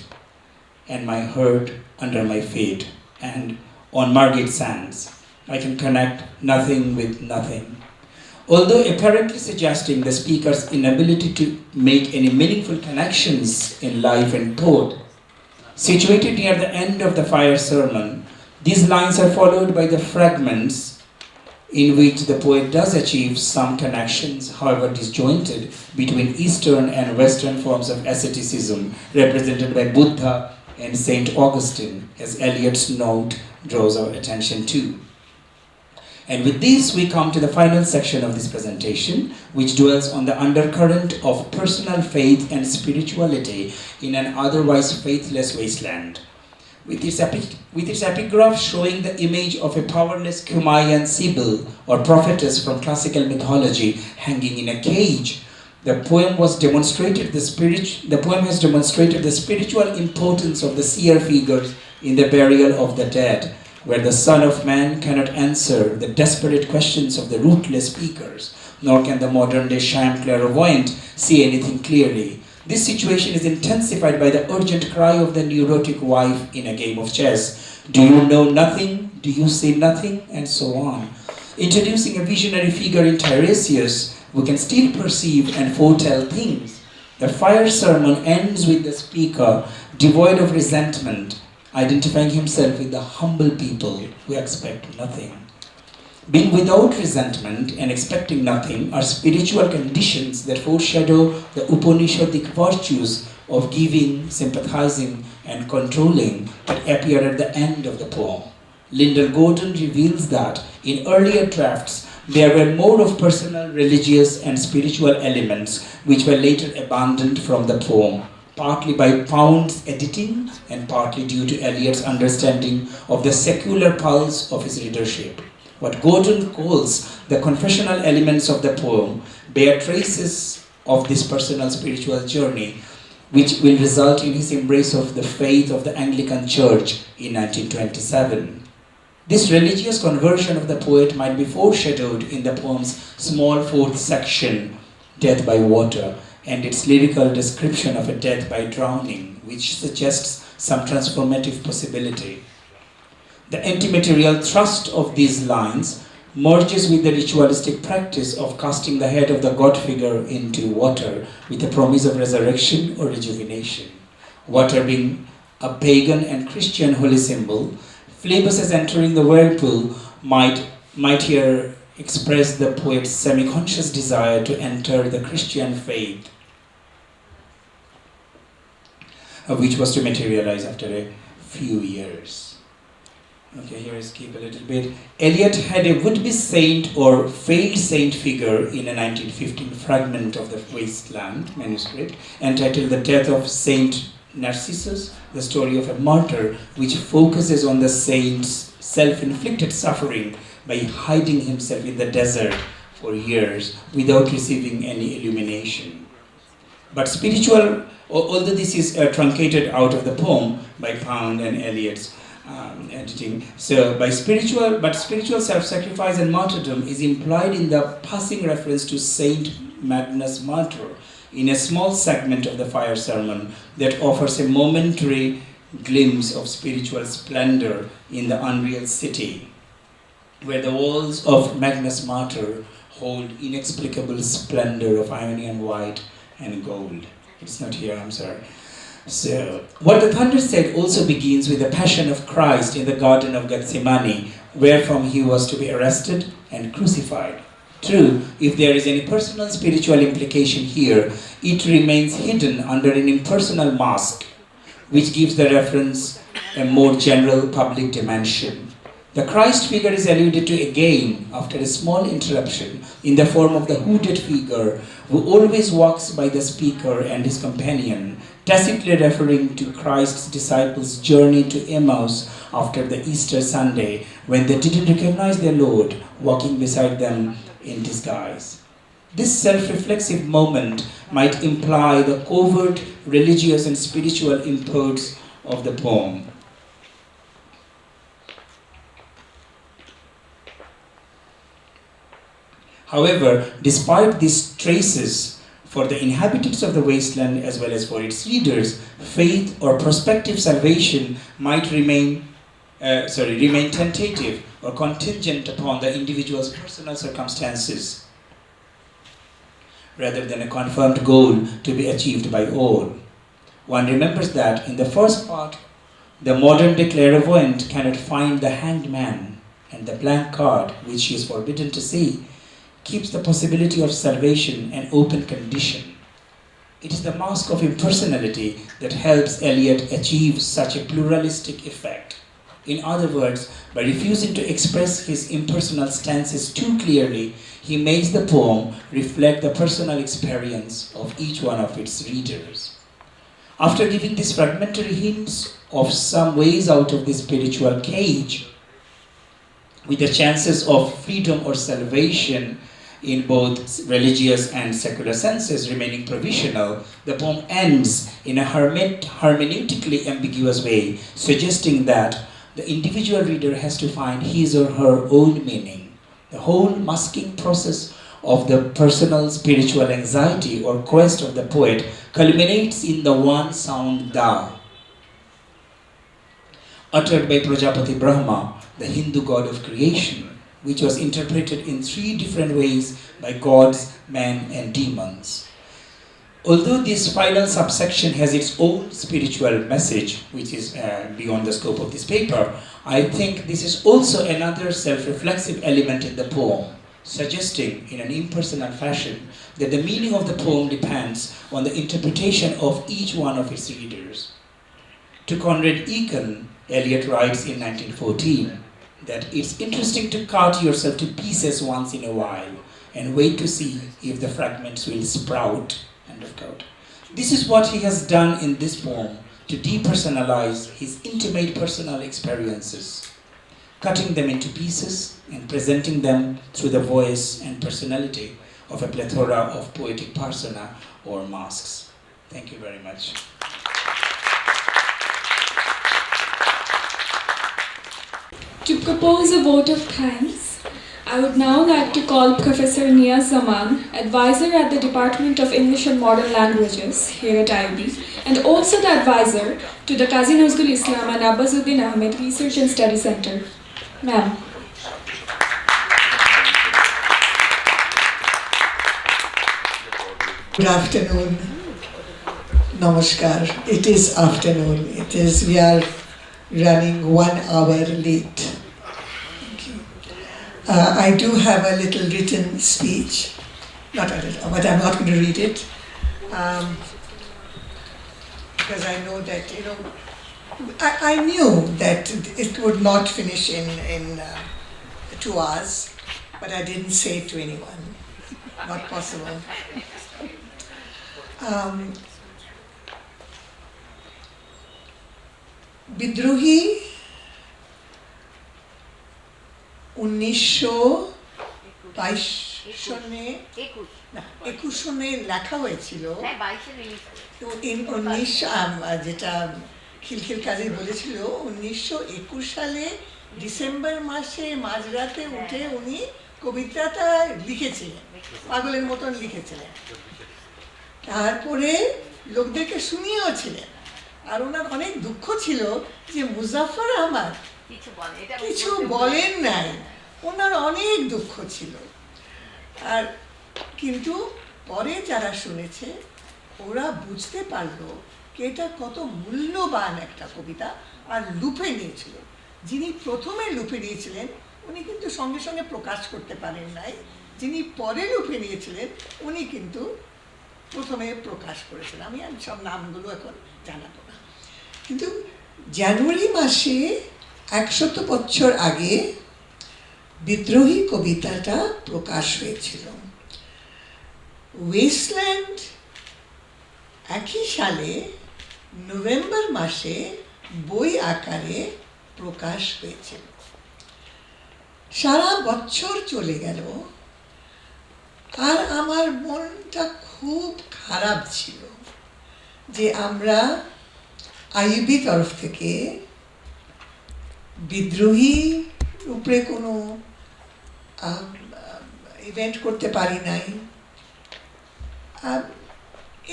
and my heart under my feet," and "On Margate sands, I can connect nothing with nothing." Although apparently suggesting the speaker's inability to make any meaningful connections in life and thought, situated near the end of the fire sermon, these lines are followed by the fragments in which the poet does achieve some connections, however disjointed, between Eastern and Western forms of asceticism represented by Buddha and St. Augustine, as Eliot's note draws our attention to. And with this, we come to the final section of this presentation, which dwells on the undercurrent of personal faith and spirituality in an otherwise faithless wasteland. With its epigraph showing the image of a powerless Kumayan Sibyl or prophetess from classical mythology hanging in a cage, the poem has demonstrated the spiritual importance of the seer figures in the burial of the dead, where the Son of Man cannot answer the desperate questions of the rootless speakers, nor can the modern-day sham clairvoyant see anything clearly. This situation is intensified by the urgent cry of the neurotic wife in a game of chess. Do you know nothing? Do you see nothing? And so on. Introducing a visionary figure in Tiresias, who can still perceive and foretell things. The fire sermon ends with the speaker, devoid of resentment, identifying himself with the humble people who expect nothing. Being without resentment and expecting nothing are spiritual conditions that foreshadow the Upanishadic virtues of giving, sympathizing, and controlling that appear at the end of the poem. Lyndall Gordon reveals that in earlier drafts there were more of personal, religious, and spiritual elements which were later abandoned from the poem, partly by Pound's editing and partly due to Eliot's understanding of the secular pulse of his readership. What Gordon calls the confessional elements of the poem bear traces of this personal spiritual journey, which will result in his embrace of the faith of the Anglican Church in 1927. This religious conversion of the poet might be foreshadowed in the poem's small fourth section, Death by Water, and its lyrical description of a death by drowning, which suggests some transformative possibility. The anti-material thrust of these lines merges with the ritualistic practice of casting the head of the god figure into water with the promise of resurrection or rejuvenation. Water being a pagan and Christian holy symbol, Phlebas as entering the whirlpool might here express the poet's semi-conscious desire to enter the Christian faith. which was to materialize after a few years. Okay, here I skip a little bit. Eliot had a would-be saint or failed saint figure in a 1915 fragment of the Wasteland manuscript entitled The Death of Saint Narcissus, the story of a martyr, which focuses on the saint's self-inflicted suffering by hiding himself in the desert for years without receiving any illumination. But spiritual, although this is truncated out of the poem by Pound and Eliot's editing, so spiritual self-sacrifice and martyrdom is implied in the passing reference to Saint Magnus Martyr in a small segment of the Fire Sermon that offers a momentary glimpse of spiritual splendor in the unreal city, where the walls of Magnus Martyr hold inexplicable splendor of Ionian white and gold. It's not here, I'm sorry. So, What the Thunder Said also begins with the passion of Christ in the Garden of Gethsemane, wherefrom he was to be arrested and crucified. True, if there is any personal spiritual implication here, it remains hidden under an impersonal mask, which gives the reference a more general public dimension. The Christ figure is alluded to again after a small interruption in the form of the hooded figure who always walks by the speaker and his companion, tacitly referring to Christ's disciples' journey to Emmaus after the Easter Sunday when they didn't recognize their Lord walking beside them in disguise. This self-reflexive moment might imply the covert religious and spiritual imports of the poem. However, despite these traces, for the inhabitants of the wasteland as well as for its readers, faith or prospective salvation might remain tentative or contingent upon the individual's personal circumstances, rather than a confirmed goal to be achieved by all. One remembers that in the first part, the modern-day clairvoyant cannot find the hanged man, and the blank card, which she is forbidden to see, keeps the possibility of salvation an open condition. It is the mask of impersonality that helps Eliot achieve such a pluralistic effect. In other words, by refusing to express his impersonal stances too clearly, he makes the poem reflect the personal experience of each one of its readers. After giving these fragmentary hints of some ways out of the spiritual cage, with the chances of freedom or salvation in both religious and secular senses remaining provisional, the poem ends in a hermeneutically ambiguous way, suggesting that the individual reader has to find his or her own meaning. The whole masking process of the personal spiritual anxiety or quest of the poet culminates in the one sound Da, uttered by Prajapati Brahma, the Hindu god of creation, which was interpreted in 3 different ways by gods, men, and demons. Although this final subsection has its own spiritual message, which is beyond the scope of this paper, I think this is also another self-reflexive element in the poem, suggesting in an impersonal fashion that the meaning of the poem depends on the interpretation of each one of its readers. To Conrad Aiken, Eliot writes in 1914, that it's interesting to cut yourself to pieces once in a while and wait to see if the fragments will sprout, end of quote. This is what he has done in this poem to depersonalize his intimate personal experiences, cutting them into pieces and presenting them through the voice and personality of a plethora of poetic persona or masks. Thank you very much. To propose a vote of thanks, I would now like to call Professor Niaz Zaman, advisor at the Department of English and Modern Languages here at IB, and also the advisor to the Kazi Nazrul Islam and Abbasuddin Ahmed Research and Study Center. Ma'am. Good afternoon. Namaskar. It is afternoon. We are running 1 hour late. I do have a little written speech, not a little, but I'm not going to read it. because I know that, I knew that it would not finish in 2 hours, but I didn't say it to anyone. Not possible. Bidrohi 1922 সনে না 21 সনে লেখা হয়েছিল, যেটা খিলখিল কাজী বলেছিল 1921 সালে December মাসে মাঝরাতে উঠে উনি কবিতাটা লিখেছিলেন, পাগলের মতন লিখেছিলেন। তারপরে লোকদেরকে শুনিয়েওছিলেন। আর ওনার অনেক দুঃখ ছিল যে মুজাফফর আহমদ কিছু বলেন নাই, ওনার অনেক দুঃখ ছিল। আর কিন্তু পরে যারা শুনেছে ওরা বুঝতে পারলো যে এটা কত মূল্যবান একটা কবিতা, আর লুপে নিয়েছিল। যিনি প্রথমে লুপে নিয়েছিলেন উনি কিন্তু সঙ্গে সঙ্গে প্রকাশ করতে পারেন নাই, যিনি পরে লুপে নিয়েছিলেন উনি কিন্তু প্রথমে প্রকাশ করেছিলেন। আমি সব নামগুলো এখন জানাবো না, কিন্তু জানুয়ারি মাসে 100 বছর আগে বিদ্রোহী কবিতাটা প্রকাশ হয়েছিল। ওয়েস্টল্যান্ড একই সালে নভেম্বর মাসে বই আকারে প্রকাশ হয়েছিল। সারা বছর চলে গেল আর আমার মনটা খুব খারাপ ছিল যে আমরা আইবি তরফ থেকে বিদ্রোহী উপরে কোনো ইভেন্ট করতে পারি নাই।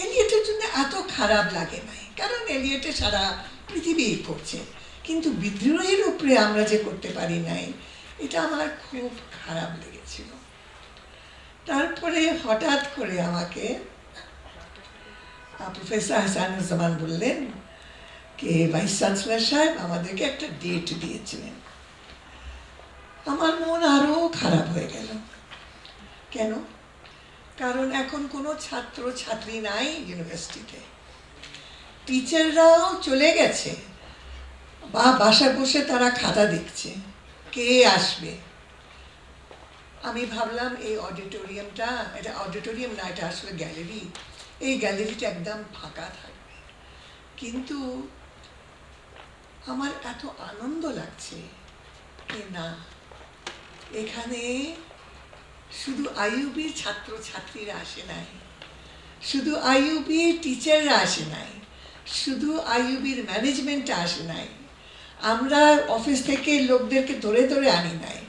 এলিয়টের জন্য এত খারাপ লাগে নাই, কারণ এলিয়টে সারা পৃথিবী করছে, কিন্তু বিদ্রোহীর উপরে আমরা যে করতে পারি নাই এটা আমার খুব খারাপ লেগেছিল। তারপরে হঠাৎ করে আমাকে প্রফেসর হাসানুজ্জামান বললেন যে ভাইস চ্যান্সেলর সাহেব আমাদেরকে একটা ডেট দিয়েছিলেন। আমার মন আরো খারাপ হয়ে গেল। কেন? কারণ এখন কোনো ছাত্র ছাত্রী নাই ইউনিভার্সিটিতে, টিচাররাও চলে গেছে বা বাসায় বসে তারা খাতা দেখছে কে আসবে। আমি ভাবলাম এই অডিটোরিয়ামটা, এটা অডিটোরিয়াম না, এটা আসলে গ্যালারি, এই গ্যালারিটা একদম ফাঁকা থাকবে। কিন্তু আমার এত আনন্দ লাগছে যে না, এখানে শুধু আইইউবির ছাত্র ছাত্রীরা আসে নাই, শুধু আইইউবির টিচাররা আসে নাই, শুধু আইইউবির ম্যানেজমেন্টটা আসে নাই, আমরা অফিস থেকে লোকদেরকে ধরে ধরে আনি নাই।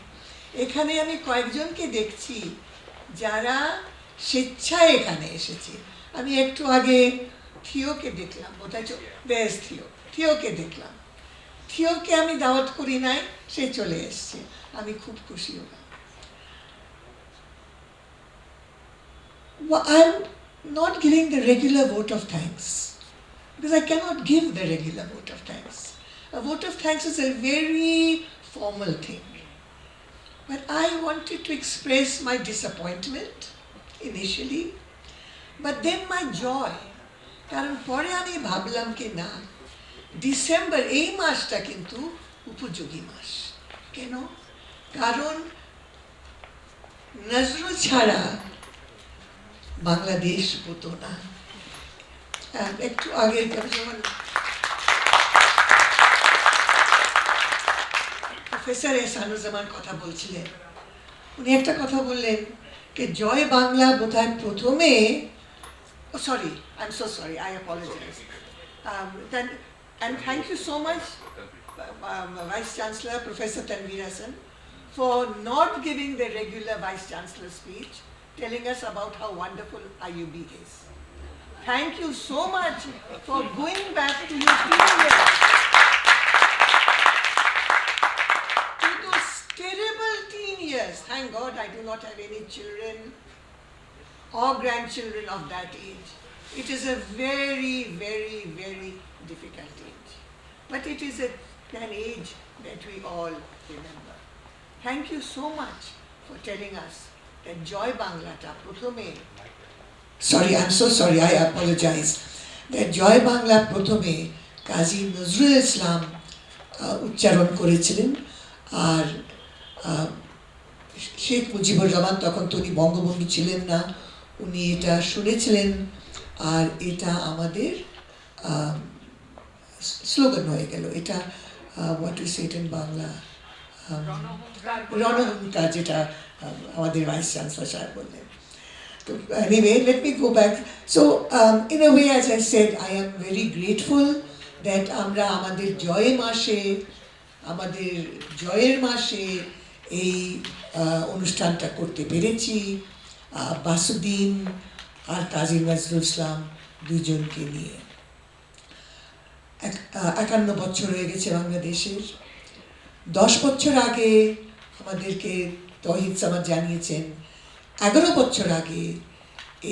এখানে আমি কয়েকজনকে দেখছি যারা স্বেচ্ছায় এখানে এসেছে। আমি একটু আগে থিওকে দেখলাম, বোধহয় বেশ থিওকে দেখলাম। থিওকে আমি দাওয়াত করি নাই, সে চলে এসছে, আমি খুব খুশি হলাম। I'm not giving the regular vote of thanks because I cannot give the regular vote of thanks. A vote of thanks is a very formal thing. But I wanted to express my disappointment initially, but then my joy. কারণ পরে আমি ভাবলাম কি না, December এই মাসটা কিন্তু উপযোগী মাস। কেন? কারণ নজরুল ছাড়া বাংলাদেশ হতো না। একটু আগে যখন প্রফেসর আহসানুজ্জামান কথা বলছিলেন, উনি একটা কথা বললেন যে জয় বাংলা বোধহয় প্রথমে, sorry, I am so sorry, I apologise, and thank you so much Vice Chancellor Professor Tanweer Hasan for not giving the regular Vice Chancellor speech telling us about how wonderful IUB is. Thank you so much for going back to your teenagers, to those terrible teen years. Thank God I do not have any children or grandchildren of that age. It is a very, very, very difficult age. But it is an age that we all remember. Thank you so much for telling us that Joy Bangla ta prothome. Sorry, I'm so sorry, I apologize. That Joy Bangla প্রথমে কাজী নজরুল ইসলাম উচ্চারণ করেছিলেন, আর শেখ মুজিবুর রহমান, তখন তো উনি বঙ্গবন্ধু ছিলেন না, উনি এটা শুনেছিলেন, আর এটা আমাদের স্লোগান হয়ে গেল। এটা what is it in Bangla, রণহুঙ্কার, যেটা আমাদের ভাইস চ্যান্সেলর সাহেব বললেন। So anyway, let me go back. So in a way, as I said, I am very grateful that আমরা আমাদের জয়ের মাসে এই অনুষ্ঠানটা করতে পেরেছি, আব্বাসুদ্দিন আর কাজী নজরুল ইসলাম দুজনকে নিয়ে। 51 বছর হয়ে গেছে বাংলাদেশের। 10 বছর আগে আমাদেরকে তৌহিদ সামাদ জানিয়েছেন 11 বছর আগে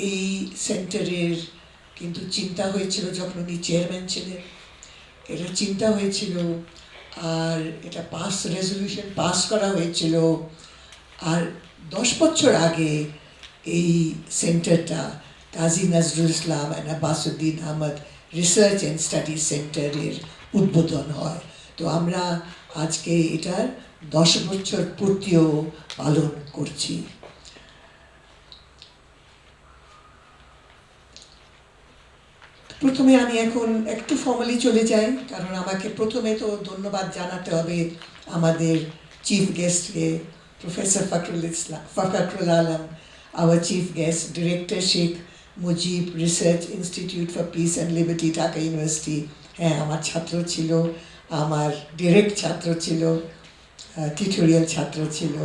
এই সেন্টারের কিন্তু চিন্তা হয়েছিল, যখন উনি চেয়ারম্যান ছিলেন এটা চিন্তা হয়েছিল, আর এটা রেজলিউশন পাস করা হয়েছিল। আর 10 বছর আগে এই সেন্টারটা Kazi Nazrul Islam and Abbasuddin Ahmed research and study সেন্টারের উদ্বোধন হয়। তো আমরা আজকে এটার 10 বছর পূর্তিও পালন করছি। প্রথমে আমি এখন একটু ফর্মালি চলে যাই, কারণ আমাকে প্রথমে তো ধন্যবাদ জানাতে হবে আমাদের চিফ গেস্টকে, professor Fakrul Alam, our chief guest, Director Sheikh, Mujib, Research Institute for Peace and Liberty, Dhaka University। হ্যাঁ, আমার ছাত্র ছিল, আমার ডিরেক্ট ছাত্র ছিল, টিউটোরিয়াল ছাত্র ছিল,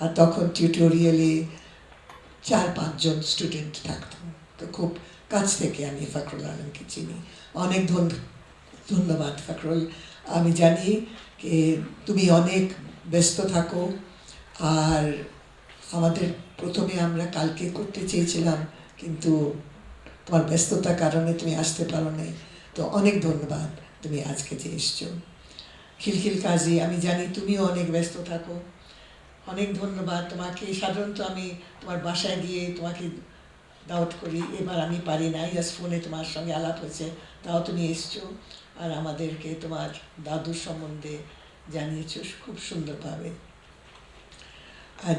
আর তখন টিউটোরিয়ালে 4-5 জন স্টুডেন্ট থাকতো। তো খুব কাছ থেকে আমি ফাকরুল আলমকে চিনি। অনেক ধন্যবাদ ফাকরুল। আমি জানি যে তুমি অনেক ব্যস্ত থাকো, আর আমাদের প্রথমে আমরা কালকে করতে চেয়েছিলাম, কিন্তু তোমার ব্যস্ততার কারণে তুমি আসতে পারো নাই। তো অনেক ধন্যবাদ তুমি আজকে যে এসছো। খিলখিল কাজী, আমি জানি তুমিও অনেক ব্যস্ত থাকো, অনেক ধন্যবাদ তোমাকে। সাধারণত আমি তোমার বাসায় গিয়ে তোমাকে দাওয়াত করি, এবার আমি পারি নাই, জাস্ট ফোনে তোমার সঙ্গে আলাপ হয়েছে, তাও তুমি এসছো আর আমাদেরকে তোমার দাদুর সম্বন্ধে জানিয়েছো খুব সুন্দরভাবে। আর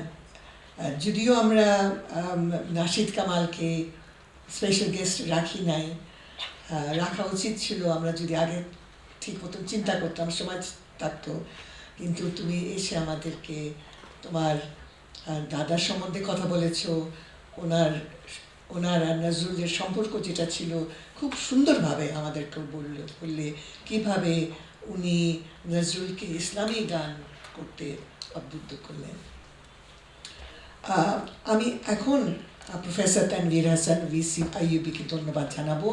যদিও আমরা নাশিদ কামালকে স্পেশাল গেস্ট রাখি নাই, রাখা উচিত ছিল, আমরা যদি আগে ঠিক মতো চিন্তা করতাম, সময় থাকতো, কিন্তু তুমি এসে আমাদেরকে তোমার দাদার সম্বন্ধে কথা বলেছো, ওনার আর নজরুলের সম্পর্ক যেটা ছিল খুব সুন্দরভাবে আমাদেরকে বললে কীভাবে উনি নজরুলকে ইসলামী গান করতে উদ্বুদ্ধ করলেন। আমি এখন প্রফেসর তানভীর হাসান ভিসি আইইউবিকে ধন্যবাদ জানাবো,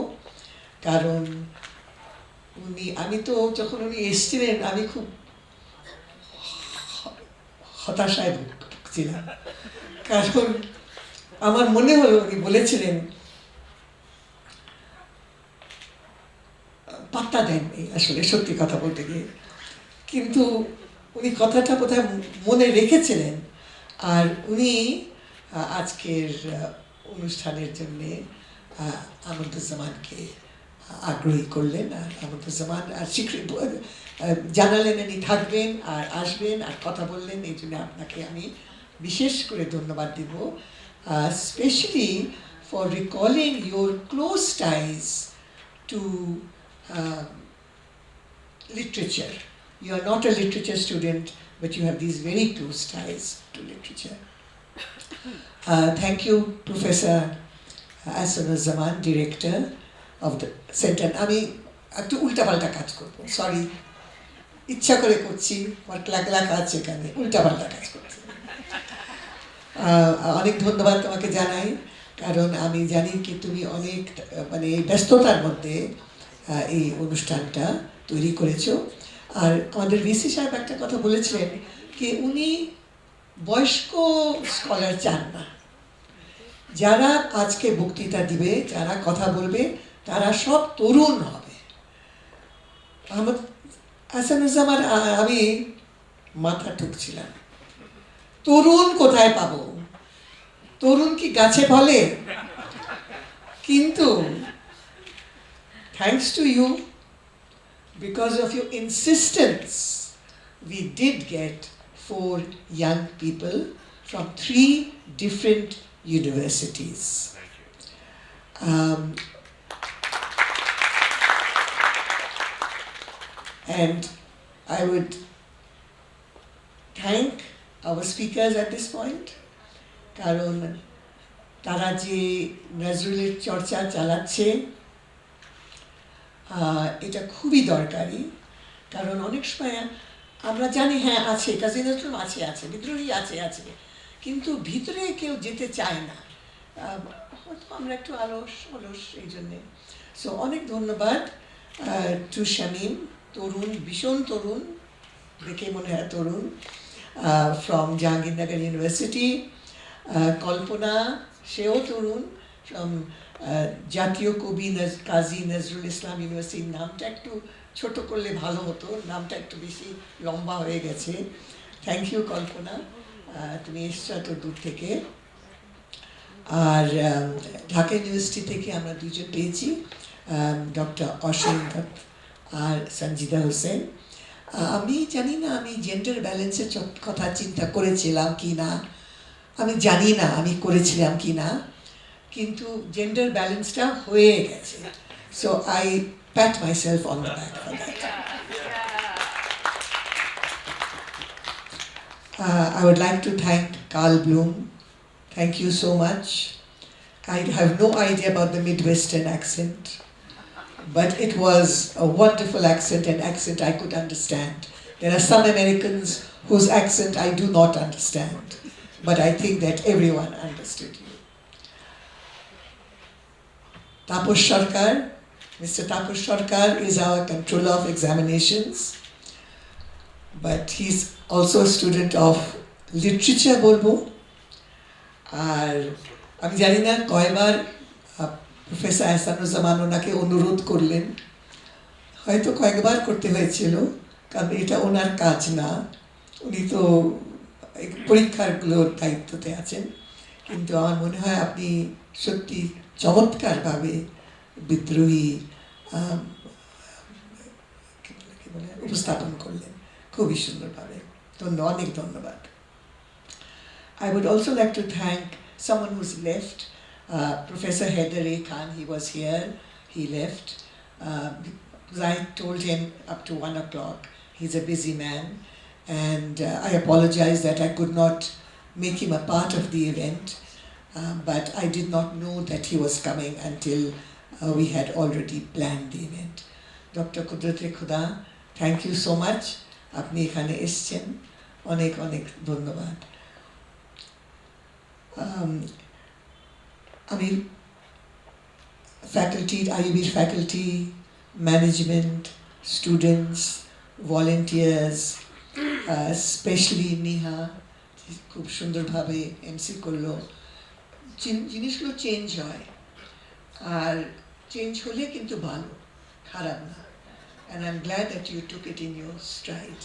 কারণ আমি তো যখন উনি এসেছিলেন আমি খুব হতাশায় ভুগছিলাম, কারণ আমার মনে হলো উনি বলেছিলেন পাত্তা দেননি, আসলে সত্যি কথা বলতে গিয়ে, কিন্তু উনি কথাটা বোধহয় মনে রেখেছিলেন। আর উনি আজকের অনুষ্ঠানের জন্যে আহসানুজ্জামানকে আগ্রহী করলেন, আর আহসানুজ্জামান আর জানালেন উনি থাকবেন আর আসবেন আর কথা বললেন। এই জন্য আপনাকে আমি বিশেষ করে ধন্যবাদ দিব, especially for recalling your close ties to literature. You are not a literature student, but you have these very close ties to literature. Thank you, Professor Ahsanuzzaman, Director of the Center. আমি একটু উল্টাপাল্টা কাজ করবো, sorry, ইচ্ছা করে করছি, আমার লেখা আছে এখানে, উল্টাপাল্টা কাজ করছি। অনেক ধন্যবাদ তোমাকে জানাই, কারণ আমি জানি কি তুমি অনেক ব্যস্ততার মধ্যে এই অনুষ্ঠানটা তৈরি করেছো। আর আমাদের ভিসি সাহেব একটা কথা বলেছিলেন কি উনি বয়স্ক স্কলার চান না, যারা আজকে বক্তৃতা দিবে, যারা কথা বলবে, তারা সব তরুণ হবে। আহসানুজ্জামান, আমি মাথা ঠুকছিলাম, তরুণ কোথায় পাবো, তরুণ কি গাছে ফলে? কিন্তু thanks to you, because of your insistence, we did get 4 young people from 3 different universities. And I would thank our speakers at this point, কারণ তারা যে নজরুলের চর্চা চালাচ্ছে এটা খুবই দরকারি, কারণ অনেক সময় আমরা জানি হ্যাঁ আছে কাজী নজরুল আছে বিদ্রোহী আছে, কিন্তু ভিতরে কেউ যেতে চায় না, হয়তো আমরা একটু অলস এই জন্যে। সো অনেক ধন্যবাদ টু শামীম, তরুণ, ভীষণ তরুণ, দেখে মনে হয় তরুণ, ফ্রম জাহাঙ্গীরনগর ইউনিভার্সিটি, কল্পনা, সেও তরুণ, ফ্রম জাতীয় কবি কাজী নজরুল ইসলাম ইউনিভার্সিটি। নামটা একটু ছোট করলে ভালো হতো, নামটা একটু বেশি লম্বা হয়ে গেছে। থ্যাংক ইউ কল্পনা, তুমি এসছো এত দূর থেকে। আর ঢাকা ইউনিভার্সিটি থেকে আমরা 2 জন পেয়েছি, ডক্টর অসীম আর সঞ্জিদা হোসেন। আমি জানি না আমি জেন্ডার ব্যালেন্সের কথা চিন্তা করেছিলাম কি না, আমি জানি না আমি করেছিলাম কি না, কিন্তু জেন্ডার ব্যালেন্সটা হয়ে গেছে। So I pat myself on the back for that. I would like to thank Carl Bloom. Thank you so much. I have no idea about the Midwestern accent, but it was a wonderful accent, an accent I could understand. There are some Americans whose accent I do not understand, but I think that everyone understood you. Taposh Sarkar, Mr. Taposh Sarkar is our controller of examinations, but he's also a student of literature bolbo. আর আমি জানি না কয়বার professor Ahsanuzzaman ওনাকে অনুরোধ করলেন, হয়তো কয়েকবার করতে হয়েছিল, কারণ এটা ওনার কাজ না, উনি তো পরীক্ষাগুলোর দায়িত্বতে আছেন, কিন্তু আমার মনে হয় আপনি সত্যি চমৎকারভাবে বিদ্রোহী উপস্থাপন করলেন, খুবই সুন্দরভাবে। অনেক ধন্যবাদ। I would also like to thank someone who's left, Professor Haider Khan. He was here, he left. I told him up to 1 o'clock. He's a busy man, and I apologize that I could not make him a part of the event, but I did not know that he was coming until we had already planned the event. Dr. Kudrat Khuda, thank you so much. আপনি এখানে এসেছেন, অনেক অনেক ধন্যবাদ। আমি faculty, IUB's faculty, management, students, volunteers, especially Neha, খুব সুন্দরভাবে MC করলো। জিনিসগুলো চেঞ্জ হয়, আর চেঞ্জ হলে কিন্তু ভালো, খারাপ না। And I'm glad that you took it in your stride.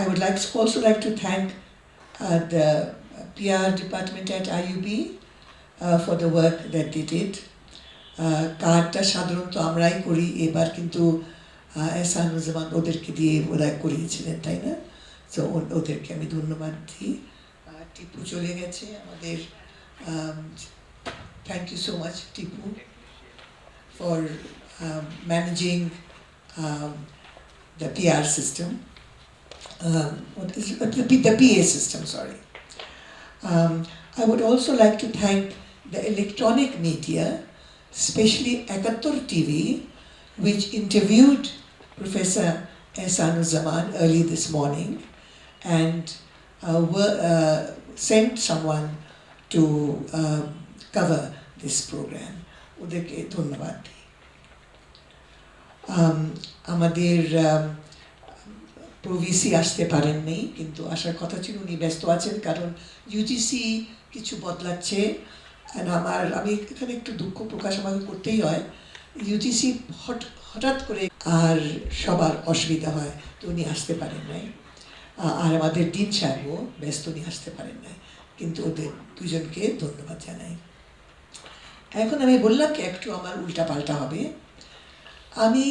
I would also like to thank the PR department at IUB for the work that they did. কার্ডটা সাধারণত আমরাই করি, এবার কিন্তু আহসানুজ্জামান ওদেরকে দিয়ে বোধহয় করিয়েছিলেন, তাই না? তো ওদেরকে আমি ধন্যবাদ দিই। টিপু চলে গেছে আমাদের, thank you so much Tipu for managing the PR system, the PA system, sorry. I would also like to thank the electronic media, especially Ekatur TV, which interviewed Professor Ahsanuzzaman early this morning and sent someone to cover this program. ওদেরকে ধন্যবাদ দিই। আমাদের pro-VC আসতে পারেননি, কিন্তু আসার কথা ছিল, উনি ব্যস্ত আছেন, কারণ ইউজিসি কিছু বদলাচ্ছে। আমি এখানে একটু দুঃখ প্রকাশ আমাকে করতেই হয়, ইউজিসি হঠাৎ করে আর সবার অসুবিধা হয়, তো উনি আসতে পারেন নাই। আর আমাদের ডিন সাহেবও ব্যস্ত, উনি আসতে পারেন নাই, কিন্তু ওদের দুজনকে ধন্যবাদ জানাই। এখন আমি বললাম কি একটু আমার উল্টা পাল্টা হবে আমি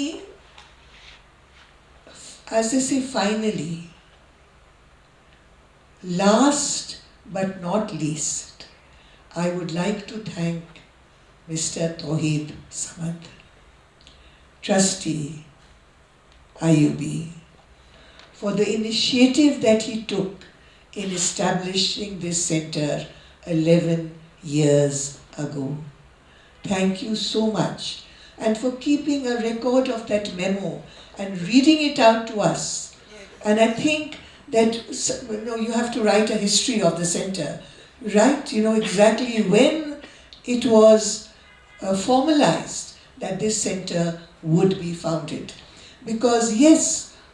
as they say finally last but not least I would like to thank Mr. Towhid Zaman, Trustee IUB, for the initiative that he took in establishing this center 11 years ago. Thank you so much, and for keeping a record of that memo and reading it out to us. And I think that you have to write a history of the center, right? Exactly when it was formalized that this center would be founded. Because yes,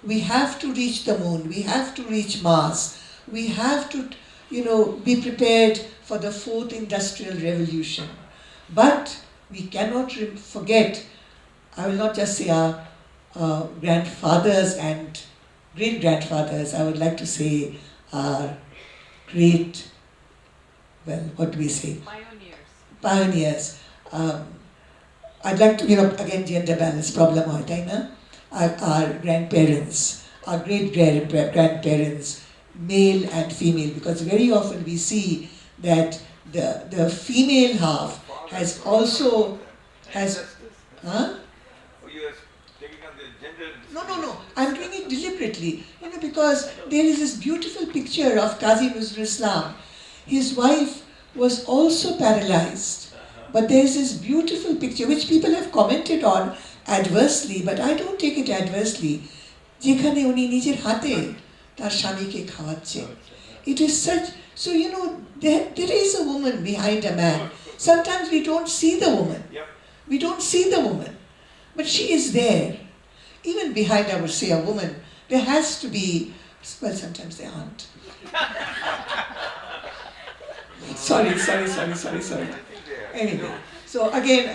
we have to reach the moon, we have to reach Mars, we have to, be prepared for the 4th industrial revolution. But we cannot forget, I will not just say our grandfathers and great-grandfathers, I would like to say our great, well, what do we say? Pioneers. I'd like to, again, gender balance problem, our grandparents, our great-grandparents, male and female, because very often we see that the female half has also, No, I'm doing it deliberately, because there is this beautiful picture of Kazi Nazrul Islam. His wife was also paralyzed, but there is this beautiful picture which people have commented on adversely, but I don't take it adversely. যেখানে উনি নিজের হাতে তার স্বামীকে খাওয়াচ্ছেন. It is such, so there is a woman behind a man. Sometimes we don't see the woman. We don't see the woman, but she is there. Even behind, I would say, a woman, there has to be, well, sometimes there aren't. Sorry. Anyway, so again,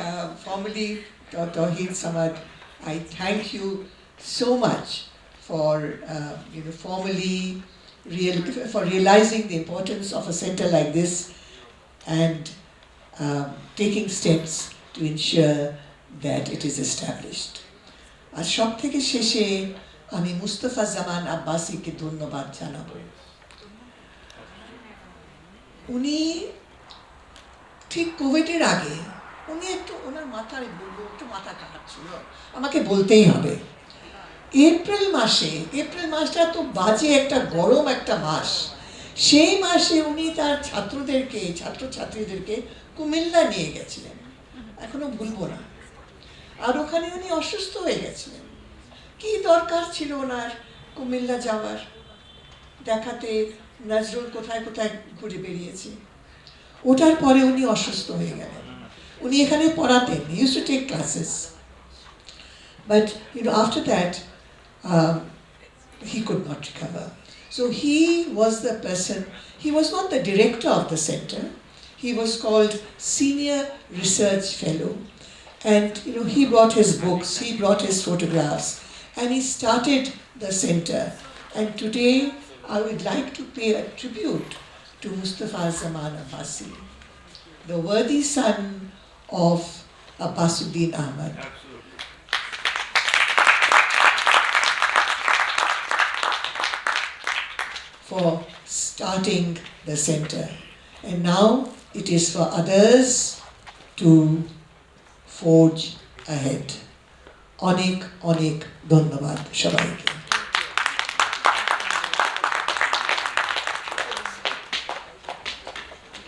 formally, Towhid Zaman, I thank you so much for, formally for realizing the importance of a center like this and taking steps to ensure that it is established. আর সব থেকে শেষে আমি মুস্তফা জামান আব্বাসিকে ধন্যবাদ জানাবো উনি ঠিক কোভিডের আগে উনি ওনার মাথায় একটু মাথা খারাপ ছিল আমাকে বলতেই হবে এপ্রিল মাসটা তো বাজে একটা গরম একটা মাস সেই মাসে উনি তার ছাত্রছাত্রীদেরকে কুমিল্লা নিয়ে গেছিলেন এখনো ভুলবো না আর ওখানে উনি অসুস্থ হয়ে গেছিলেন কি দরকার ছিল ওনার কুমিল্লা যাওয়ার দেখাতে নজরুল কোথায় কোথায় ঘুরে বেরিয়েছে ওটার পরে উনি অসুস্থ হয়ে গেলেন উনি এখানে পড়াতেন he used to take classes but after that he could not recover so he was the person he was not the director of the center he was called senior research fellow and he brought his books he brought his photographs and he started the center and today I would like to pay a tribute to Mustafa Zaman Abbasi the worthy son of Abbasuddin Ahmed for starting the center and now it is for others to forge ahead. Onik dhonnobad shobaike.